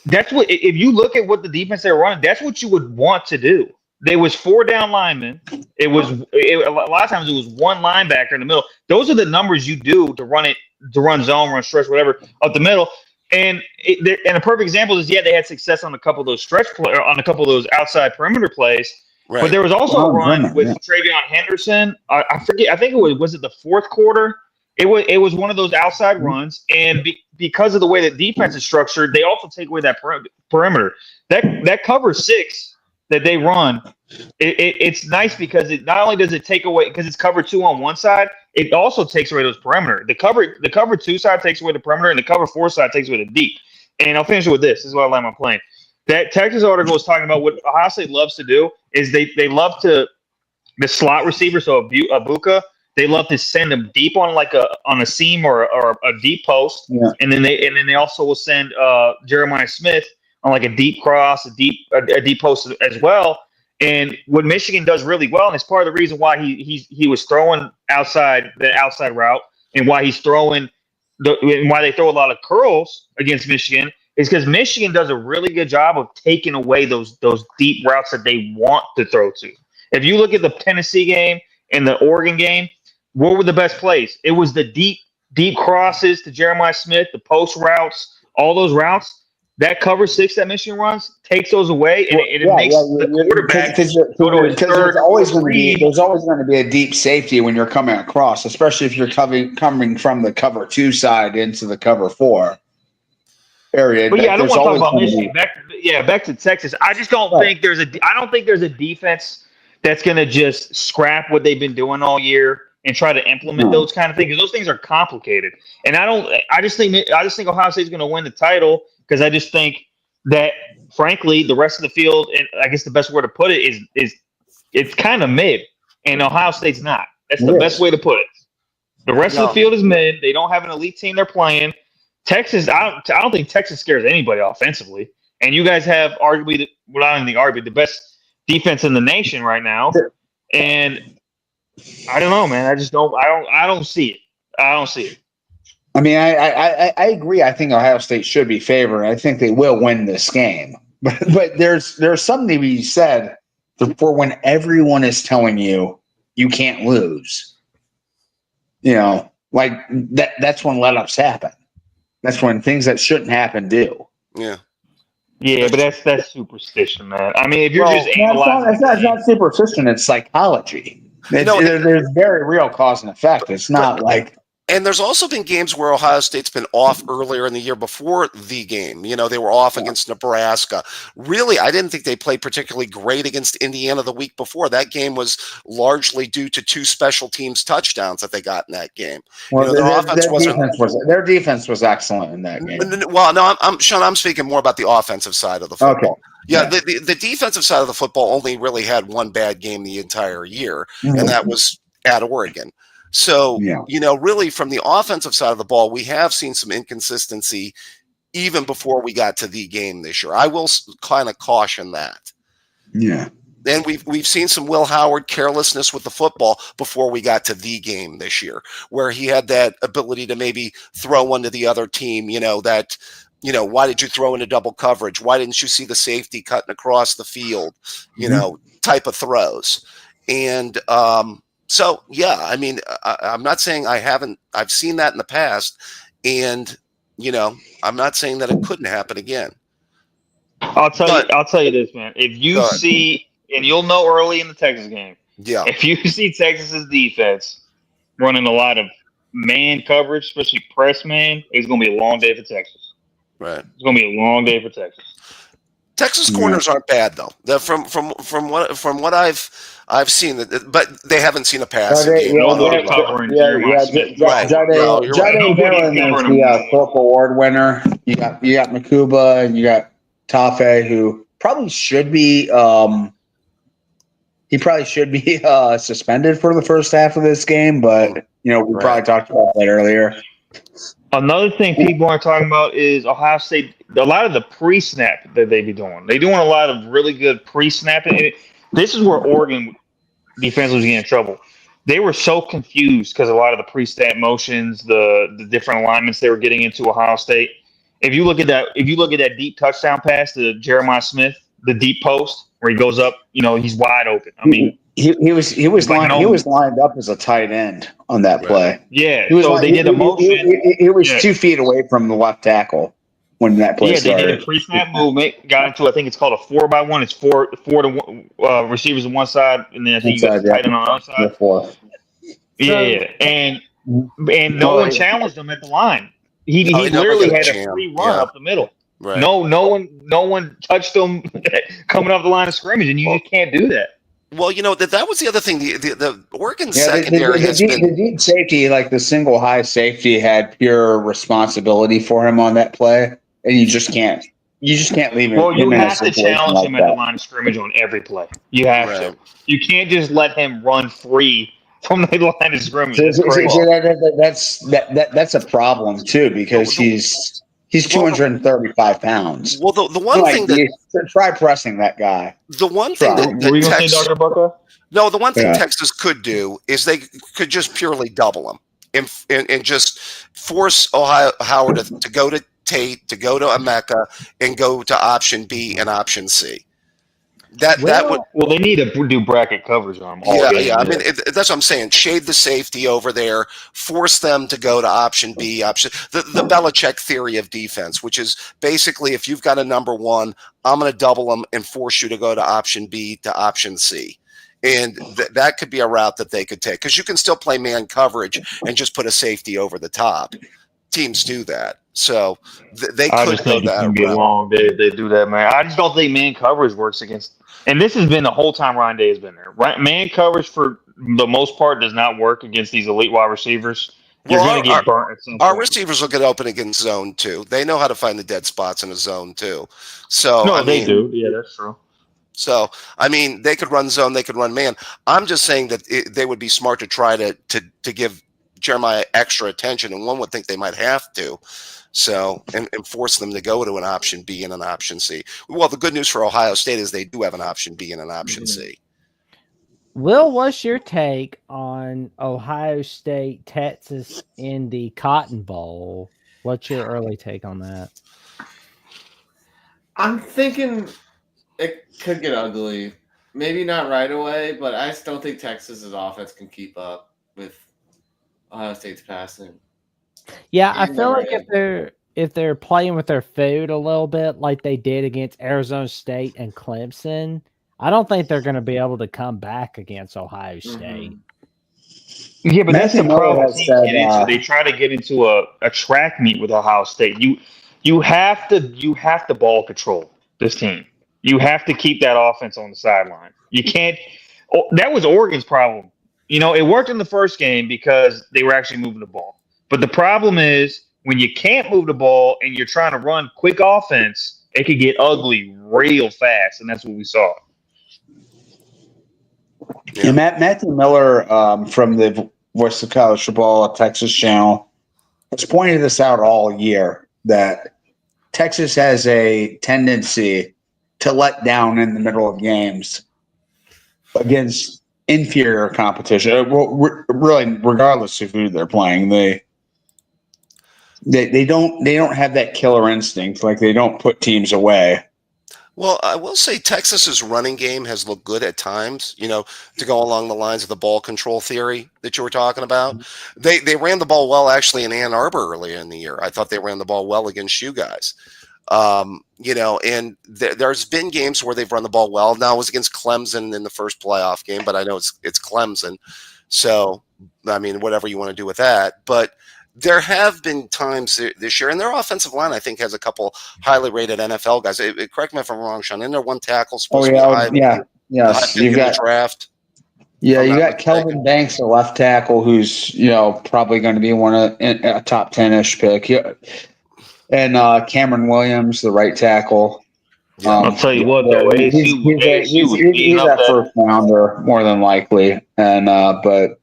that's what, if you look at what the defense they were running, that's what you would want to do. There was 4 down linemen. A lot of times it was 1 linebacker in the middle. Those are the numbers you do to run zone, run stretch, whatever, up the middle. And a perfect example is, they had success on a couple of those on a couple of those outside perimeter plays. Right. But there was also a run with Travion Henderson. I forget. I think was it the 4th quarter? It was one of those outside runs, and because of the way that defense is structured, they also take away that perimeter. That cover 6 that they run, it's nice because it not only does it take away, because it's cover 2 on one side, it also takes away those perimeter. The cover 2 side takes away the perimeter, and the cover 4 side takes away the deep. And I'll finish with this. This is what I like my plane. That Texas article was talking about what Ohio State loves to do is they love to the slot receiver, so Abuka. They love to send them deep on on a seam or a deep post, and then they also will send Jeremiah Smith on like a deep cross, a deep post as well. And what Michigan does really well, and it's part of the reason why he was throwing the outside route, and why he's throwing and why they throw a lot of curls against Michigan, is because Michigan does a really good job of taking away those deep routes that they want to throw to. If you look at the Tennessee game and the Oregon game, what were the best plays? It was the deep crosses to Jeremiah Smith, the post routes, all those routes. That cover 6 that Michigan runs takes those away, and it makes the quarterback go to his third. There's always going to be a deep safety when you're coming across, especially if you're coming from the cover 2 side into the cover 4 area. But I don't want to talk about Michigan. Back to Texas. I just don't think there's a defense that's going to just scrap what they've been doing all year and try to implement those kind of things, because those things are complicated. And I just think Ohio State's going to win the title, because I just think that, frankly, the rest of the field, and I guess the best way to put it is it's kind of mid, and Ohio State's not. That's the best way to put it. The rest of the field is mid. They don't have an elite team they're playing. Texas, I don't think Texas scares anybody offensively. And you guys have arguably, well, I don't think arguably the best defense in the nation right now. And I don't know, man. I don't see it. I don't see it. I mean, I agree. I think Ohio State should be favored. I think they will win this game. But there's something to be said for when everyone is telling you you can't lose. You know, like that's when let-ups happen. That's when things that shouldn't happen do. Yeah. Yeah, but that's superstition, man. I mean, if you're just analyzing, it's not superstition. It's psychology. There's very real cause and effect. It's not like. And there's also been games where Ohio State's been off earlier in the year before the game. You know, they were off against Nebraska. Really, I didn't think they played particularly great against Indiana the week before. That game was largely due to 2 special teams touchdowns that they got in that game. Well, their defense was excellent in that game. Well, no, Sean, I'm speaking more about the offensive side of the football. Okay. Yeah, the defensive side of the football only really had one bad game the entire year, and that was at Oregon. So, you know, really from the offensive side of the ball, we have seen some inconsistency even before we got to the game this year. I will kind of caution that. Yeah. Then we've seen some Will Howard carelessness with the football before we got to the game this year, where he had that ability to maybe throw one to the other team, why did you throw into double coverage? Why didn't you see the safety cutting across the field, type of throws. And, so, yeah, I mean, I'm not saying I've seen that in the past, and, I'm not saying that it couldn't happen again. I'll tell you this, man. If you see, and you'll know early in the Texas game, if you see Texas's defense running a lot of man coverage, especially press man, it's going to be a long day for Texas. Right. It's going to be a long day for Texas. Texas corners aren't bad though. From what I've seen, but they haven't seen a passing game. Jade Dillon is the Purple Award winner. You got Makuba and you got Tafe, who probably should be suspended for the first half of this game, but we probably talked about that earlier. Another thing people aren't talking about is Ohio State. A lot of the pre-snap that they be doing. They're doing a lot of really good pre-snapping. This is where Oregon defense was getting in trouble. They were so confused because a lot of the pre-snap motions, the different alignments they were getting into Ohio State. If you look at that deep touchdown pass to Jeremiah Smith, the deep post where he goes up, he's wide open. I mean, he was lined up as a tight end on that play. Yeah, they did a motion. It was 2 feet away from the left tackle when that play started. They did a pre-snap movement, got into I think it's called a 4x1. It's four to receivers on one side, and then I think you got the tight end on the other side. And no one challenged him at the line. He literally had a free run up the middle. Right. No one touched him coming off the line of scrimmage, and you just can't do that. Well, that was the other thing. The Oregon secondary has been the deep safety, like the single high safety, had pure responsibility for him on that play, and you just can't leave him. Well, you have to challenge him at the line of scrimmage on every play. You have to. You can't just let him run free from the line of scrimmage. That's a problem too, because he's 235 pounds. Well, the one thing that try pressing that guy. The one thing that were you going to say, Dr. Bucko? No, the one thing Texas could do is they could just purely double him and just force Ohio Howard to go to Tate, to go to Emeka, and go to option B and option C. Well, they need to do bracket coverage on them. Yeah. I mean, that's what I'm saying. Shade the safety over there. Force them to go to option B. The Belichick theory of defense, which is basically if you've got a number one, I'm going to double them and force you to go to option B to option C. And that could be a route that they could take because you can still play man coverage and just put a safety over the top. Teams do that. So they could go that route. I just think it's going to be a long day if they do that, man. I just don't think man coverage works against. And this has been the whole time Ryan Day has been there. Right? Man coverage, for the most part, does not work against these elite wide receivers. You're going to get burnt at some point. Our receivers will get open against zone, too. They know how to find the dead spots in a zone, too. So they do. Yeah, that's true. So, I mean, they could run zone, they could run man. I'm just saying that they would be smart to try to give Jeremiah extra attention, and one would think they might have to. So, and force them to go to an option B and an option C. Well, the good news for Ohio State is they do have an option B and an option C. Will, what's your take on Ohio State, Texas in the Cotton Bowl? What's your early take on that? I'm thinking it could get ugly. Maybe not right away, but I still think Texas's offense can keep up with Ohio State's passing. Yeah, I feel like if they're playing with their food a little bit like they did against Arizona State and Clemson, I don't think they're going to be able to come back against Ohio State. Yeah, but that's the Matthew Miller problem. has said, They try to get into a track meet with Ohio State. You have to ball control this team. You have to keep that offense on the sideline. You can't. That was Oregon's problem. It worked in the first game because they were actually moving the ball. But the problem is when you can't move the ball and you're trying to run quick offense, it could get ugly real fast, and that's what we saw. Yeah, Matthew Miller from the Voice of College Football Texas channel has pointed this out all year, that Texas has a tendency to let down in the middle of games against inferior competition. Well, really, regardless of who they're playing, they don't have that killer instinct. Like, they don't put teams away. Well, I will say Texas's running game has looked good at times, to go along the lines of the ball control theory that you were talking about. They ran the ball well, actually, in Ann Arbor earlier in the year. I thought they ran the ball well against you guys. And there's been games where they've run the ball well. Now, it was against Clemson in the first playoff game, but I know it's Clemson. So, I mean, whatever you want to do with that. But there have been times this year, and their offensive line, I think, has a couple highly rated NFL guys. Correct me if I'm wrong, Sean. Isn't there one tackle supposed to be high? Yes. You got draft. Yeah, you got Kelvin Banks, a left tackle, who's probably going to be a top 10-ish pick. And Cameron Williams, the right tackle. I'll tell you what, though, he's that first rounder more than likely, and but.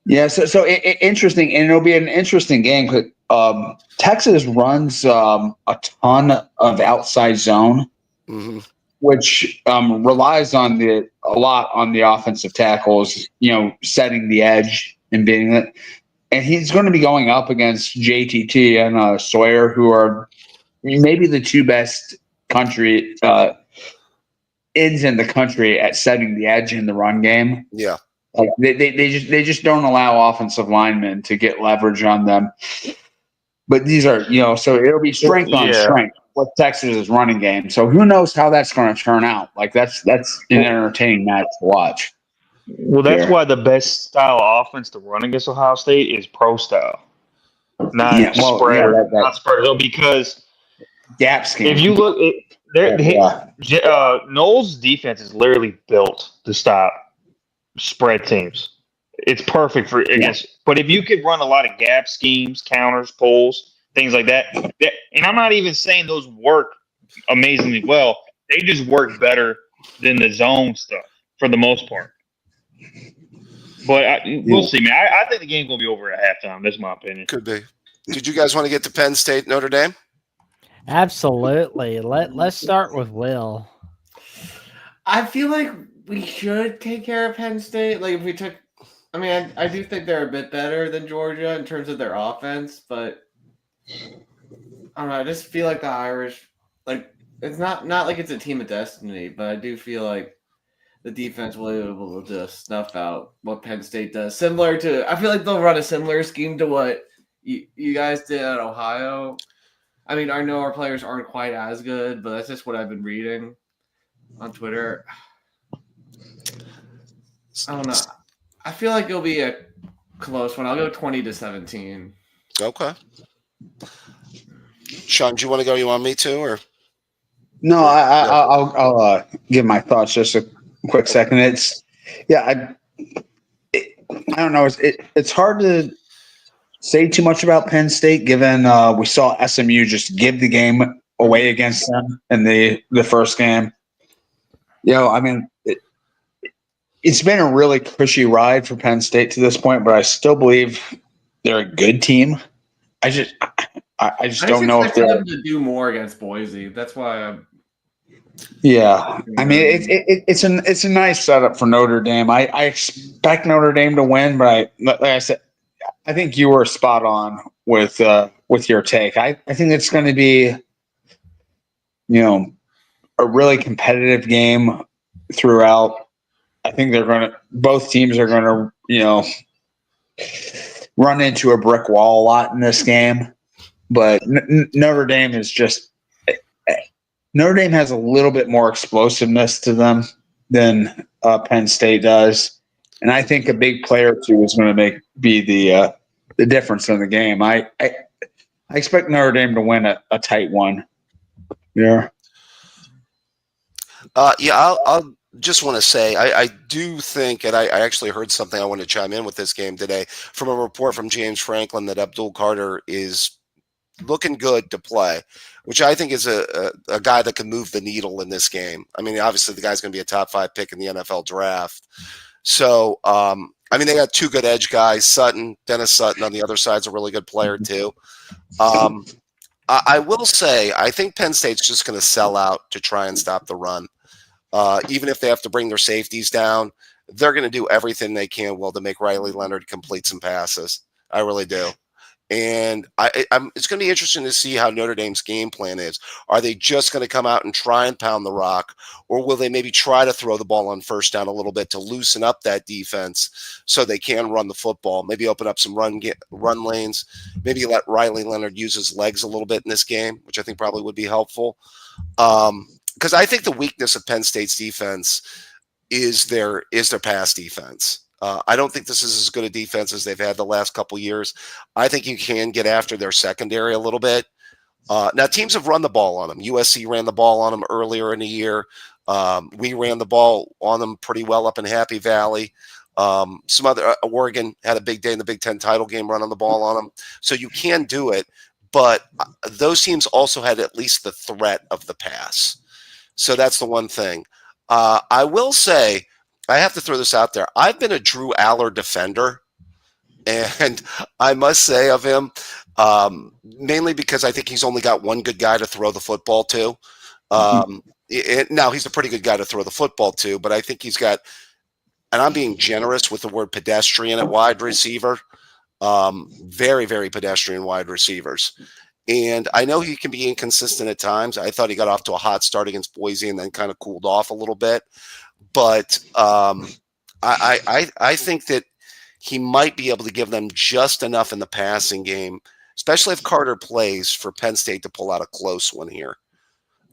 Yeah, so interesting, and it'll be an interesting game. Texas runs a ton of outside zone, which relies on a lot on the offensive tackles, setting the edge and beating it. And he's going to be going up against JTT and Sawyer, who are maybe the two best ends in the country at setting the edge in the run game. Yeah. Like they just don't allow offensive linemen to get leverage on them. But these are, so it'll be strength on strength with Texas's running game. So who knows how that's going to turn out? Like that's an entertaining match to watch. Well, that's why the best style of offense to run against Ohio State is pro style, not spreader. Not spreader, because gap scheme. If you look, Noel's defense is literally built to stop spread teams. It's perfect for against. But if you could run a lot of gap schemes, counters, pulls, things like that, and I'm not even saying those work amazingly well. They just work better than the zone stuff for the most part. But we'll see, man. I think the game's going to be over at halftime. That's my opinion. Could be. Did you guys want to get to Penn State, Notre Dame? Absolutely. Let's start with Will. I feel like we should take care of Penn State. Like, if we took, I mean, I do think they're a bit better than Georgia in terms of their offense, but I don't know. I just feel like the Irish, like, it's not like it's a team of destiny, but I do feel like the defense will be able to just snuff out what Penn State does. Similar to, I feel like they'll run a similar scheme to what you guys did at Ohio. I mean, I know our players aren't quite as good, but that's just what I've been reading on Twitter. I don't know. I feel like it'll be a close one. I'll go 20-17. Okay. Sean, do you want to go? You want me to, or? No, I'll give my thoughts just a quick second. I don't know. It's hard to say too much about Penn State, given we saw SMU just give the game away against them in the first game. I mean, it's been a really cushy ride for Penn State to this point, but I still believe they're a good team. I just don't know if expected they're. them to do more against Boise. That's why I'm. Yeah, I mean it's a nice setup for Notre Dame. I expect Notre Dame to win, but like I said, I think you were spot on with your take. I think it's going to be, a really competitive game throughout. I think both teams are going to, run into a brick wall a lot in this game. But Notre Dame has a little bit more explosiveness to them than Penn State does, and I think a big player or two is going to be the difference in the game. I expect Notre Dame to win a tight one. Yeah. I'll just want to say I do think, and I actually heard something I want to chime in with this game today from a report from James Franklin that Abdul Carter is looking good to play, which I think is a guy that can move the needle in this game. I mean, obviously the guy's going to be a top 5 pick in the NFL draft. So, they got 2 good edge guys. Dennis Sutton on the other side's a really good player too. I will say, I think Penn State's just going to sell out to try and stop the run. Even if they have to bring their safeties down, they're going to do everything they can to make Riley Leonard complete some passes. I really do. And it's going to be interesting to see how Notre Dame's game plan is. Are they just going to come out and try and pound the rock, or will they maybe try to throw the ball on first down a little bit to loosen up that defense so they can run the football, maybe open up some run lanes, maybe let Riley Leonard use his legs a little bit in this game, which I think probably would be helpful. Because I think the weakness of Penn State's defense is their pass defense. I don't think this is as good a defense as they've had the last couple years. I think you can get after their secondary a little bit. Now, teams have run the ball on them. USC ran the ball on them earlier in the year. We ran the ball on them pretty well up in Happy Valley. Some other Oregon had a big day in the Big Ten title game running the ball on them. So you can do it, but those teams also had at least the threat of the pass. So that's the one thing. I will say, I have to throw this out there. I've been a Drew Aller defender, and I must say of him, mainly because I think he's only got one good guy to throw the football to. Now, he's a pretty good guy to throw the football to, but I think he's got, and I'm being generous with the word pedestrian at wide receiver, very, very pedestrian wide receivers. And I know he can be inconsistent at times. I thought he got off to a hot start against Boise and then kind of cooled off a little bit. But I think that he might be able to give them just enough in the passing game, especially if Carter plays, for Penn State to pull out a close one here.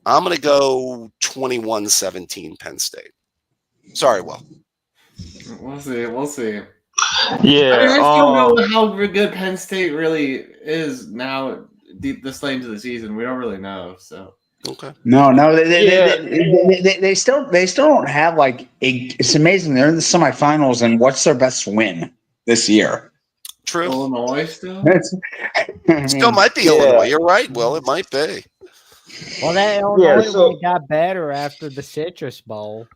I'm going to go 21-17 Penn State. Sorry, Will. We'll see. Yeah. I still don't know how good Penn State really is now. This late into the season, we don't really know. So okay. No, they still don't have it's amazing. They're in the semifinals, and what's their best win this year? True. Illinois still. Still might be Illinois. You're right. Well, it might be. Well, that Illinois really got better after the Citrus Bowl.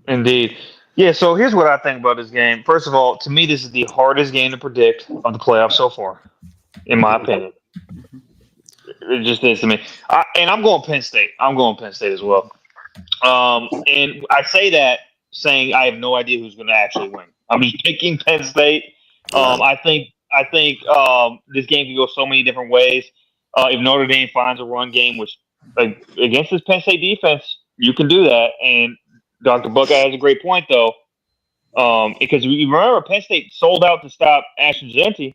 Indeed. Yeah, so here's what I think about this game. First of all, to me, this is the hardest game to predict of the playoffs so far, in my opinion. It just is to me. And I'm going Penn State. I'm going Penn State as well. And I say that saying I have no idea who's going to actually win. I'm just picking Penn State. I think this game can go so many different ways. If Notre Dame finds a run game, which against this Penn State defense, you can do that. And Dr. Buckeye has a great point, though, because you remember Penn State sold out to stop Ashton Jeanty.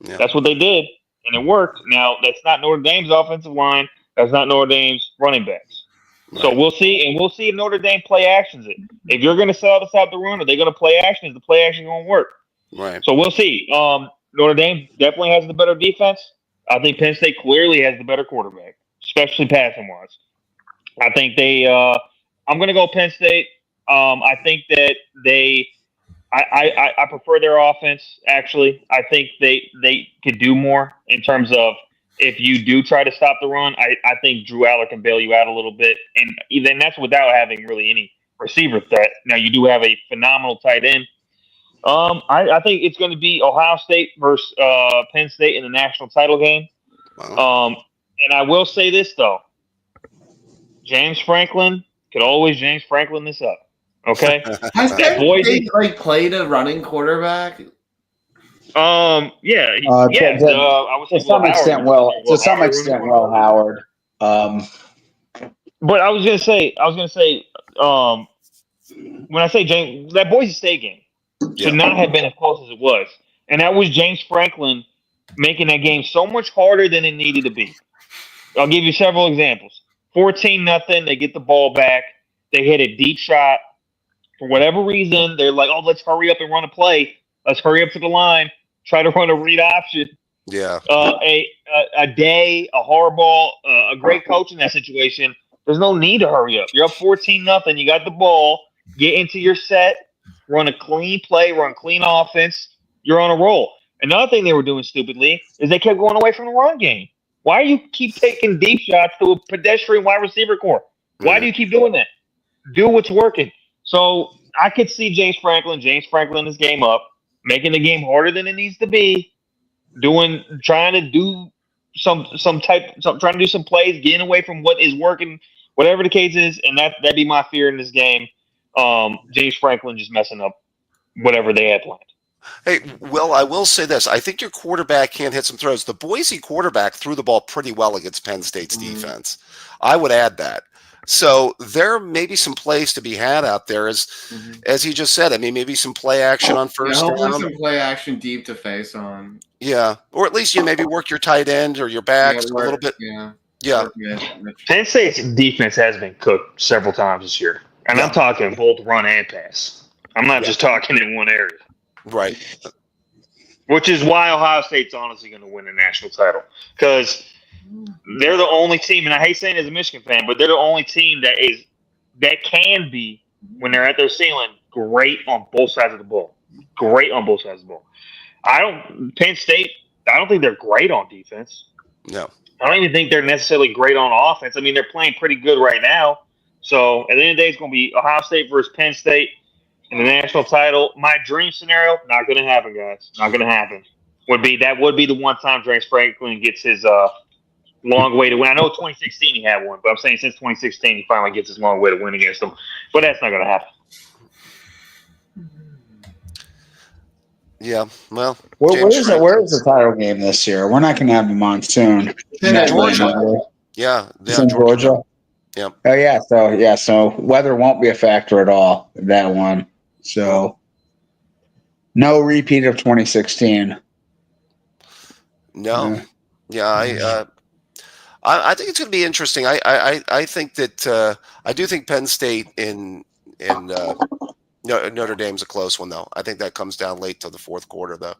Yeah. That's what they did, and it worked. Now, that's not Notre Dame's offensive line. That's not Notre Dame's running backs. Right. So we'll see, and we'll see if Notre Dame play actions it. If you're going to sell out to stop the run, are they going to play action? Is the play action going to work? Right. So we'll see. Notre Dame definitely has the better defense. I think Penn State clearly has the better quarterback, especially passing-wise. I think I'm going to go Penn State. I think that I prefer their offense, actually. I think they could do more in terms of if you do try to stop the run. I think Drew Aller can bail you out a little bit. And even that's without having really any receiver threat. Now you do have a phenomenal tight end. I think it's going to be Ohio State versus Penn State in the national title game. Wow. And I will say this though, James Franklin could always James Franklin this up. Okay, Has that Penn Boise. State played a running quarterback? Yeah, I would say to some Will extent, Howard. well, to some Howard. extent, Will Howard. But I was gonna say, when I say James, that Boise State game should not have been as close as it was, and that was James Franklin making that game so much harder than it needed to be. I'll give you several examples. 14-0, they get the ball back, they hit a deep shot. For whatever reason, they're like, "Oh, let's hurry up and run a play. Let's hurry up to the line, try to run a read option." Yeah. A day, a Harbaugh, a great coach in that situation. There's no need to hurry up. You're up 14-0. You got the ball. Get into your set. Run a clean play. Run clean offense. You're on a roll. Another thing they were doing stupidly is they kept going away from the run game. Why do you keep taking deep shots to a pedestrian wide receiver core? Why do you keep doing that? Do what's working. So I could see James Franklin his game up, making the game harder than it needs to be. Trying to do some plays, getting away from what is working, whatever the case is, and that'd be my fear in this game. James Franklin just messing up whatever they had planned. Hey, well, I will say this. I think your quarterback can hit some throws. The Boise quarterback threw the ball pretty well against Penn State's defense. I would add that. So there may be some plays to be had out there, as he just said. I mean, maybe some play action on first down. Hopefully some play action deep to face on. Yeah, or at least you maybe work your tight end or your backs a little bit. Yeah. Penn State's defense has been cooked several times this year, and I'm talking both run and pass. I'm not just talking in one area. Right. Which is why Ohio State's honestly going to win the national title, because they're the only team, and I hate saying it as a Michigan fan, but they're the only team that can be, when they're at their ceiling, great on both sides of the ball. Great on both sides of the ball. Penn State, I don't think they're great on defense. No. I don't even think they're necessarily great on offense. I mean, they're playing pretty good right now. So at the end of the day, it's going to be Ohio State versus Penn State in the national title. My dream scenario, not going to happen, guys. Not going to happen. Would be the one time James Franklin gets his long way to win. I know 2016 he had one, but I'm saying since 2016 he finally gets his long way to win against them. But that's not going to happen. Yeah, well, where is the title game this year? We're not going to have a monsoon. Georgia. Yeah, it's in Georgia. Yeah. Oh yeah, so weather won't be a factor at all in that one. So no repeat of 2016. No. Yeah, I think it's going to be interesting. I think that I do think Penn State in Notre Dame's a close one, though. I think that comes down late to the fourth quarter, though.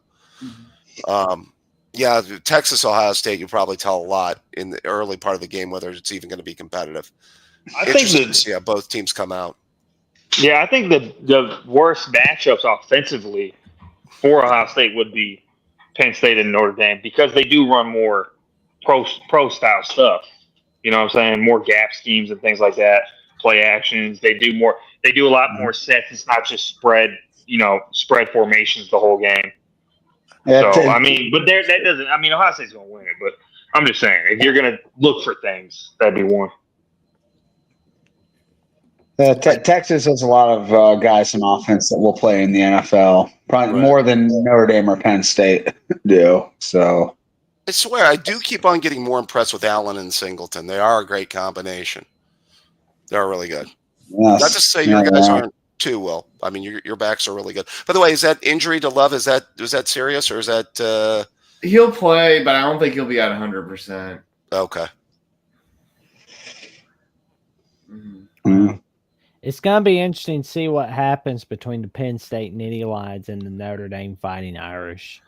Yeah, Texas, Ohio State, you probably tell a lot in the early part of the game whether it's even going to be competitive. I think both teams come out. Yeah, I think the worst matchups offensively for Ohio State would be Penn State and Notre Dame, because they do run more pro style stuff. You know what I'm saying? More gap schemes and things like that. Play actions. They do a lot more sets. It's not just spread formations the whole game. Yeah, so I mean, but that doesn't. I mean, Ohio State's gonna win it, but I'm just saying, if you're gonna look for things, that'd be one. Texas has a lot of guys in offense that will play in the NFL, probably more than Notre Dame or Penn State do. So I swear, I do keep on getting more impressed with Allen and Singleton. They are a great combination. They're really good. Yes. Not to say your guys aren't too well. I mean, your backs are really good. By the way, is that injury to Love? Was that serious, or is that? He'll play, but I don't think he'll be at 100%. Okay. It's going to be interesting to see what happens between the Penn State Nittany Lions and the Notre Dame Fighting Irish.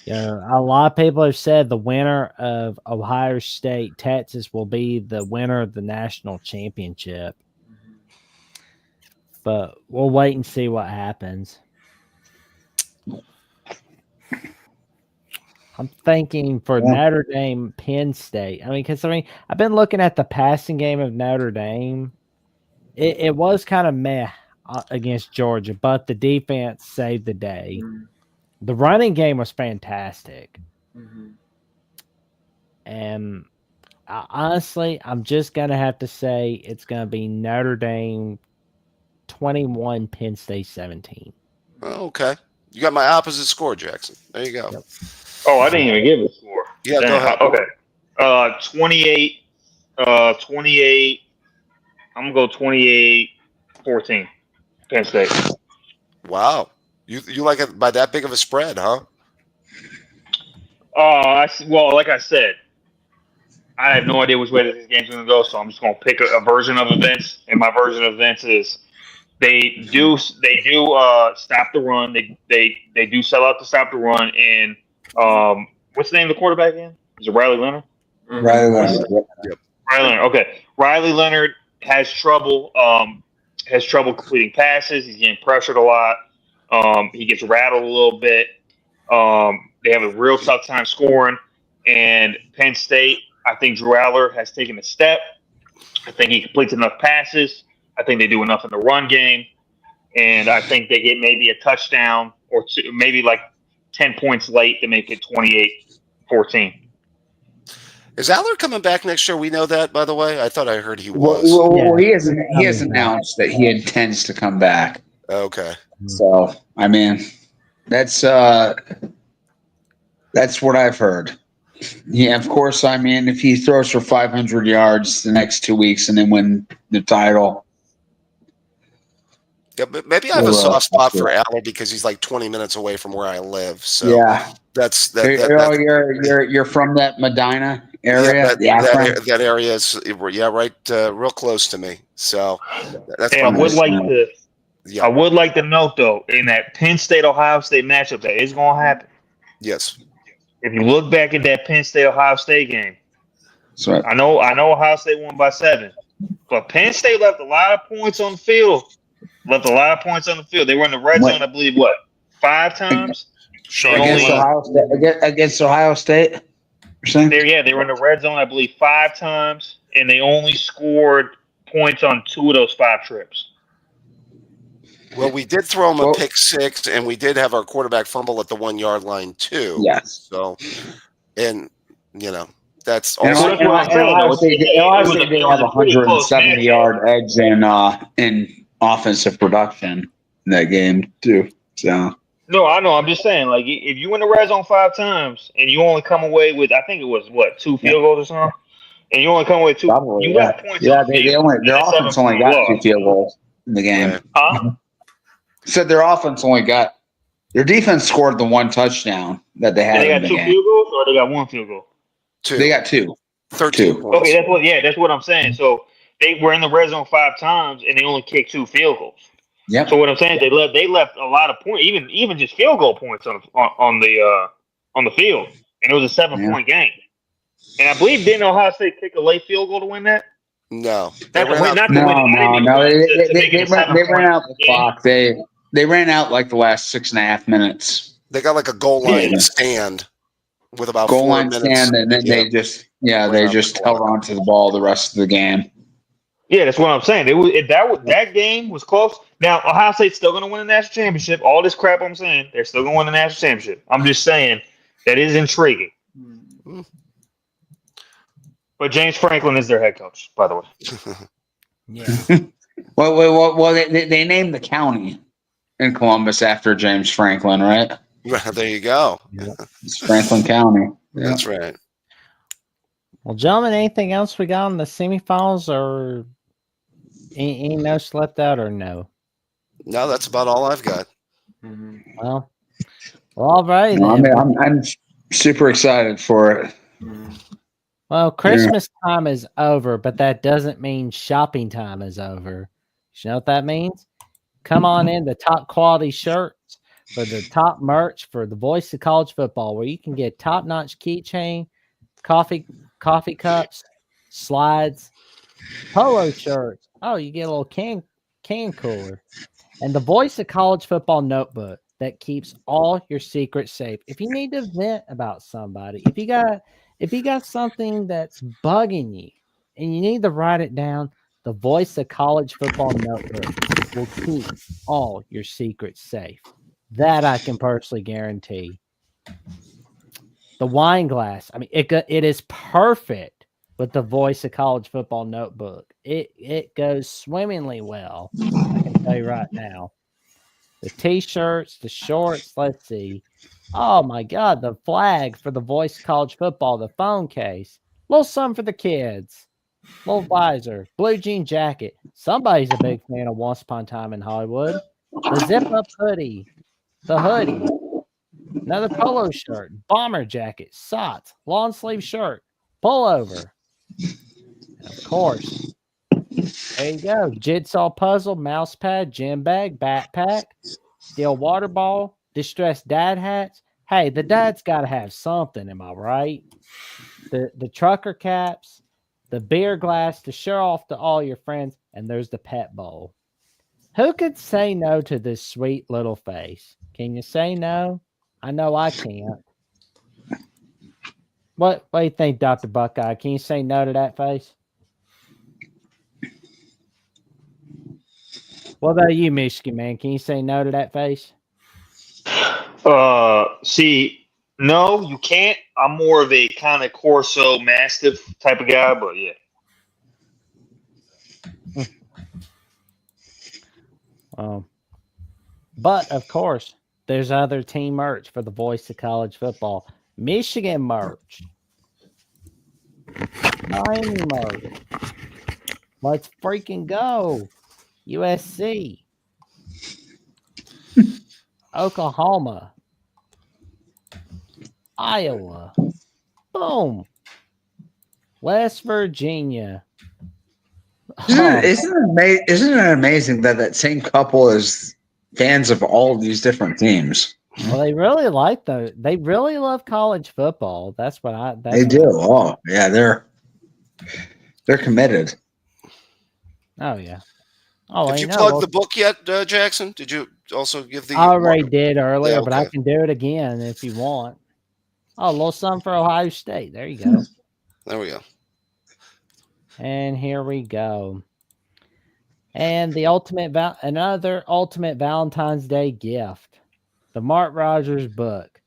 A lot of people have said the winner of Ohio State, Texas will be the winner of the national championship. But we'll wait and see what happens. I'm thinking for Notre Dame, Penn State. I've been looking at the passing game of Notre Dame. it was kind of meh against Georgia, but the defense saved the day. The running game was fantastic. And honestly, I'm just going to have to say it's going to be Notre Dame 21, Penn State 17. Oh, okay. You got my opposite score, Jackson. There you go. Yep. Oh, I didn't even give a score. Yeah, Damn, go ahead. Okay. 28. 28. I'm going to go 28-14. Penn State. Wow. You like it by that big of a spread, huh? Well, like I said, I have no idea which way this game's going to go, so I'm just going to pick a version of events, and my version of events is they do stop the run. They do sell out to stop the run, and what's the name of the quarterback again? Is it Riley Leonard? Riley Leonard. Riley Leonard. Okay, Riley Leonard has trouble completing passes. He's getting pressured a lot. He gets rattled a little bit. They have a real tough time scoring. And Penn State, I think Drew Aller has taken a step. I think he completes enough passes. I think they do enough in the run game. And I think they get maybe a touchdown or two, maybe like 10 points late to make it 28-14. Is Aller coming back next year? We know that, by the way. I thought I heard he was. Well, he has announced that he intends to come back. Okay. So, I mean, that's what I've heard. Yeah, of course. I mean, if he throws for 500 yards the next 2 weeks and then win the title. Yeah, but maybe I have a soft spot for Aller because he's like 20 minutes away from where I live. So yeah, that's you're from that Medina area. Yeah, that area is right, real close to me. So that's. And I would like to note though, in that Penn State Ohio State matchup, that is going to happen. Yes. If you look back at that Penn State Ohio State game, right. I know Ohio State won by 7, but Penn State left a lot of points on the field. They were in the red zone, I believe, 5 times? Sure. Against Ohio State? They were in the red zone, I believe, 5 times, and they only scored points on 2 of those 5 trips. Well, we did throw him a pick 6, and we did have our quarterback fumble at the 1-yard line too. Yes. So, and that's also. Ohio State did have 170-yard edge in offensive production in that game too. So. No, I know. I'm just saying, like, if you win the red zone 5 times and you only come away with, I think it was 2 field goals or something, and you only come away with 2, probably, you left points. Yeah, their offense only got 2 field goals in the game. Right. Huh? Said their offense their defense scored the 1 touchdown that they had. They in got the 2 game. field goals, or they got 1 field goal. 2. They got 2. 13 points. Okay, that's what I'm saying. So they were in the red zone 5 times, and they only kicked 2 field goals. Yep. So what I'm saying, they left a lot of points, even just field goal points on the field, and it was a 7-point game. And I believe didn't Ohio State kick a late field goal to win that? No. They ran out the clock. They ran out like the last 6.5 minutes. They got like a goal line stand with about goal 4 line minutes. stand, and then they just held on to the ball the rest of the game. Yeah, that's what I'm saying. That game was close. Now Ohio State's still going to win the national championship. All this crap I'm saying, they're still going to win the national championship. I'm just saying that is intriguing. Mm-hmm. But James Franklin is their head coach, by the way. Yeah. Well, they named the county in Columbus after James Franklin, right? There you go. Yeah. It's Franklin County. Yeah. That's right. Well, gentlemen, anything else we got in the semifinals, or any notes left out, or no? No, that's about all I've got. Well, all right. I'm super excited for it. Well, Christmas time is over, but that doesn't mean shopping time is over. You know what that means? Come on in the top quality shirts for the top merch for the voice of college football, where you can get top-notch keychain, coffee cups, slides, polo shirts. Oh, you get a little can cooler. And the voice of college football notebook that keeps all your secrets safe. If you need to vent about somebody, if you got something that's bugging you and you need to write it down, The Voice of College Football Notebook will keep all your secrets safe. That I can personally guarantee. The wine glass. I mean, it is perfect with the Voice of College Football Notebook. It goes swimmingly well. I can tell you right now. The T-shirts, the shorts. Let's see. Oh my God, the flag for the Voice of College Football, the phone case, little something for the kids, little visor, blue jean jacket. Somebody's a big fan of Once Upon a Time in Hollywood. The zip-up hoodie, the hoodie. Another polo shirt, bomber jacket, socks, long sleeve shirt, pullover. And of course, there you go. Jigsaw puzzle, mouse pad, gym bag, backpack, steel water ball, distressed dad hats. Hey, the dad's got to have something, am I right? The trucker caps, the beer glass to show off to all your friends, and there's the pet bowl. Who could say no to this sweet little face? Can you say no? I know I can't. What do you think, Dr. Buckeye? Can you say no to that face? What about you, Michigan man? Can you say no to that face? See, no, you can't. I'm more of a kind of Corso Mastiff type of guy, but yeah. But of course, there's other team merch for the Voice of College Football. Michigan merch. Miami merch. Let's freaking go. USC. Oklahoma. Iowa. Boom. West Virginia. Isn't it amazing that that same couple is fans of all of these different teams? Well, they really like those. They really love college football. That's what They do. Oh, yeah, they're committed. Oh yeah. Oh, Did you plug the book yet, Jackson? Did you also give the? I already did earlier, Yeah, okay. but I can do it again if you want. Oh, a little something for Ohio State. There you go. There we go. And here we go. And the another ultimate Valentine's Day gift. The Mark Rogers book.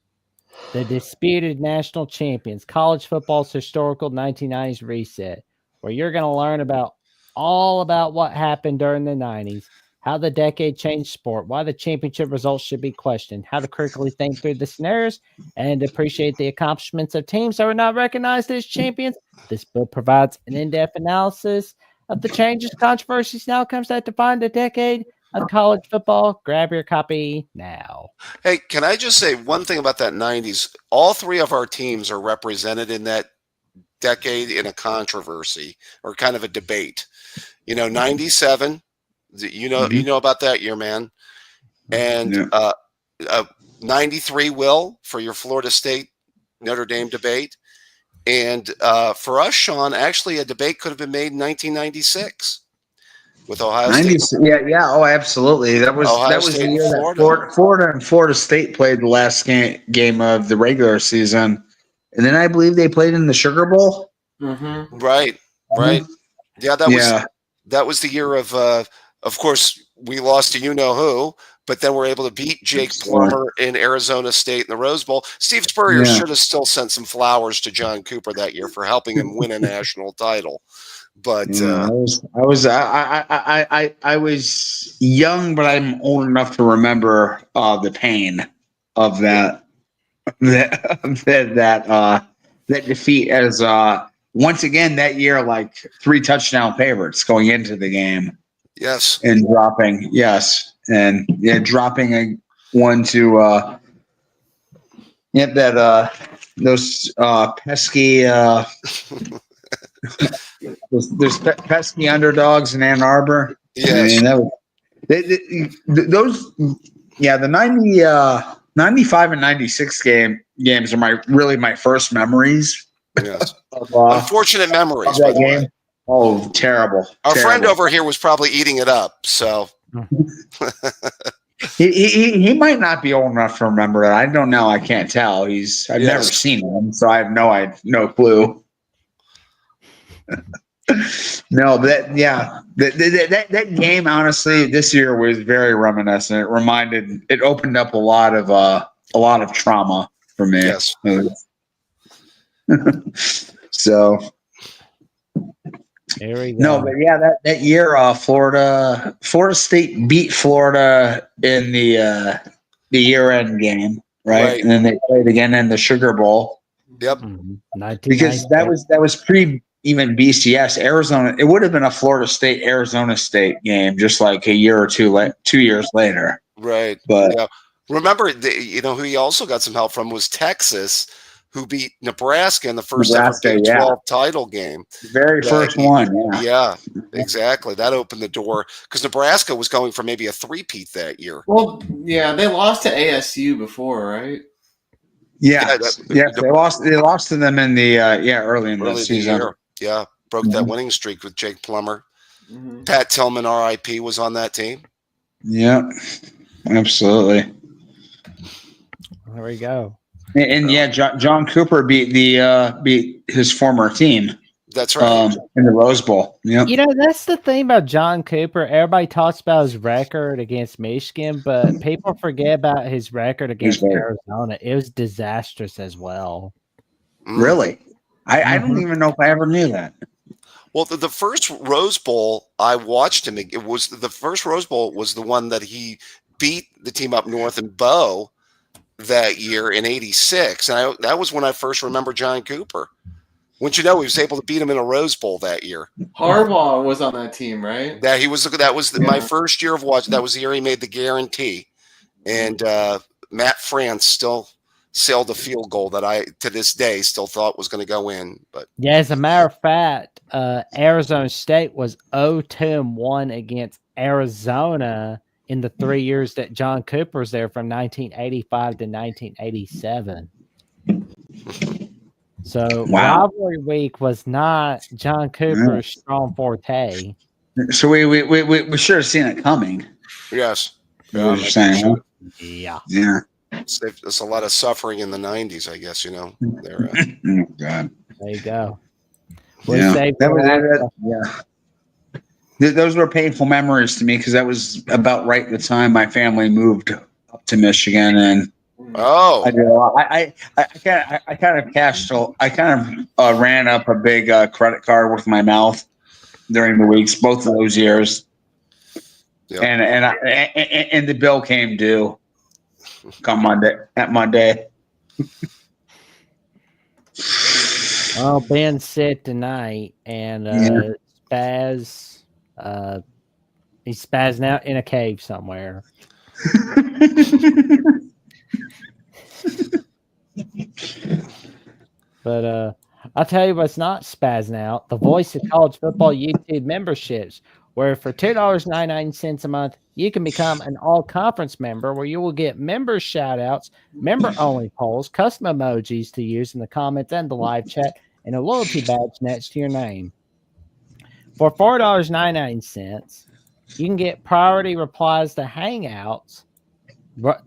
The Disputed National Champions, College Football's Historical 1990s Reset, where you're going to learn all about what happened during the 90s, how the decade changed sport, why the championship results should be questioned, how to critically think through the scenarios, and appreciate the accomplishments of teams that were not recognized as champions. This book provides an in-depth analysis of the changes, controversies, and outcomes that defined the decade of college football. Grab your copy now. Hey, can I just say one thing about that 90s? All three of our teams are represented in that decade in a controversy or kind of a debate. 97, you know about that year, man. And 93, Will, for your Florida State Notre Dame debate. And for us, Sean, actually a debate could have been made in 1996 with Ohio State. Yeah. Oh, absolutely. That was the year that Florida and Florida State played the last game of the regular season, and then I believe they played in the Sugar Bowl. Mm-hmm. Right. Yeah, that was the year of course, we lost to who, but then we're able to beat Jake Plummer in Arizona State in the Rose Bowl. Steve Spurrier should have still sent some flowers to John Cooper that year for helping him win a national title. But I was young, but I'm old enough to remember the pain of that defeat. As once again that year, like 3 touchdown favorites going into the game. Yes, and dropping one to those pesky. There's pesky underdogs in Ann Arbor. Yes. The 95 and 96 games are my first memories. Yes. Unfortunate memories of that game. Oh, terrible. Our friend over here was probably eating it up, so he might not be old enough to remember it. I don't know. I can't tell. I've never seen him, so I have no clue. No, that game honestly this year was very reminiscent. It opened up a lot of trauma for me. Yes. So There we go. no, but yeah, that year Florida State beat Florida in the year-end game, right? And then they played again in the Sugar Bowl. Yep. Because that was pre even BCS Arizona. It would have been a Florida State Arizona State game, just like a year or 2 years later. Right. But yeah. Remember, who he also got some help from was Texas, who beat Nebraska in the first ever Big 12 title game. Very first one. Yeah, exactly. That opened the door because Nebraska was going for maybe a three-peat that year. Well, yeah, they lost to ASU before, right? Yeah, they lost to them in the early in the season. Year. Yeah, broke that winning streak with Jake Plummer. Mm-hmm. Pat Tillman, RIP, was on that team. Yep, absolutely. There we go. And John Cooper beat his former team. That's right. In the Rose Bowl. Yep. That's the thing about John Cooper. Everybody talks about his record against Michigan, but people forget about his record against Arizona. It was disastrous as well. Really? I don't even know if I ever knew that. Well, the first Rose Bowl I watched him. It was the first Rose Bowl was the one that he beat the team up north in Bow that year in '86, and that was when I first remember John Cooper. Wouldn't you know he was able to beat him in a Rose Bowl that year? Harbaugh was on that team, right? That was my first year of watching. That was the year he made the guarantee, and Matt France still sailed a field goal that I to this day still thought was going to go in. But yeah, as a matter of fact, Arizona State was 0-2-1 against Arizona in the 3 years that John Cooper was there, from 1985 to 1987. So rivalry week was not John Cooper's strong forte. So we should have seen it coming. Yes. You're saying, huh? Yeah. There's a lot of suffering in the '90s, I guess. Oh God. There you go. Those were painful memories to me because that was about right the time my family moved up to Michigan, and I kind of ran up a big credit card with my mouth during the weeks, both of those years. Yep. And the bill came due Monday. Oh, Ben's sick tonight, and Spaz, he's spazzing out in a cave somewhere. But I'll tell you what's not spazzing out: the Voice of College Football YouTube memberships, where for $2.99 a month, you can become an all-conference member, where you will get member shout-outs, member-only polls, custom emojis to use in the comments and the live chat, and a loyalty badge next to your name. For $4.99, you can get priority replies to Hangouts,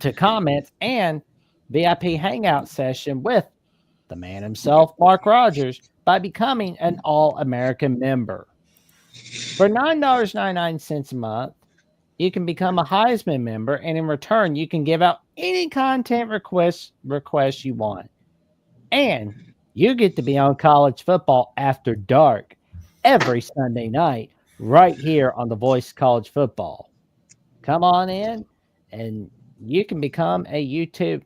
to comments, and VIP Hangout session with the man himself, Mark Rogers, by becoming an All-American member. For $9.99 a month, you can become a Heisman member, and in return, you can give out any content requests you want. And you get to be on College Football After Dark every Sunday night right here on The Voice of College Football. Come on in, and you can become a YouTube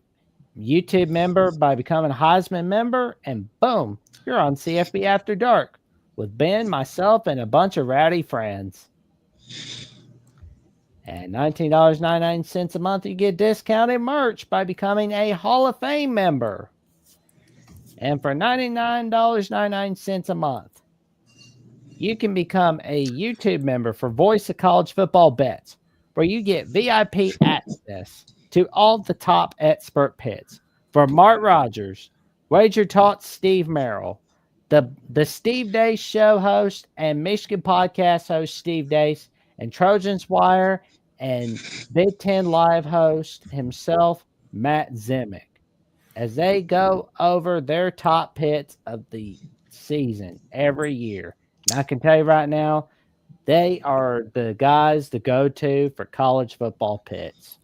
member by becoming a Heisman member, and boom, you're on CFB After Dark with Ben, myself, and a bunch of rowdy friends. And $19.99 a month, you get discounted merch by becoming a Hall of Fame member. And for $99.99 a month, you can become a YouTube member for Voice of College Football Bets, where you get VIP access to all the top expert pits. For Mark Rogers, Wager Talk Steve Merrill, the Steve Dace Show host and Michigan podcast host Steve Dace, and Trojans Wire and Big Ten Live host himself, Matt Zimick, as they go over their top pits of the season every year. I can tell you right now, they are the guys to go to for college football pits.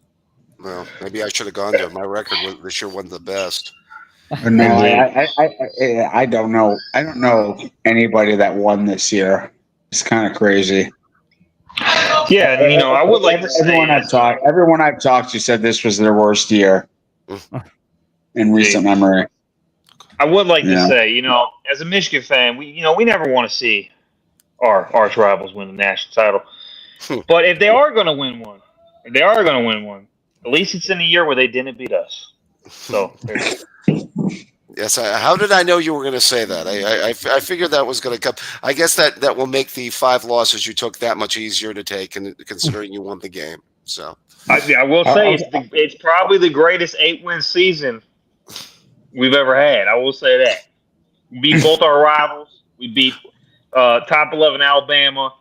Well, maybe I should have gone there. My record this year wasn't the best. No, Indeed. I don't know. I don't know anybody that won this year. It's kind of crazy. Yeah, and I would like to say Everyone I've talked to said this was their worst year in recent memory. I would like to Yeah. say, as a Michigan fan, we never want to see our arch rivals win the national title. But if they are going to win one, at least it's in a year where they didn't beat us. So Yes. How did I know you were going to say that? I figured that was going to come. I guess that will make the 5 losses you took that much easier to take, and considering you won the game. So I will say it's probably the greatest 8-win season we've ever had. I will say that. We beat both our rivals. We beat top 11 Alabama.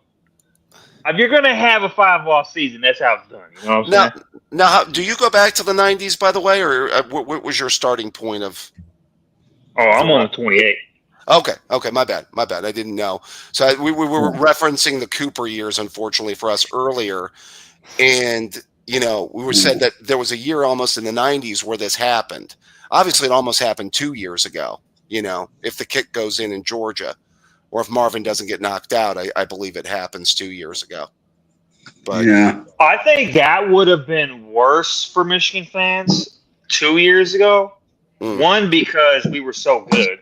If you're going to have a 5-loss season, that's how it's done. You know what I'm saying? Now, do you go back to the 90s, by the way, or what was your starting point of? Oh, I'm on the 28. Okay, my bad. I didn't know. So we were referencing the Cooper years, unfortunately for us earlier, and we were said that there was a year almost in the 90s where this happened. Obviously, it almost happened 2 years ago. If the kick goes in Georgia, or if Marvin doesn't get knocked out, I believe it happens 2 years ago. But yeah, I think that would have been worse for Michigan fans 2 years ago. One, because we were so good,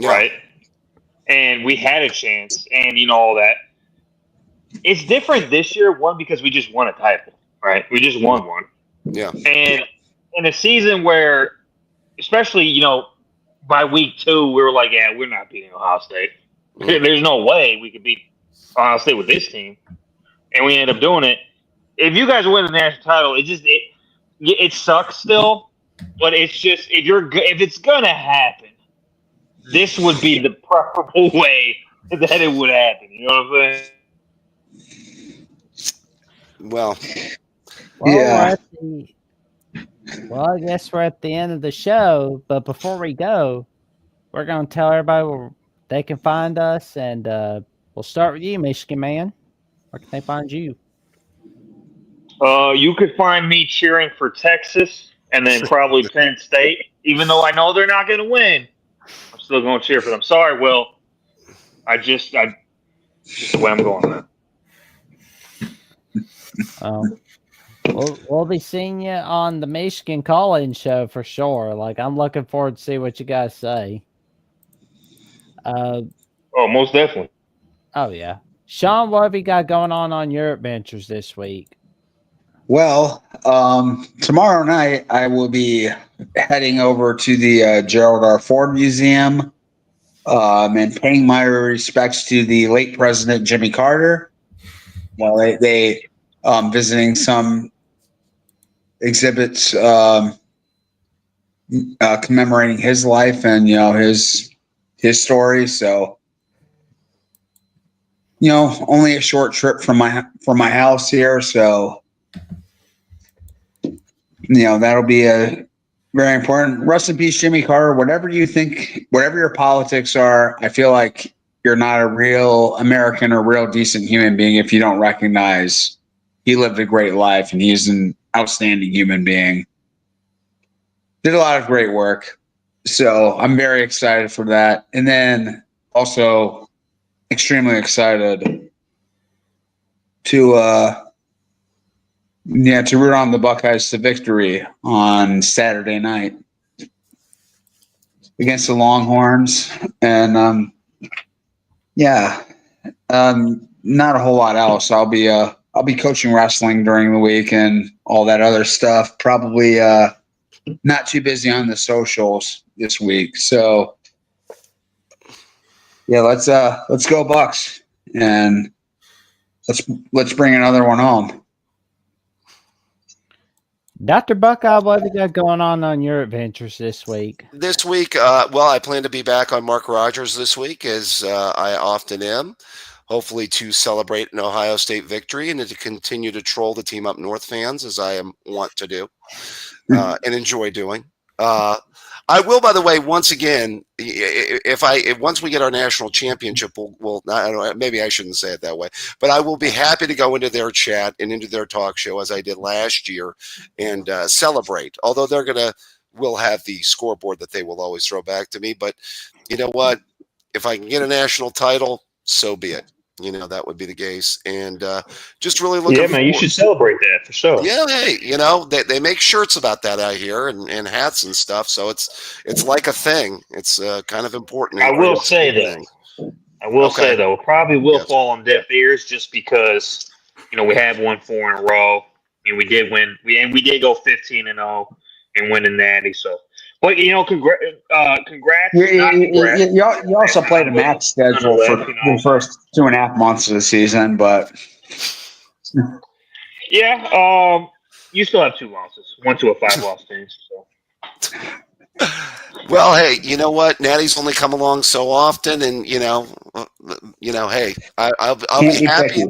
right? And we had a chance, and all that. It's different this year. One, because we just won a title, right? We just won one. Yeah. And in a season where, especially, by week 2, we were like, yeah, we're not beating Ohio State. There's no way we could beat Ohio State with this team. And we ended up doing it. If you guys win the national title, it sucks still. But it's just if it's gonna happen, this would be the preferable way that it would happen. You know what I'm saying? Well, yeah. I guess we're at the end of the show. But before we go, we're gonna tell everybody where they can find us, and we'll start with you, Michigan man. Where can they find you? You could find me cheering for Texas and then probably Penn State, even though I know they're not going to win. I'm still going to cheer for them. Sorry, Will. Just the way I'm going, man. We'll be seeing you on the Michigan Call-In show for sure. Like, I'm looking forward to see what you guys say. Most definitely. Oh, yeah. Sean, what have you got going on your adventures this week? Well, tomorrow night I will be heading over to the Gerald R. Ford Museum and paying my respects to the late President Jimmy Carter. While they visiting some exhibits commemorating his life and his story. So only a short trip from my house here. So that'll be a very important. Rest in peace, Jimmy Carter. Whatever you think, whatever your politics are, I feel like you're not a real American or real decent human being if you don't recognize he lived a great life and he's an outstanding human being. Did a lot of great work. So I'm very excited for that. And then also extremely excited to root on the Buckeyes to victory on Saturday night against the Longhorns. And not a whole lot else. I'll be coaching wrestling during the week and all that other stuff. Probably not too busy on the socials this week. So yeah, let's go Bucks and let's bring another one home. Dr. Buckeye, what have you got going on your adventures this week? This week, I plan to be back on Mark Rogers this week, as I often am, hopefully to celebrate an Ohio State victory and to continue to troll the Team Up North fans, as I want to do and enjoy doing. I will, by the way, once again, if once we get our national championship, we'll I don't know, maybe I shouldn't say it that way, but I will be happy to go into their chat and into their talk show as I did last year and celebrate. Although will have the scoreboard that they will always throw back to me. But you know what? If I can get a national title, so be it. That would be the case. And just really looking Yeah, man, you should celebrate that for sure. Yeah, hey, they make shirts about that out here and hats and stuff. So it's like a thing. It's kind of important. I will say though, it probably will fall on deaf ears just because we have won 4 in a row and we did win. We did go 15-0 and win the Natty. So, but congrats. You also played a max schedule for the first 2.5 months of the season, but yeah, you still have 2 losses, 1 to a 5-loss team. So. Well, hey, you know what? Natty's only come along so often, and hey, I'll be happy.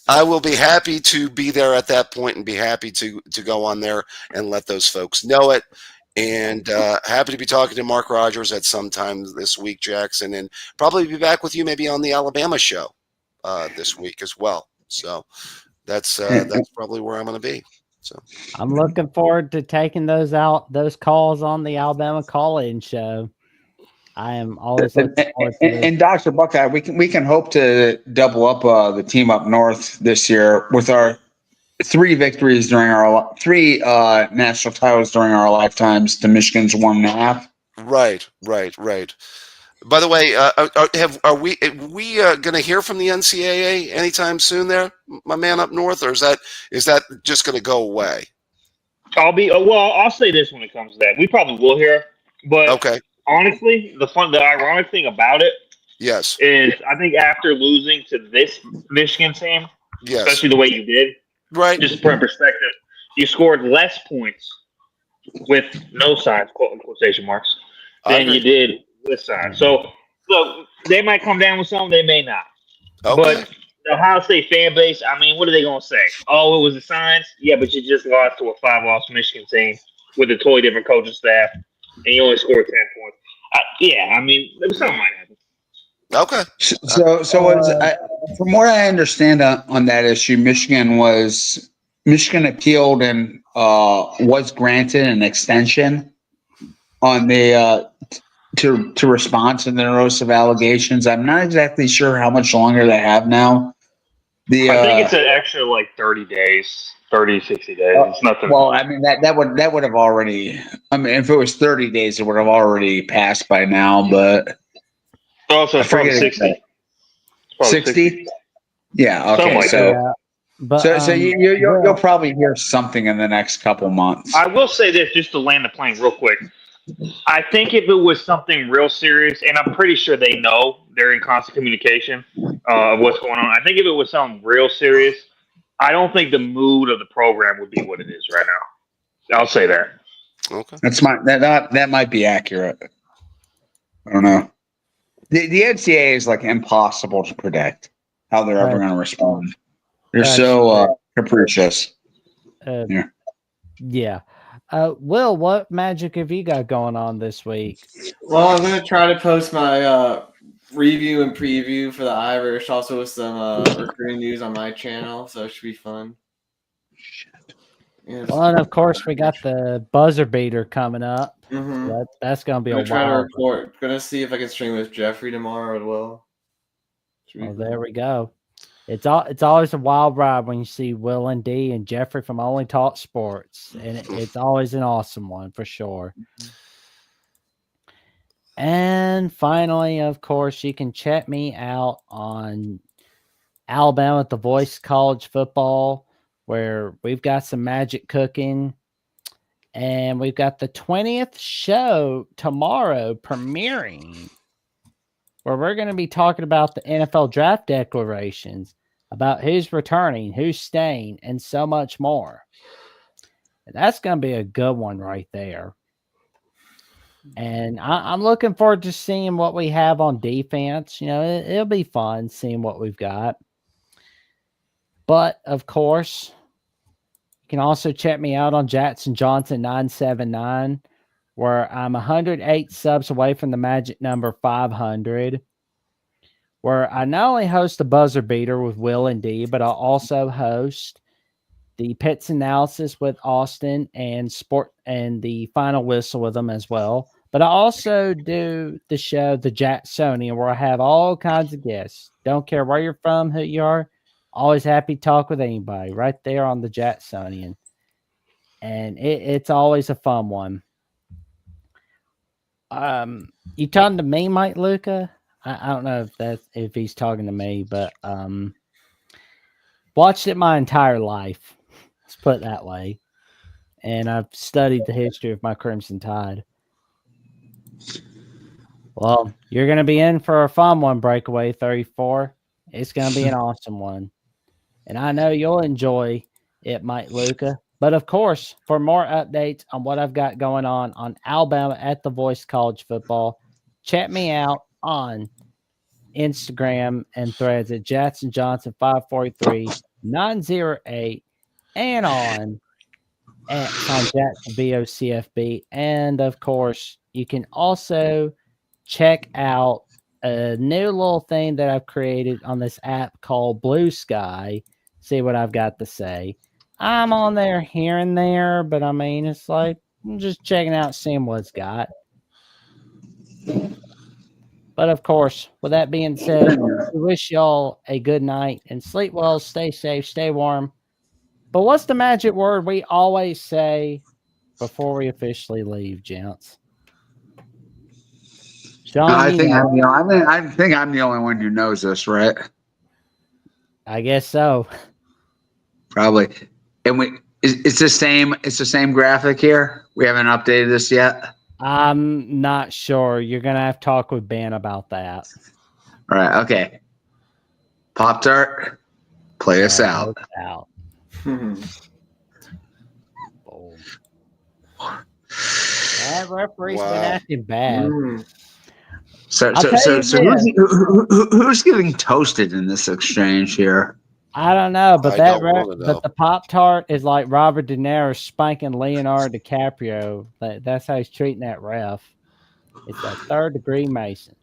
I will be happy to be there at that point and be happy to go on there and let those folks know it. And happy to be talking to Mark Rogers at some time this week, Jackson, and probably be back with you maybe on the Alabama show this week as well. So that's probably where I'm going to be. So I'm looking forward to taking those calls on the Alabama call-in show. I am always looking forward to this. And Dr. Buckeye, we can hope to double up the team up north this year with our 3 victories during our 3 national titles during our lifetimes to Michigan's 1.5. Right. By the way, are we going to hear from the NCAA anytime soon there, my man up north, or is that just going to go away? I'll say this when it comes to that. We probably will hear, but okay. Honestly, the ironic thing about it is I think after losing to this Michigan team, especially the way you did, right? Just for perspective, you scored less points with no signs, quotation marks, than you did with signs. So, look, they might come down with something, they may not. Okay. But the Ohio State fan base, I mean, what are they going to say? Oh, it was the signs? Yeah, but you just lost to a 5-loss Michigan team with a totally different coaching staff, and you only scored 10 points. I mean, something might happen. Okay. So from what I understand on that issue, Michigan appealed and was granted an extension on the to respond to the erosive allegations. I'm not exactly sure how much longer they have now. I think it's an extra 30 days. 30, 60 days. It's nothing. Well, I mean that would have already. I mean, if it was 30 days, it would have already passed by now. But also, it's probably 60. 60. Yeah. Okay. So you'll probably hear something in the next couple months. I will say this just to land the plane real quick. I think if it was something real serious, and I'm pretty sure they know they're in constant communication of what's going on. I think if it was something real serious, I don't think the mood of the program would be what it is right now. I'll say that. Okay. That might be accurate. I don't know. The NCAA is impossible to predict how they're ever going to respond. They're so capricious. Yeah. Will, what magic have you got going on this week? Well, I'm going to try to post my review and preview for the Irish, also with some recruiting news on my channel, so it should be fun. Yeah, well, and of course, we got the buzzer beater coming up. Mm-hmm. So that's going to be I'm a trying while. to report. Going to see if I can stream with Jeffrey tomorrow as well. Oh, there we go. It's always a wild ride when you see Will and D and Jeffrey from Only Talk Sports, and it's always an awesome one for sure. And finally, of course, you can check me out on Alabama at the Voice College Football, where we've got some magic cooking, and we've got the 20th show tomorrow premiering, where we're going to be talking about the NFL draft declarations, about who's returning, who's staying, and so much more. And that's going to be a good one right there. And I'm looking forward to seeing what we have on defense. It'll be fun seeing what we've got. But, of course, you can also check me out on Jackson Johnson 979 where I'm 108 subs away from the magic number 500, where I not only host the Buzzer Beater with Will and D, but I'll also host the Pits Analysis with Austin and Sport and the Final Whistle with them as well. But I also do the show, The Jacksonian, where I have all kinds of guests. Don't care where you're from, who you are. Always happy to talk with anybody right there on The Jacksonian. And it's always a fun one. You talking to me, Mike Luca? I don't know if he's talking to me, but watched it my entire life. Let's put it that way. And I've studied the history of my Crimson Tide. Well, you're going to be in for a fun one, Breakaway 34. It's going to be an awesome one. And I know you'll enjoy it, Mike Luca. But, of course, for more updates on what I've got going on Alabama at the Voice College Football, check me out on Instagram and threads at Jackson Johnson 543-908 and on Jackson VOCFB. And, of course, you can also check out a new little thing that I've created on this app called Blue Sky. See what I've got to say. I'm on there here and there, but I mean, it's like I'm just checking out, seeing what it's got. But of course, with that being said, we wish y'all a good night and sleep well, stay safe, stay warm. But what's the magic word we always say before we officially leave, gents? Sean, I think I'm the only one who knows this, right? I guess so. Probably. And it's the same graphic here. We haven't updated this yet. I'm not sure. You're gonna have to talk with Ben about that. All right. Okay. Pop-Tart, play us out. Oh. That referee's been acting bad. So who's getting toasted in this exchange here? I don't know, but but the Pop-Tart is like Robert De Niro spanking Leonardo DiCaprio. That's how he's treating that ref. It's a third-degree Mason.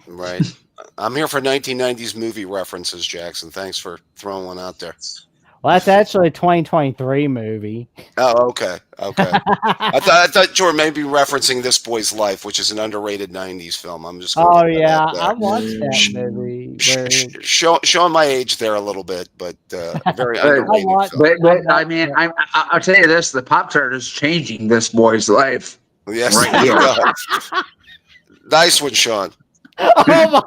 Right. I'm here for 1990s movie references, Jackson. Thanks for throwing one out there. Well, that's actually a 2023 movie. Oh, okay. I thought you were maybe referencing This Boy's Life, which is an underrated 90s film. I'm just I watched that movie. Showing my age there a little bit, but very underrated film. But I mean, I'll tell you this: the Pop-Tart is changing this boy's life. Yes, right there you here. go. Nice one, Sean. Oh my